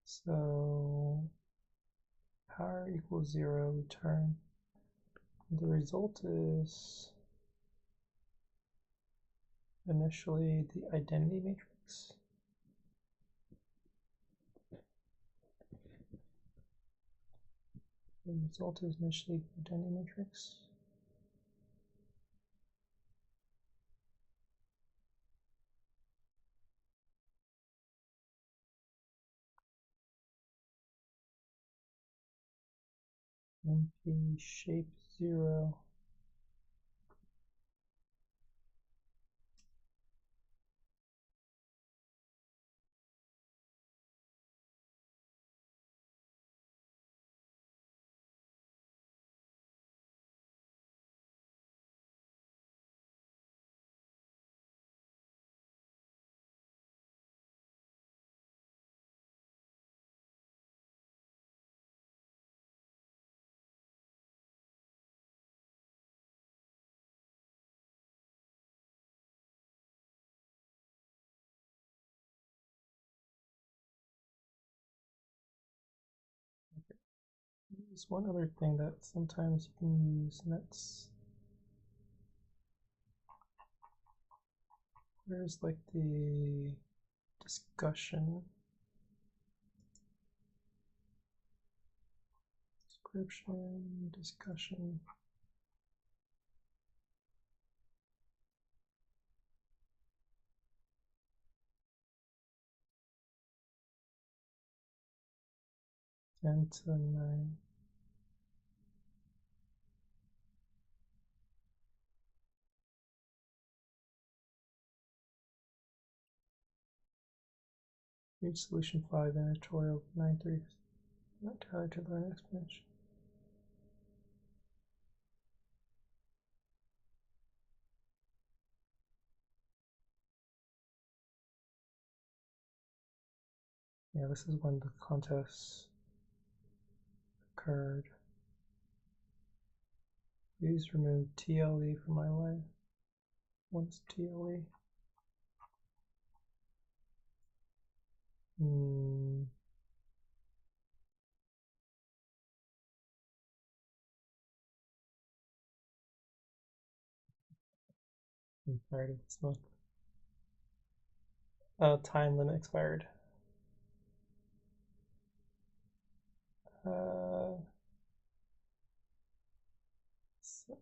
[SPEAKER 1] So power equals 0, return. The result is initially the identity matrix. The result is initially the identity matrix. NP shape 0. There's one other thing that sometimes you can use, and that's where's like the discussion description discussion. And to 9. Read solution 5 in tutorial 9.3. Not entirely to learn exponential. Yeah, this is when the contest occurred. Please remove TLE from my life. What is TLE? I'm tired of this month. Time limit expired. So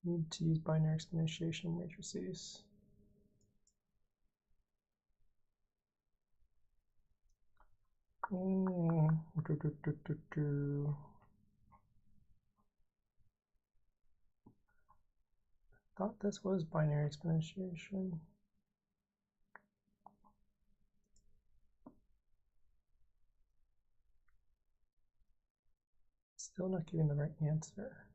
[SPEAKER 1] need to use binary exponentiation matrices. Thought this was binary exponentiation. Still not giving the right answer.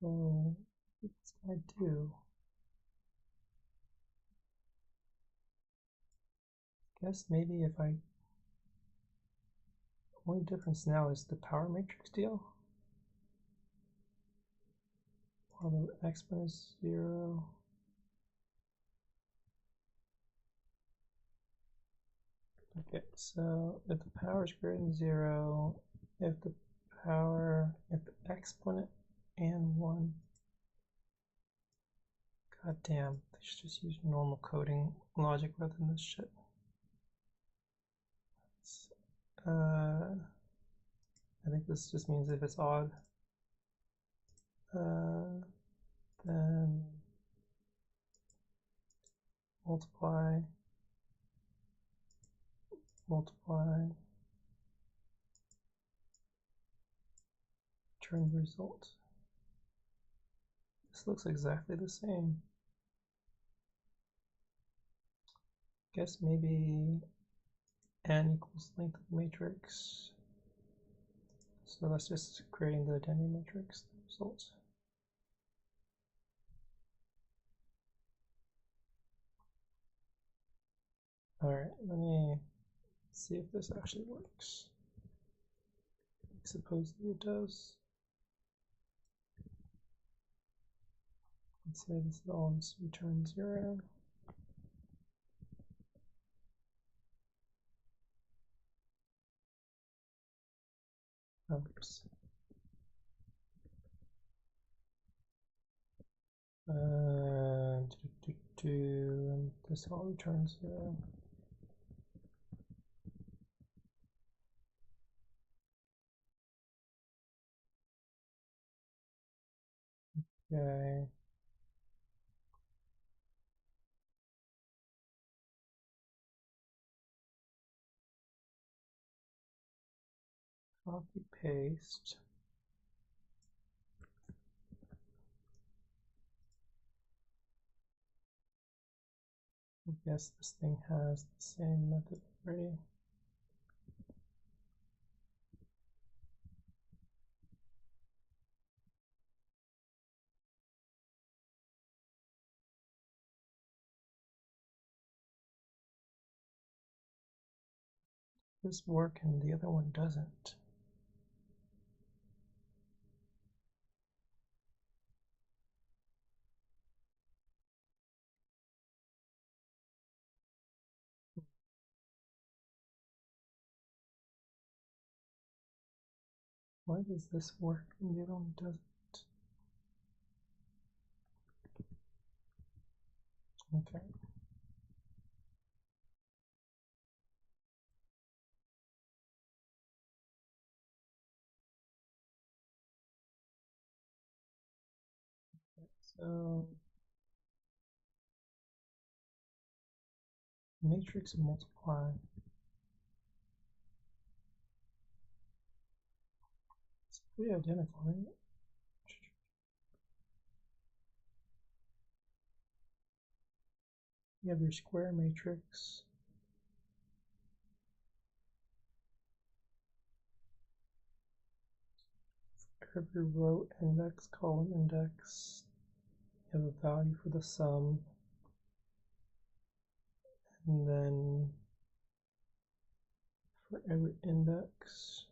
[SPEAKER 1] So what's I do? Guess maybe if I only difference now is the power matrix deal. While the exponent is 0. Okay, so if the power is greater than 0, if the exponent and 1. God damn, they should just use normal coding logic rather than this shit. I think this just means if it's odd, then multiply, return the result. This looks exactly the same. Guess maybe n equals length of matrix. So that's just creating the identity matrix result. All right, let me see if this actually works. Supposedly it does. Let's say this is all return 0. Oops. And this all returns 0. Okay. Copy paste. I guess this thing has the same method already. This work and the other one doesn't. Why does this work and the other one doesn't? Okay. So matrix multiply. It's pretty identical, right? You have your square matrix. For every row index, column index, you have a value for the sum. And then for every index,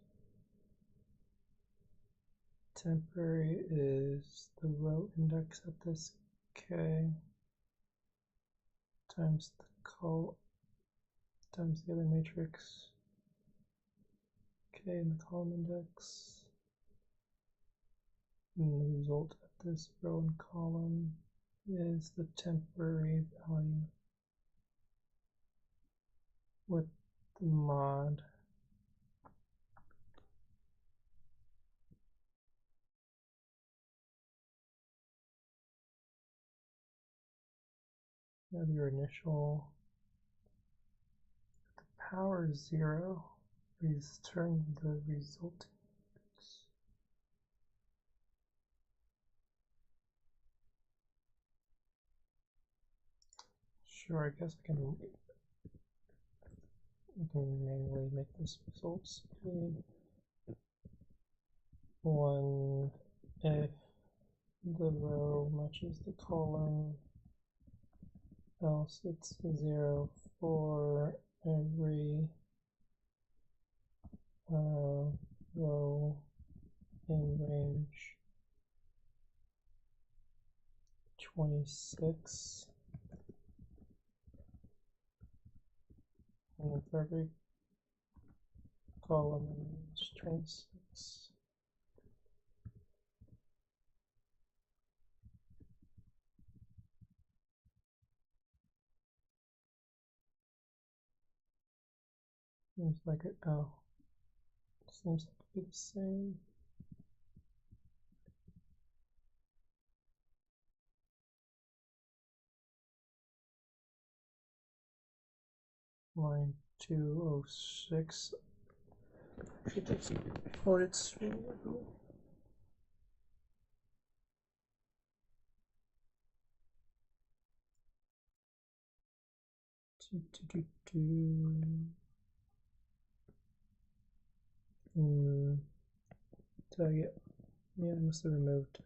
[SPEAKER 1] temporary is the row index at this k times the column times the other matrix k in the column index, and the result of this row and column is the temporary value with the mod. You have your initial power 0, return the resulting. Sure, I guess I can manually make this results be 1 if the row matches the column, else it's 0 for every row in range 26, and for every column in range 26. Seems like it, oh, seems like it'd be the same. Line 206. Should just put it string. Did I get? Yeah, I must have removed.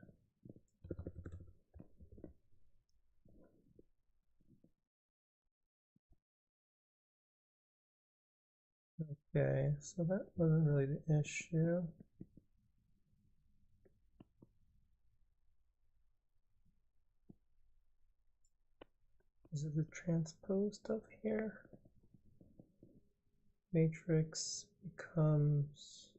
[SPEAKER 1] Okay, so that wasn't really the issue. This is the transpose stuff here. Matrix becomes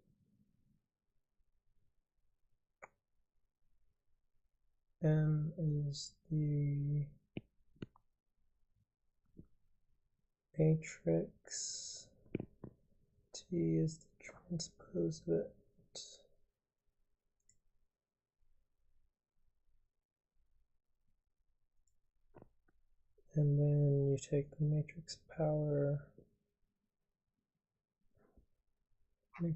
[SPEAKER 1] M is the matrix, T is the transpose of it. And then you take the matrix power to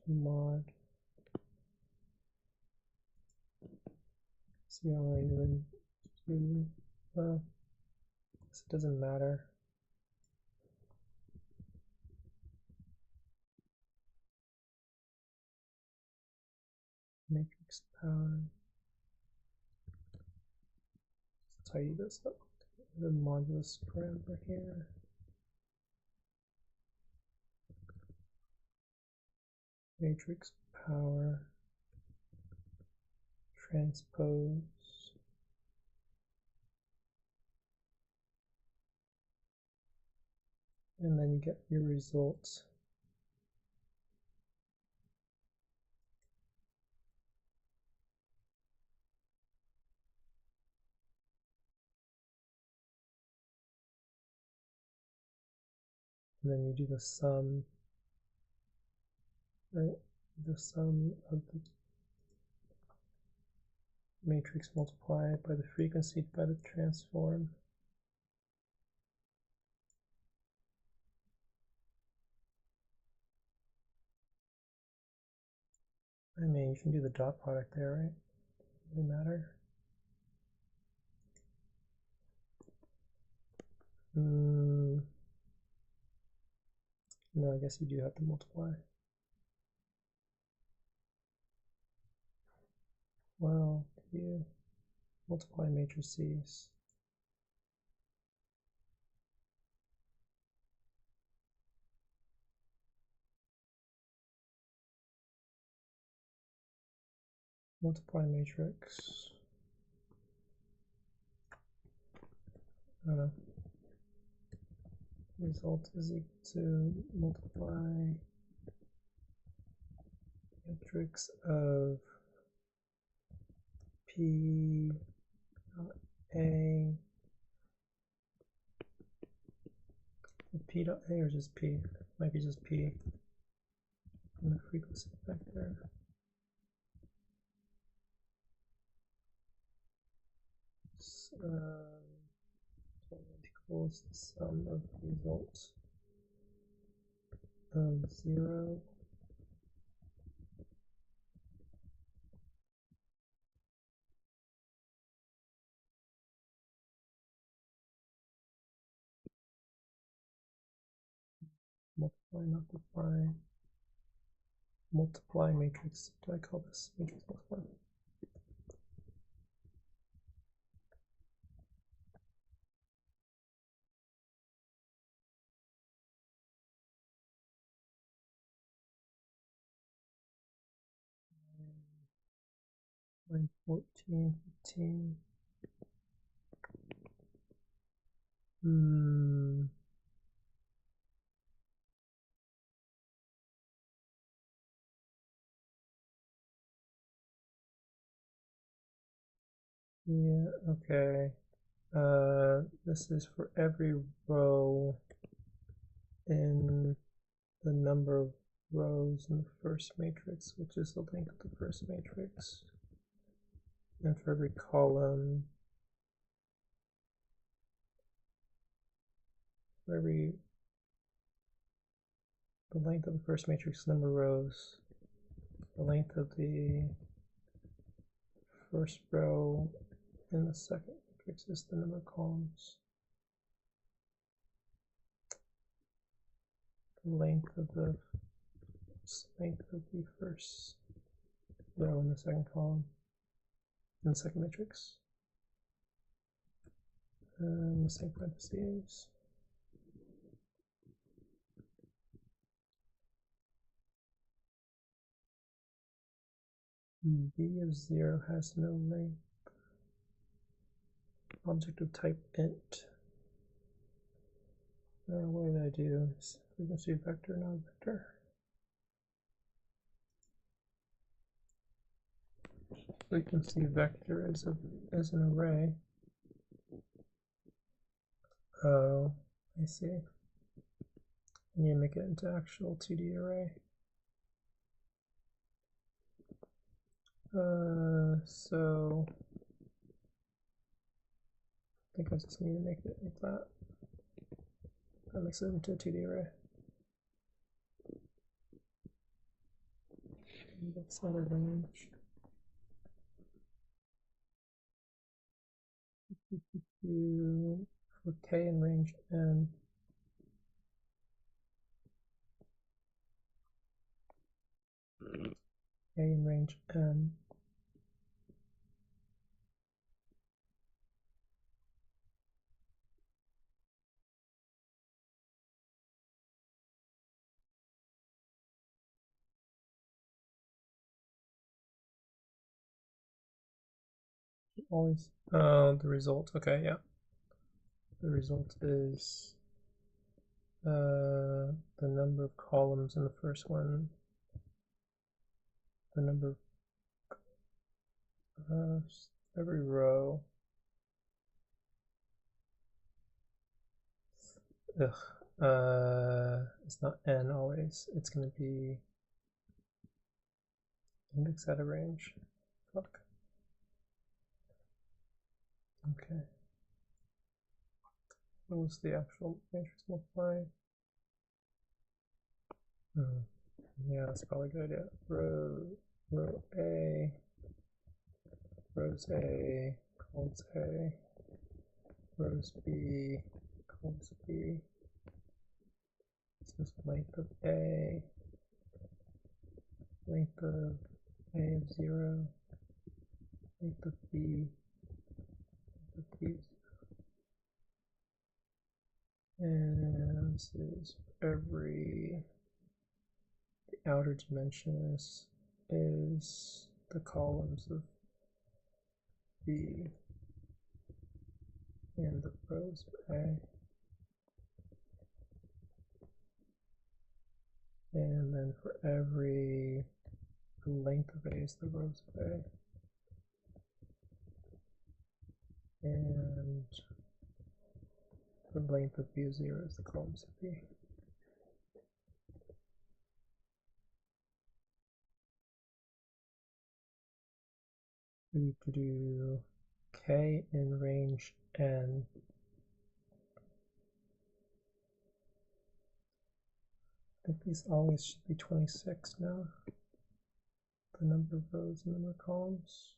[SPEAKER 1] the mod. So you only even do, well, it doesn't matter. Matrix power. Let's tidy this up. The modulus parameter here. Matrix power transpose. And then you get your results. And then you do the sum, right? The sum of the matrix multiplied by the frequency by the transform. I mean, you can do the dot product there, right? Doesn't really matter. No, I guess you do have to multiply. Well, you multiply matrices. Multiply matrix. I don't know. Result is equal to multiply matrix of P dot A. P dot A or just P? Might be just P. And the frequency vector. Equals the sum of results of 0 multiply matrix. Do I call this matrix multiply? Line 14, 15. Yeah, okay. This is for every row in the number of rows in the first matrix, which is the length of the first matrix. And for every column, for every the length of the first matrix number of rows, the length of the first row in the second matrix is the number of columns. length of the first row in the second column in the second matrix. And the same parentheses. B of 0 has no length. Object of type int. What did I do? Frequency vector, not vector. Frequency vector is an array. Oh, I see. I need to make it into actual 2D array. So I think I just need to make it like that. That makes it into a 2D array. That's not a range. For k in range n. K in range n. Always the result. Okay, yeah. The result is the number of columns in the first one, the number of every row. It's not n always. It's going to be index at a range. Fuck. Okay. What was the actual matrix multiply? Yeah, that's probably a good idea. Row A, rows A, columns A, rows B, columns B. This is length of A, length of A of 0, length of B, length of B. And this is every, the outer dimension is the columns of B and the rows of A. And then for every, the length of A is the rows of A. And the length of B of 0 is the columns of B. We need to do K in range N. I think these always should be 26 now. The number of rows and number of columns.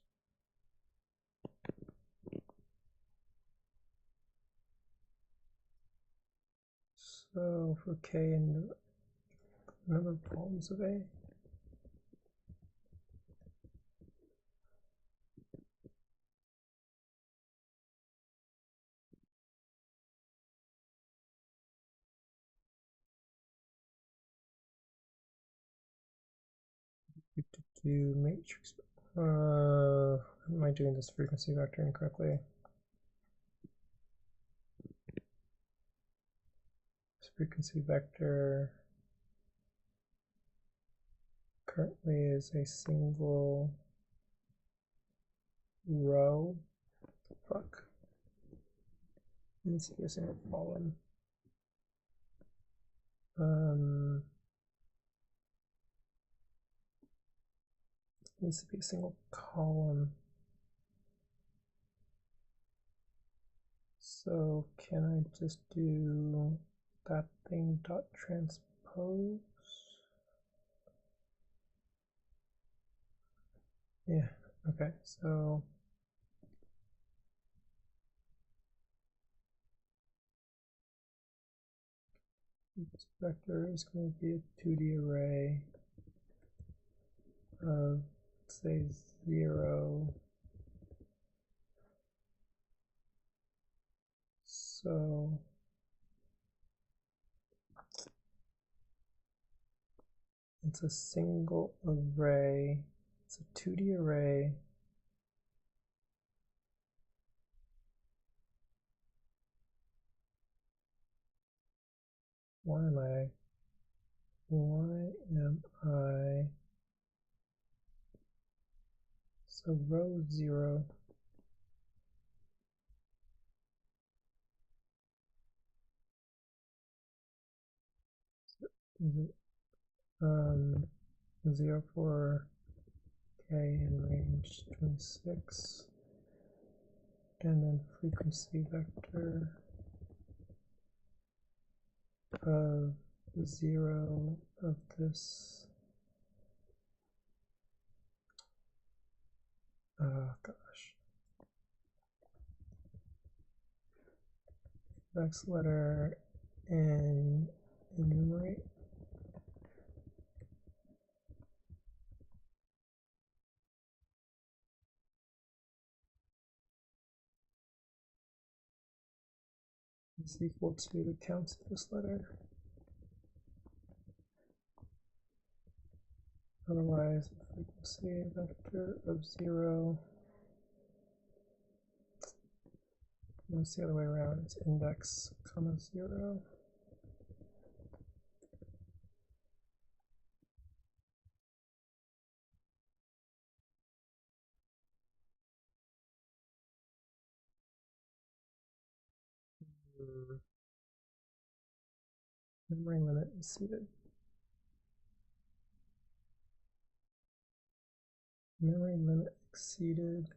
[SPEAKER 1] So for K and the number of columns of A. Do matrix. Am I doing this frequency vector incorrectly? This frequency vector currently is a single row. Fuck. It needs to be a single column. It needs to be a single column. So can I just do that thing dot transpose? Yeah, okay, so This vector is going to be a 2D array of, say, 0. So it's a single array. It's a 2D array. Why am I? So row 0. Is it 0 for k in range 26, and then frequency vector of 0 of this. Oh gosh. Next letter and enumerate. Is equal to the count of this letter. Otherwise, a frequency vector of 0. No, it's the other way around. It's index, comma 0. Memory limit exceeded. Memory limit exceeded.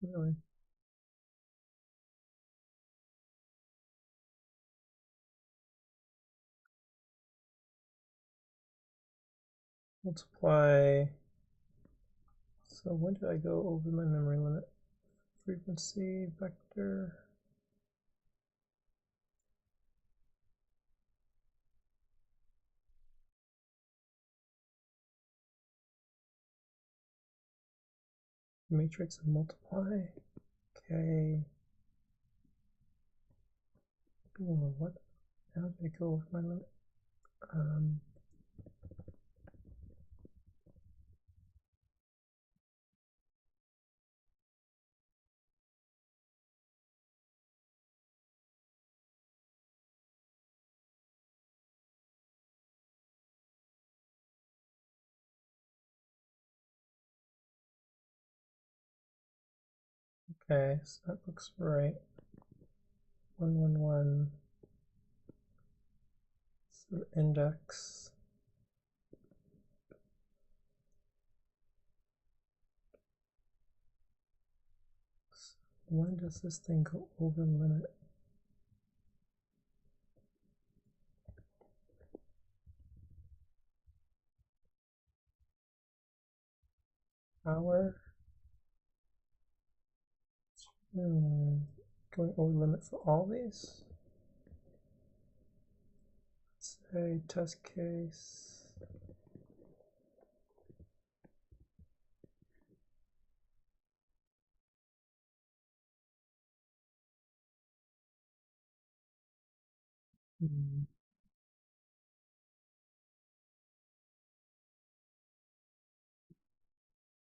[SPEAKER 1] Really? Multiply. So when did I go over my memory limit? Frequency vector. Matrix and multiply. Okay. Oh, what? How did I go over my limit? Okay, so that looks right. 111. So index. So when does this thing go over limit? Power. Going over limit for all these. Let's say test case.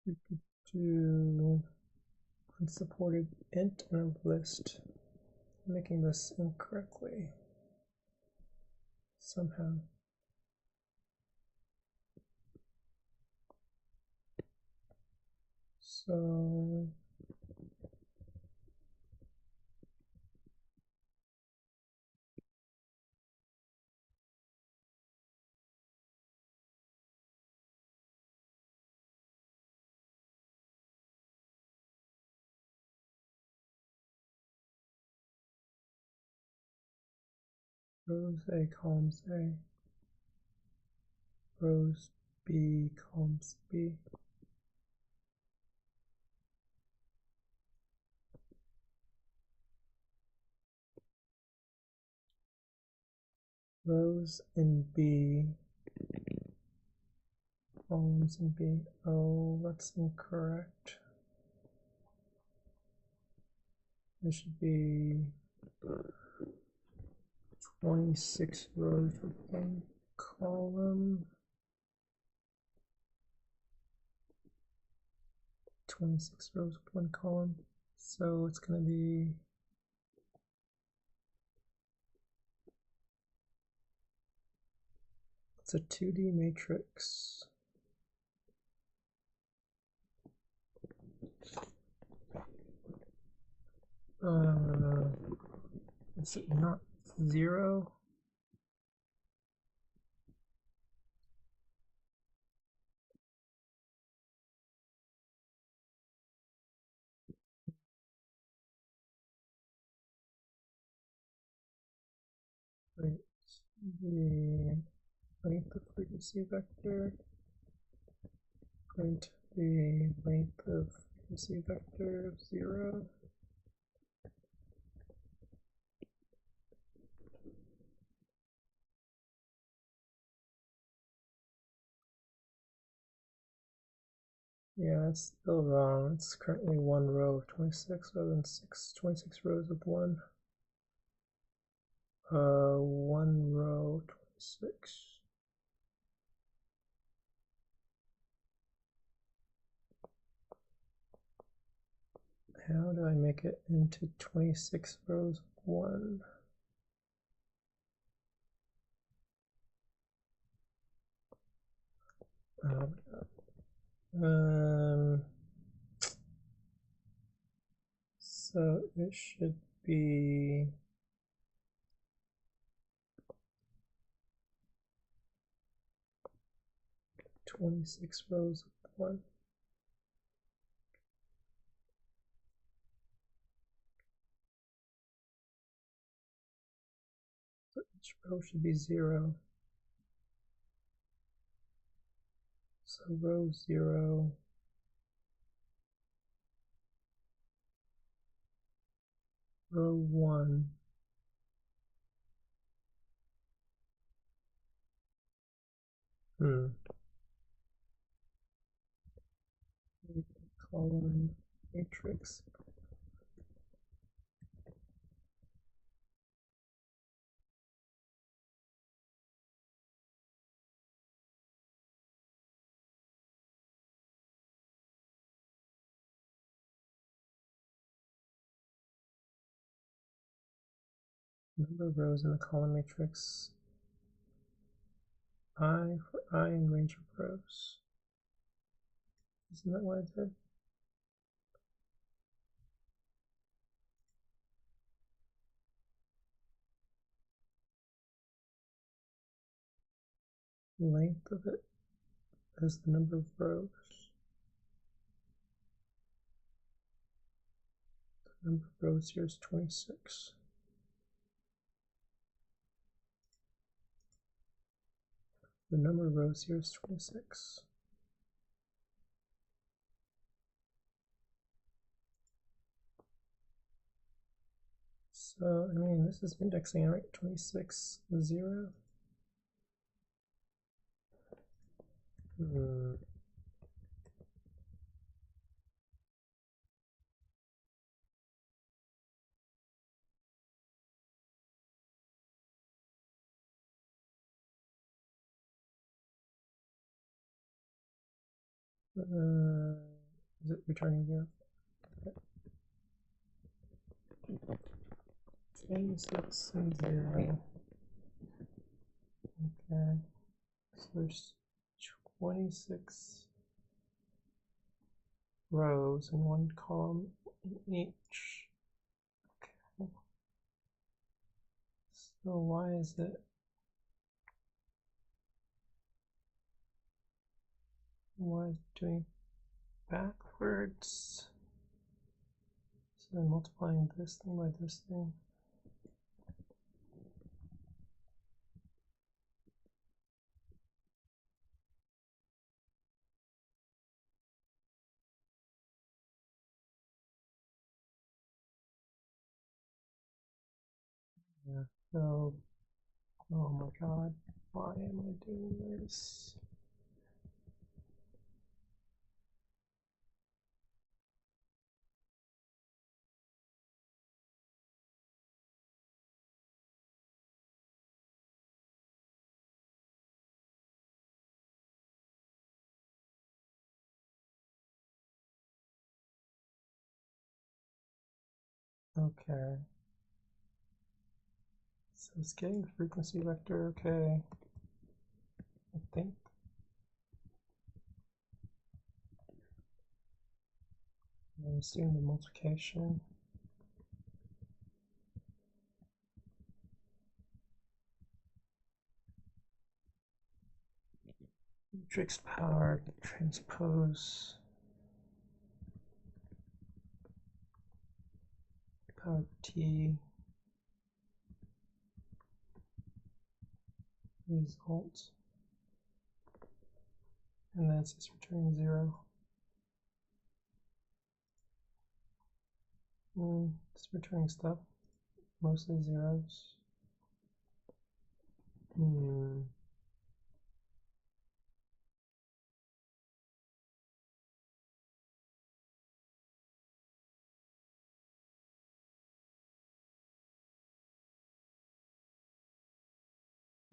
[SPEAKER 1] We could do unsupported int and a list. I'm making this incorrectly somehow. So rows A, columns A, rows B, columns B. Rows in B, columns in B. Oh, that's incorrect. There should be 26 rows with one column. 26 rows with one column. So it's going to be it's a 2D matrix. Is it not 0? Right. The length of frequency vector, print the length of frequency vector of 0. Yeah, it's still wrong. It's currently one row of 26 rather than 26 rows of one. One row, 26. How do I make it into 26 rows of one? So it should be 26 rows of one. So each row should be 0. So row 0, row 1, column matrix. Number of rows in the column matrix. I for I in range of rows. Isn't that what I did? Length of it is the number of rows. The number of rows here is 26. The number of rows here is 26. So, I mean, this is indexing right 26, 0. Is it returning 0? Okay. 26 and 0. Okay. So there's 26 rows and one column in each. Okay. So why is it doing backwards? So I'm multiplying this thing by this thing. Yeah. So, oh my god, why am I doing this? Okay. So it's getting the frequency vector, okay. I think. I'm seeing the multiplication. Matrix power transpose power T result, and then it's just returning 0. It's returning stuff, mostly zeros.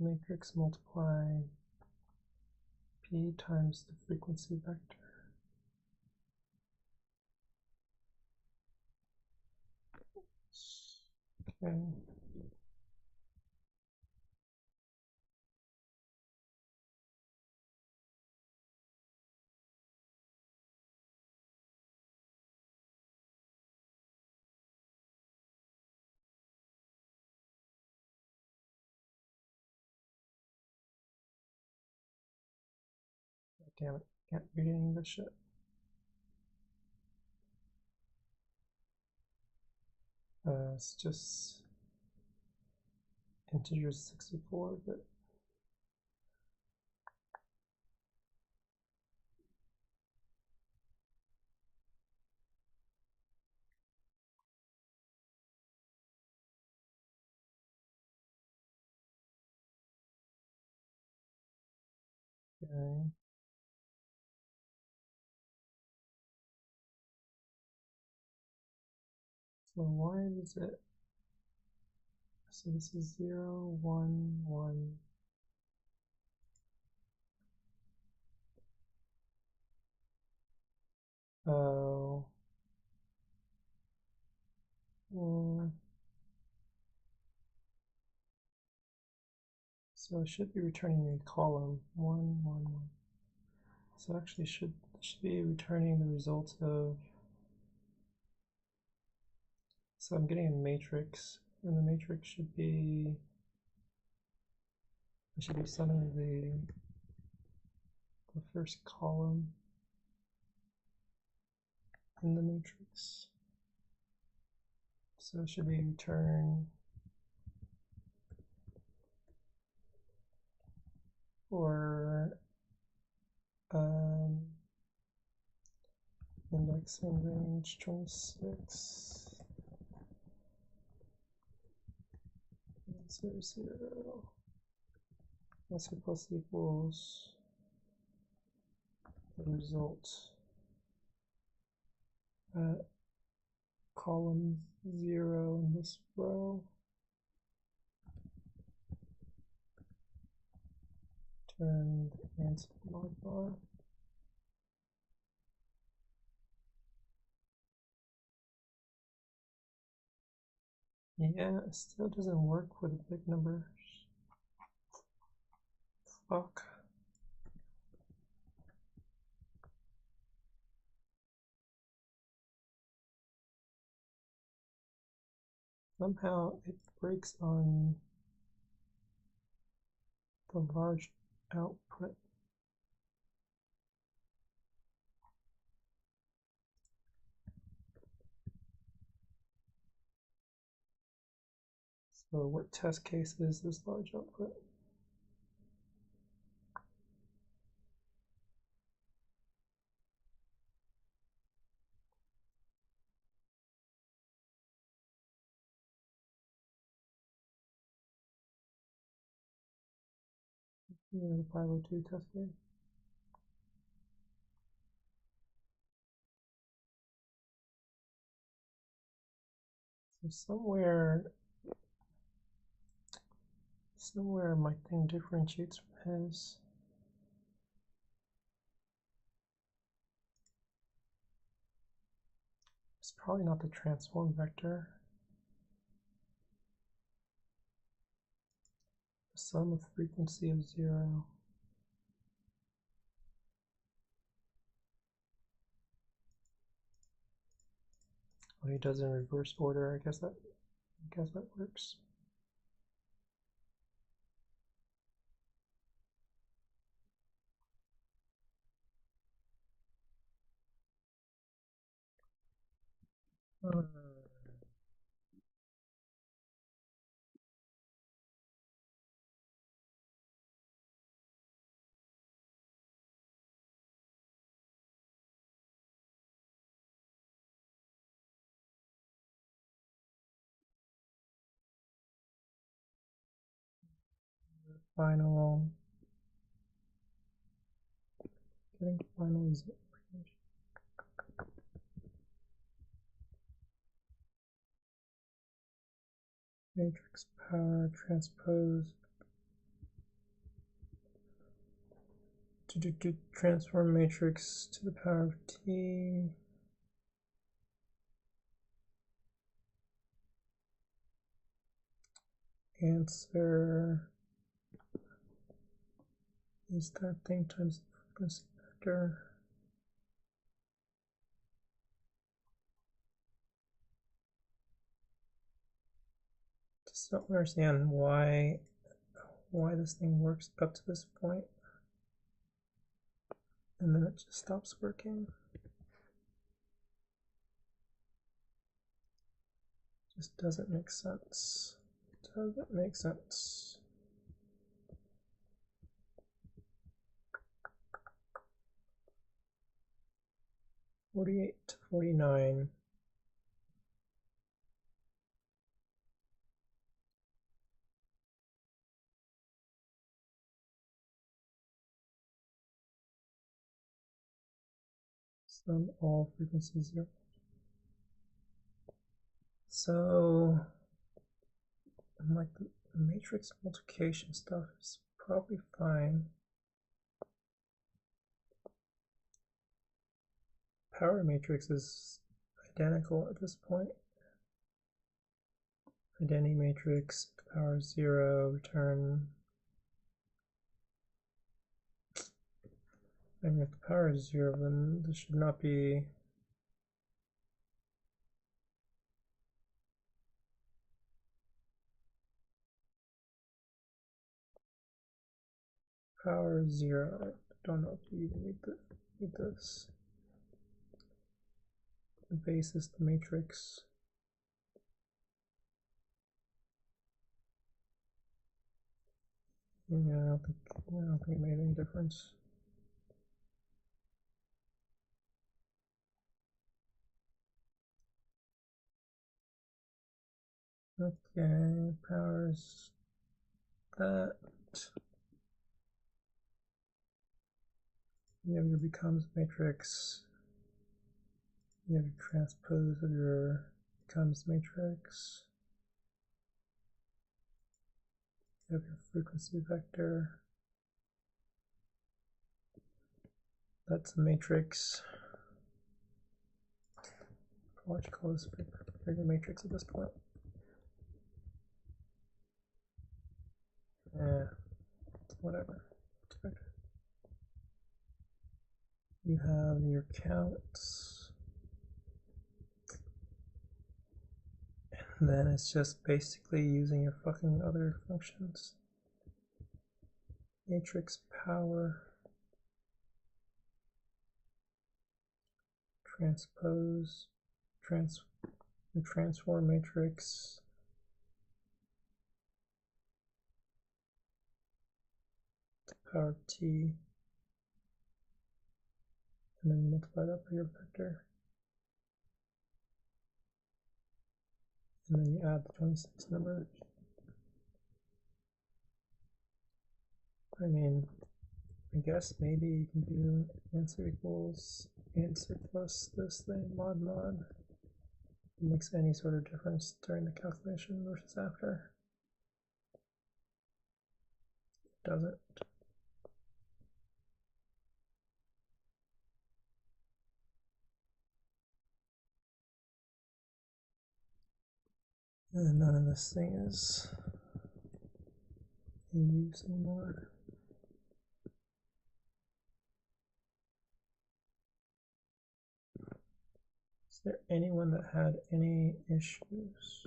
[SPEAKER 1] Matrix multiply P times the frequency vector. Okay. Damn it, can't read any of this shit. It's just integers 64, but okay. So why is it? So this is 0, 1, 1. Oh. So it should be returning a column 1, 1, 1. So actually should be returning the result of. So I'm getting a matrix, and the matrix should be. I should be summing the first column in the matrix. So it should be return for index and range 26. 0, 0. Answer plus equals the result at column 0 in this row. Turn the answer mod bar. Yeah, it still doesn't work with big numbers. Fuck. Somehow it breaks on the large output. So what test case is this large output? the 502 test case. So somewhere my thing differentiates from his. It's probably not the transform vector. The sum of frequency of 0. What he does in reverse order, I guess that works. Final. Getting final is matrix power transpose to transform matrix to the power of t. Answer is that thing times the frequency vector. Just don't understand why this thing works up to this point and then it just stops working. Just doesn't make sense. Doesn't make sense. (48 to 49). Sum all frequencies 0. So, like the matrix multiplication stuff is probably fine. Power matrix is identical at this point. Identity matrix, power 0, return. And if the power is 0, then this should not be power 0. I don't know if you even need this. The base is the matrix. Yeah, I don't think it made any difference. Okay, powers that. You have your becomes matrix. You have your transpose of your becomes matrix. You have your frequency vector. That's a matrix. Why do you call this bigger matrix at this point? Whatever. You have your counts. And then it's just basically using your fucking other functions. Matrix power. Transpose. Transform matrix. To power of t. And then multiply that by your vector. And then you add the 26 numbers. I mean, I guess maybe you can do answer equals answer plus this thing mod mod. It makes any sort of difference during the calculation versus after. Doesn't. And none of this thing is in use anymore. Is there anyone that had any issues?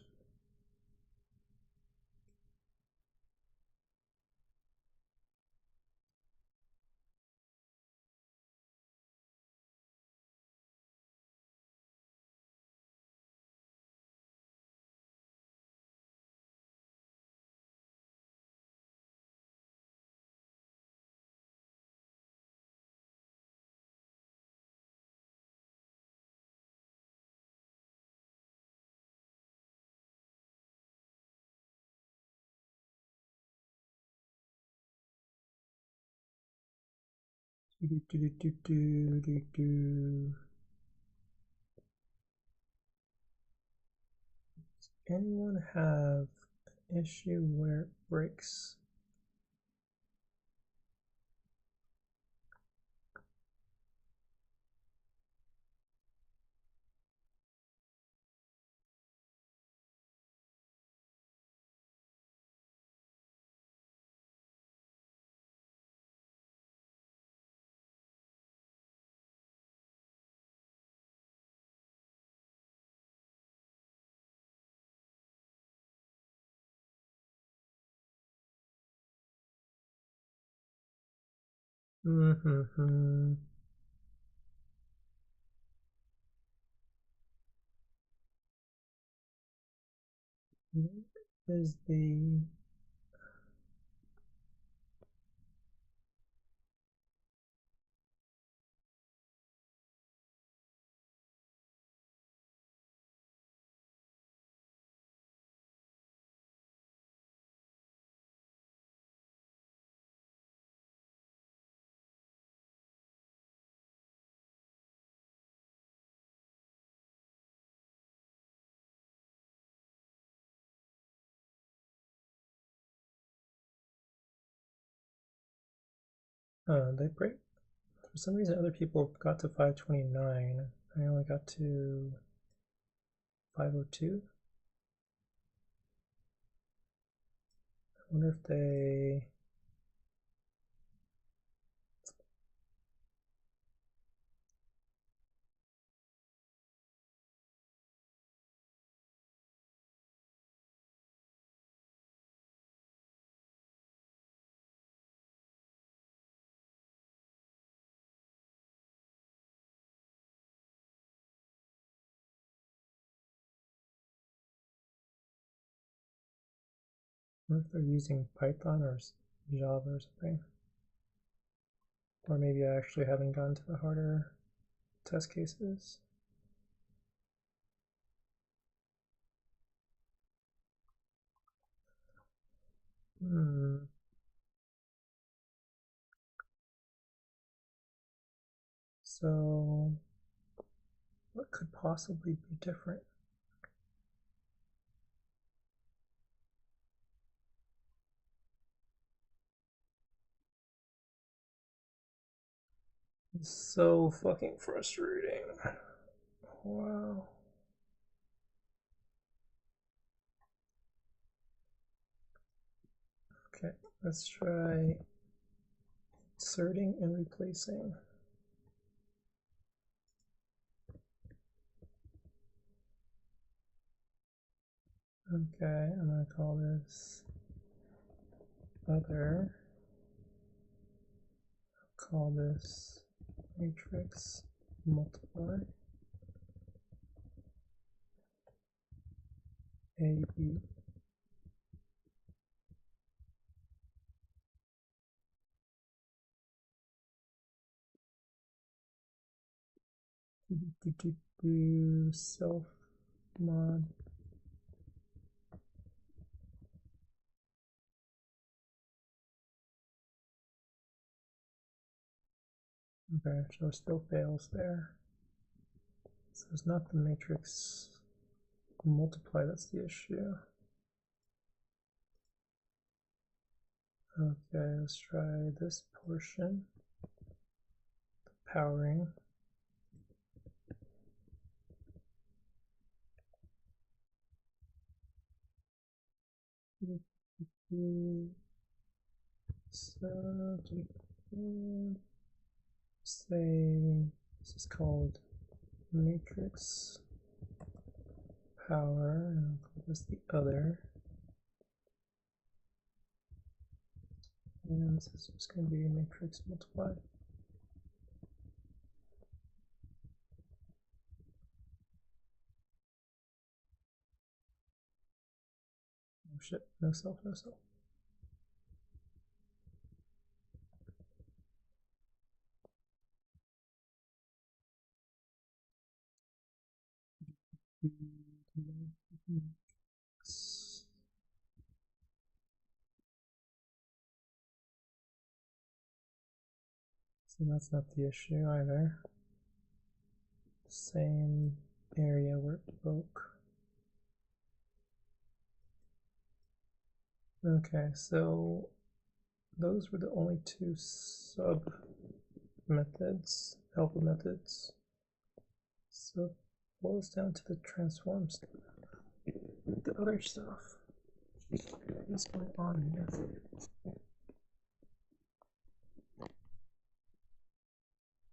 [SPEAKER 1] Anyone have an issue where it breaks? Mm-hmm. Is the they break? For some reason, other people got to 529. I only got to 502. I wonder if they. I wonder if they're using Python or Java or something. Or maybe I actually haven't gone to the harder test cases. So, what could possibly be different? It's so fucking frustrating. Wow. Okay, let's try inserting and replacing. Okay, I'm gonna call this other. Call this matrix multiply A, B. Self mod Okay, so it still fails there. So it's not the matrix multiply that's the issue. Okay, let's try this portion. The powering. So say this is called matrix power, and I'll call this the other. And this is just going to be matrix multiply. Oh shit, no self, no self. So that's not the issue either. Same area where it broke. Okay, so those were the only two sub methods, alpha methods. So it boils down to the transform stuff. The other stuff. What's going on here?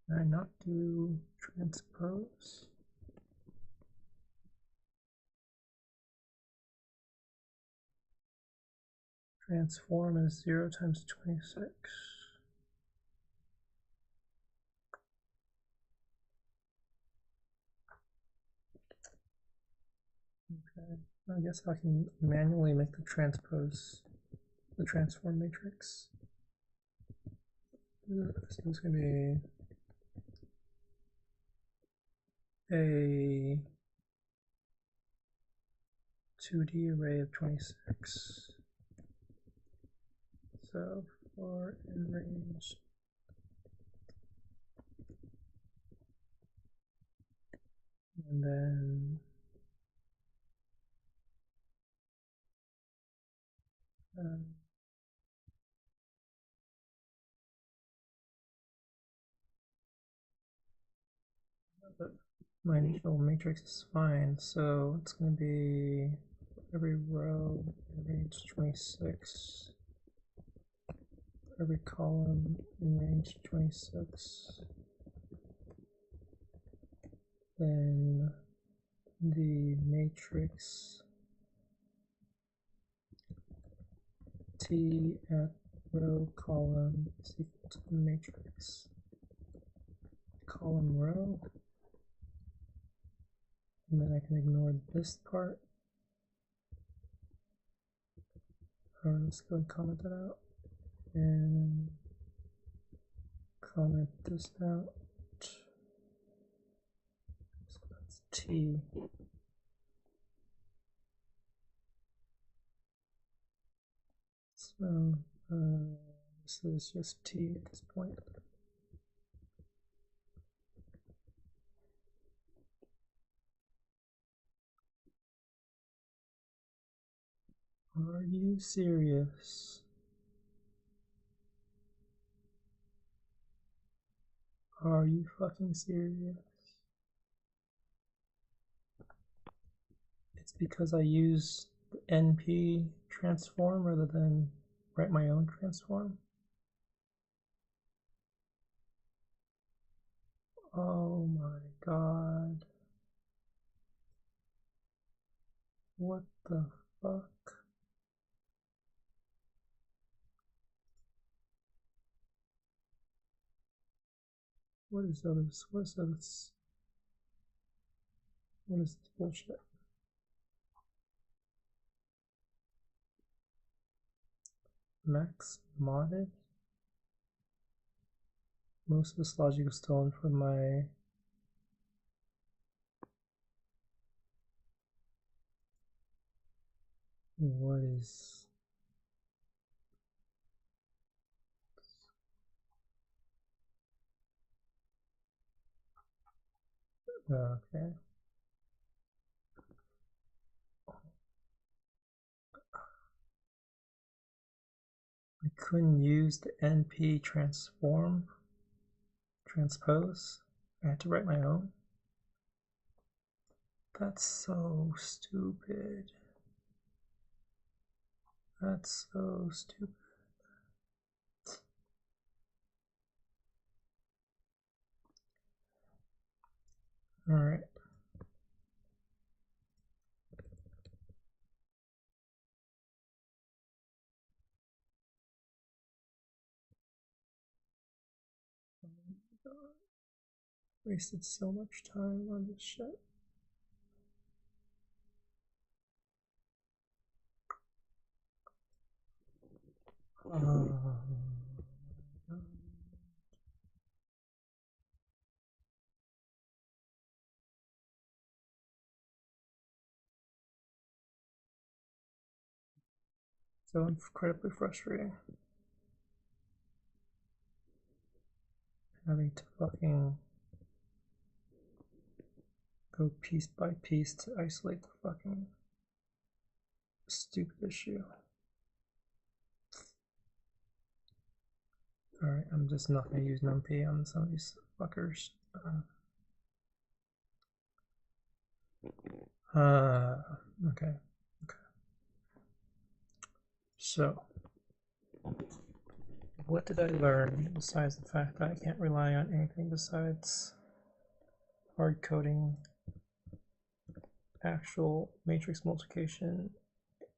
[SPEAKER 1] Can I not do transpose? Transform is 0 times 26. Okay, I guess I can manually make the transpose, the transform matrix. So it's going to be a 2D array of 26. So for in range, and then but my initial matrix is fine, so it's going to be every row in range 26, every column in range 26, then the matrix T at row column is equal to the matrix column row, and then I can ignore this part. Alright, let's go and comment that out, and comment this out. So that's T. So this is just T at this point. Are you serious? Are you fucking serious? It's because I use the NP transform rather than write my own transform. Oh my god. What the fuck? What is this? What is this? What is this bullshit? Max modded? Most of this logic was stolen from my what is Okay. I couldn't use the NP transpose. I had to write my own. That's so stupid. That's so stupid. All right. Oh my God. Wasted so much time on this shit. So incredibly frustrating. Having to fucking go piece by piece to isolate the fucking stupid issue. Alright, I'm just not gonna use numpy on some of these fuckers. Okay. So, what did I learn besides the fact that I can't rely on anything besides hard coding actual matrix multiplication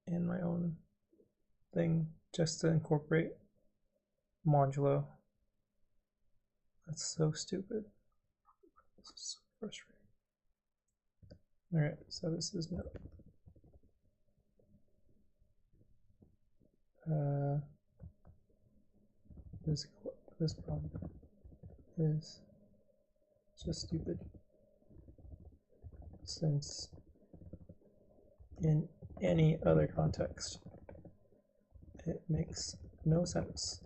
[SPEAKER 1] in my own thing just to incorporate modulo? That's so stupid. This is so frustrating. Alright, so this is no. This problem is just stupid, since in any other context it makes no sense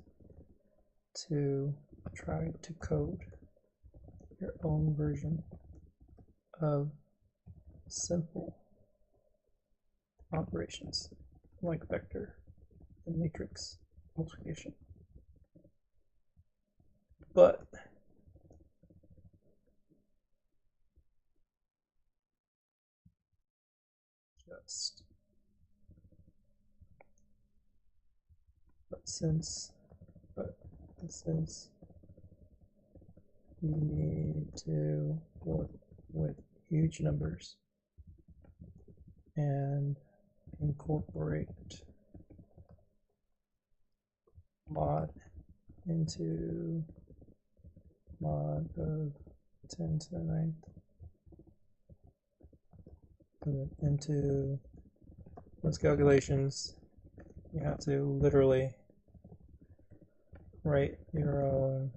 [SPEAKER 1] to try to code your own version of simple operations like vector and matrix multiplication. But since we need to work with huge numbers and incorporate mod into mod of 10 to the 9th into those calculations, you have to literally write your own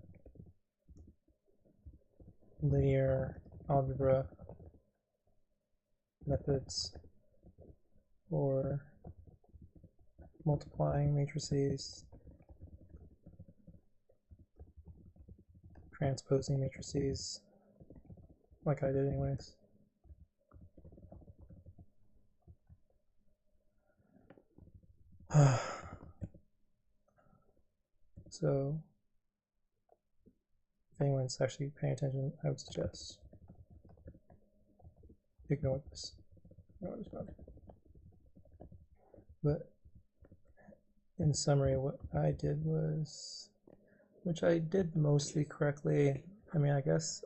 [SPEAKER 1] linear algebra methods for multiplying matrices, transposing matrices, like I did anyways. So, if anyone's actually paying attention, I would suggest ignore this. Ignore this part. But in summary, what I did was, which I did mostly correctly. I mean, I guess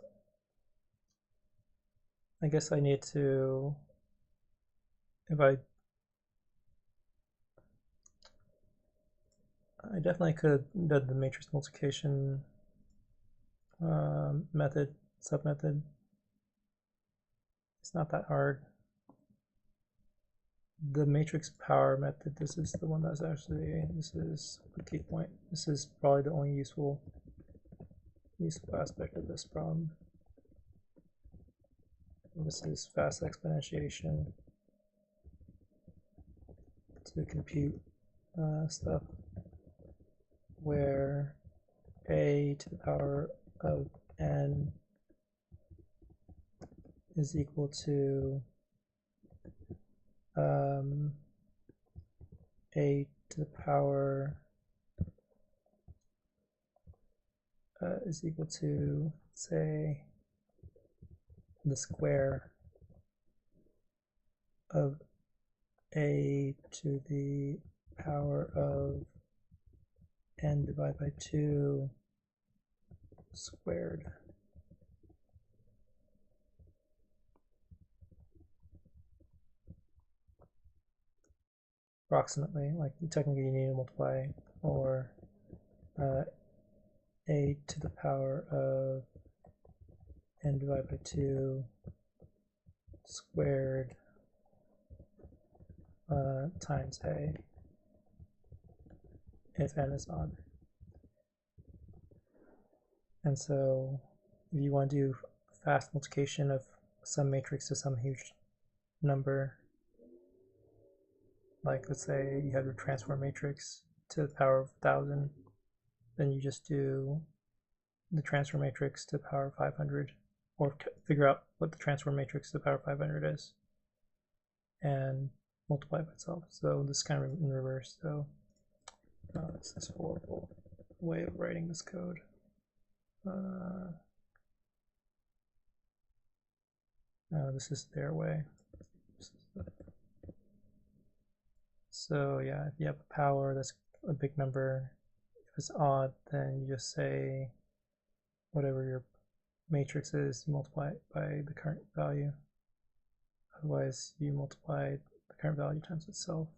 [SPEAKER 1] I need to, if I definitely could have done the matrix multiplication method, submethod. It's not that hard. The matrix power method, this is the one that's actually, this is the key point. This is probably the only useful aspect of this problem. And this is fast exponentiation to compute stuff where a to the power of n is equal to a to the power is equal to, say, the square of a to the power of n divided by 2 squared. Approximately, like technically you need to multiply, or a to the power of n divided by 2 squared times a if n is odd. And so if you want to do fast multiplication of some matrix to some huge number, like let's say you have your transform matrix to the power of 1000, then you just do the transform matrix to the power of 500, or figure out what the transform matrix to the power of 500 is, and multiply by itself. So this is kind of in reverse. So it's this horrible way of writing this code. This is their way. So yeah, if you have a power that's a big number, if it's odd, then you just say whatever your matrix is, you multiply it by the current value. Otherwise, you multiply the current value times itself.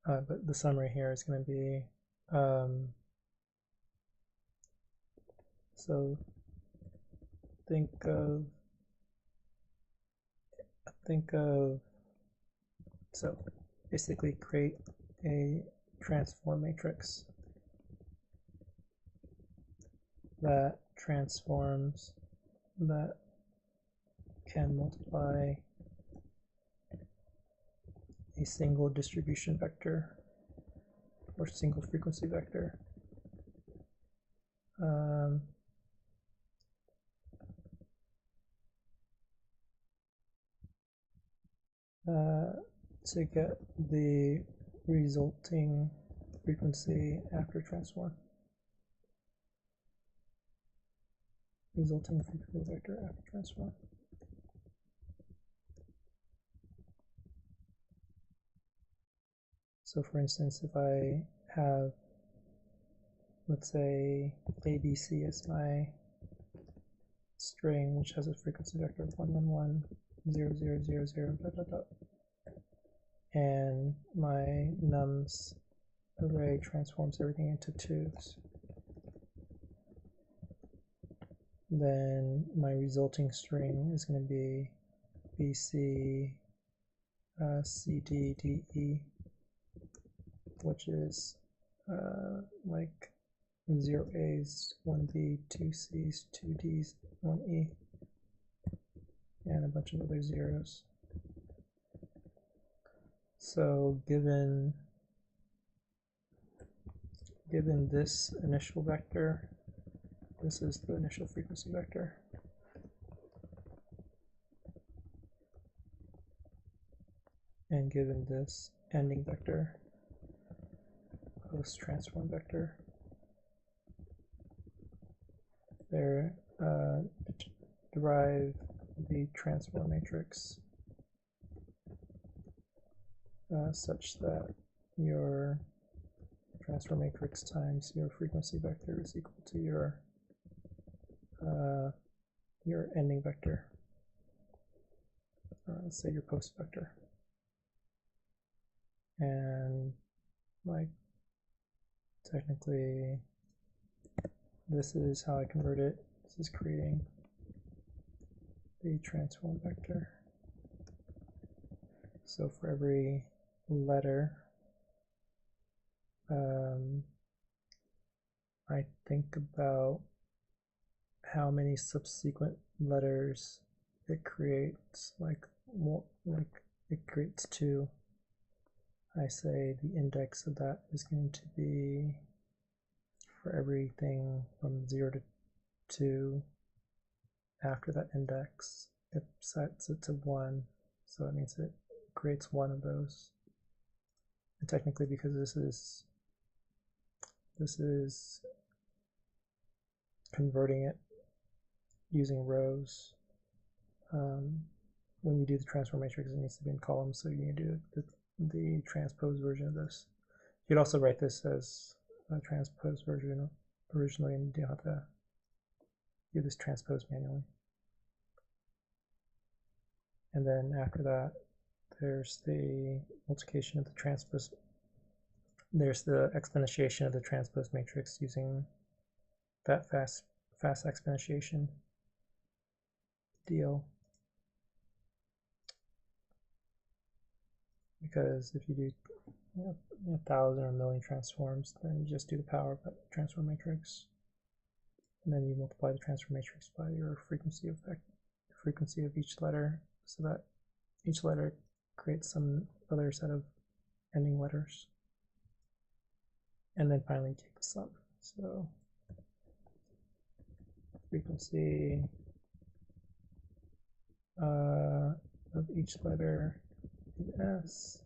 [SPEAKER 1] But the summary here is going to be so think of so basically create a transform matrix that transforms, that can multiply a single distribution vector or single frequency vector. To get the resulting frequency after transform. Resulting frequency vector after transform. So for instance, if I have, let's say, ABC as my string, which has a frequency vector of 111, 0, 0, 0, 0, dot, dot, dot, and my nums array transforms everything into 2's, then my resulting string is going to be BC CD DE, which is like 0 A's, 1 B, 2 C's, 2 D's, 1 E, and a bunch of other zeros. So given this initial vector, this is the initial frequency vector. And given this ending vector, post transform vector, there derive the transform matrix such that your transform matrix times your frequency vector is equal to your ending vector, let's say your post vector. And like technically this is how I convert it. This is creating the transform vector. So for every letter, I think about how many subsequent letters it creates. Like it creates 2. I say the index of that is going to be, for everything from 0 to 2, after that index, it sets it to 1, so that means it creates one of those. And technically, because this is converting it using rows, when you do the transform matrix, it needs to be in columns, so you need to do the transpose version of this. You could also write this as a transpose version originally, and you don't have to do this transpose manually. And then after that, there's the multiplication of the transpose. There's the exponentiation of the transpose matrix using that fast exponentiation deal. Because if you do 1,000 or 1,000,000 transforms, then you just do the power of that transform matrix, and then you multiply the transform matrix by your frequency of each letter, so that each letter creates some other set of ending letters, and then finally take the sum. So frequency of each letter in S,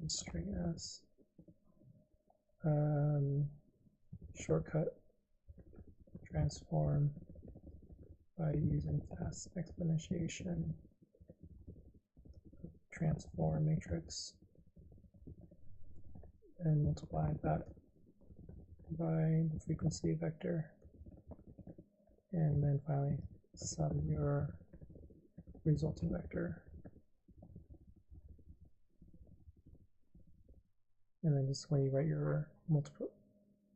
[SPEAKER 1] in string S, shortcut transform by using fast exponentiation transform matrix, and multiply that by the frequency vector, and then finally sum your resulting vector. And then just when you write your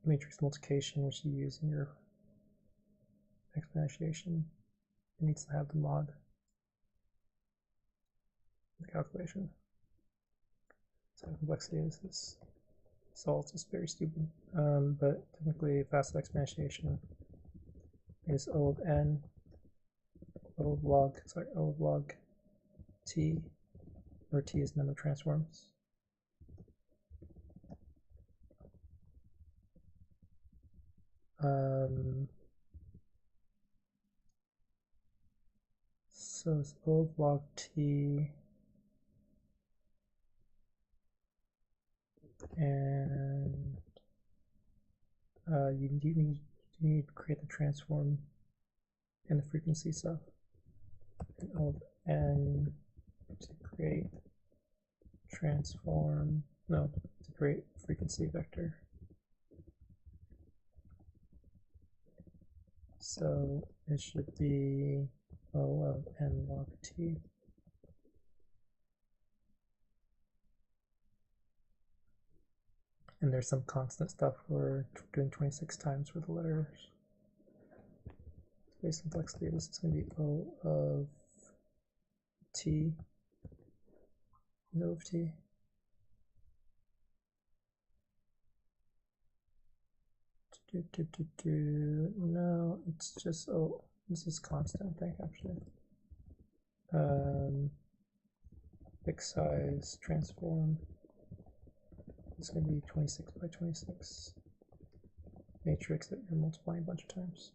[SPEAKER 1] matrix multiplication, which you use in your exponentiation, it needs to have the mod in the calculation. So the complexity of this is solved is very stupid, but technically fast exponentiation is O of n, O of log t, where t is the number of transforms. So it's O of log t, and you need to create the transform and the frequency stuff. And O of n to create transform, no, to create frequency vector. So it should be O of n log t. And there's some constant stuff we're doing 26 times for the letters. Space complexity, this is going to be O of t. O of t. No, it's just, oh, this is constant, I think, actually. Fixed size transform. It's going to be 26 by 26 matrix that you're multiplying a bunch of times.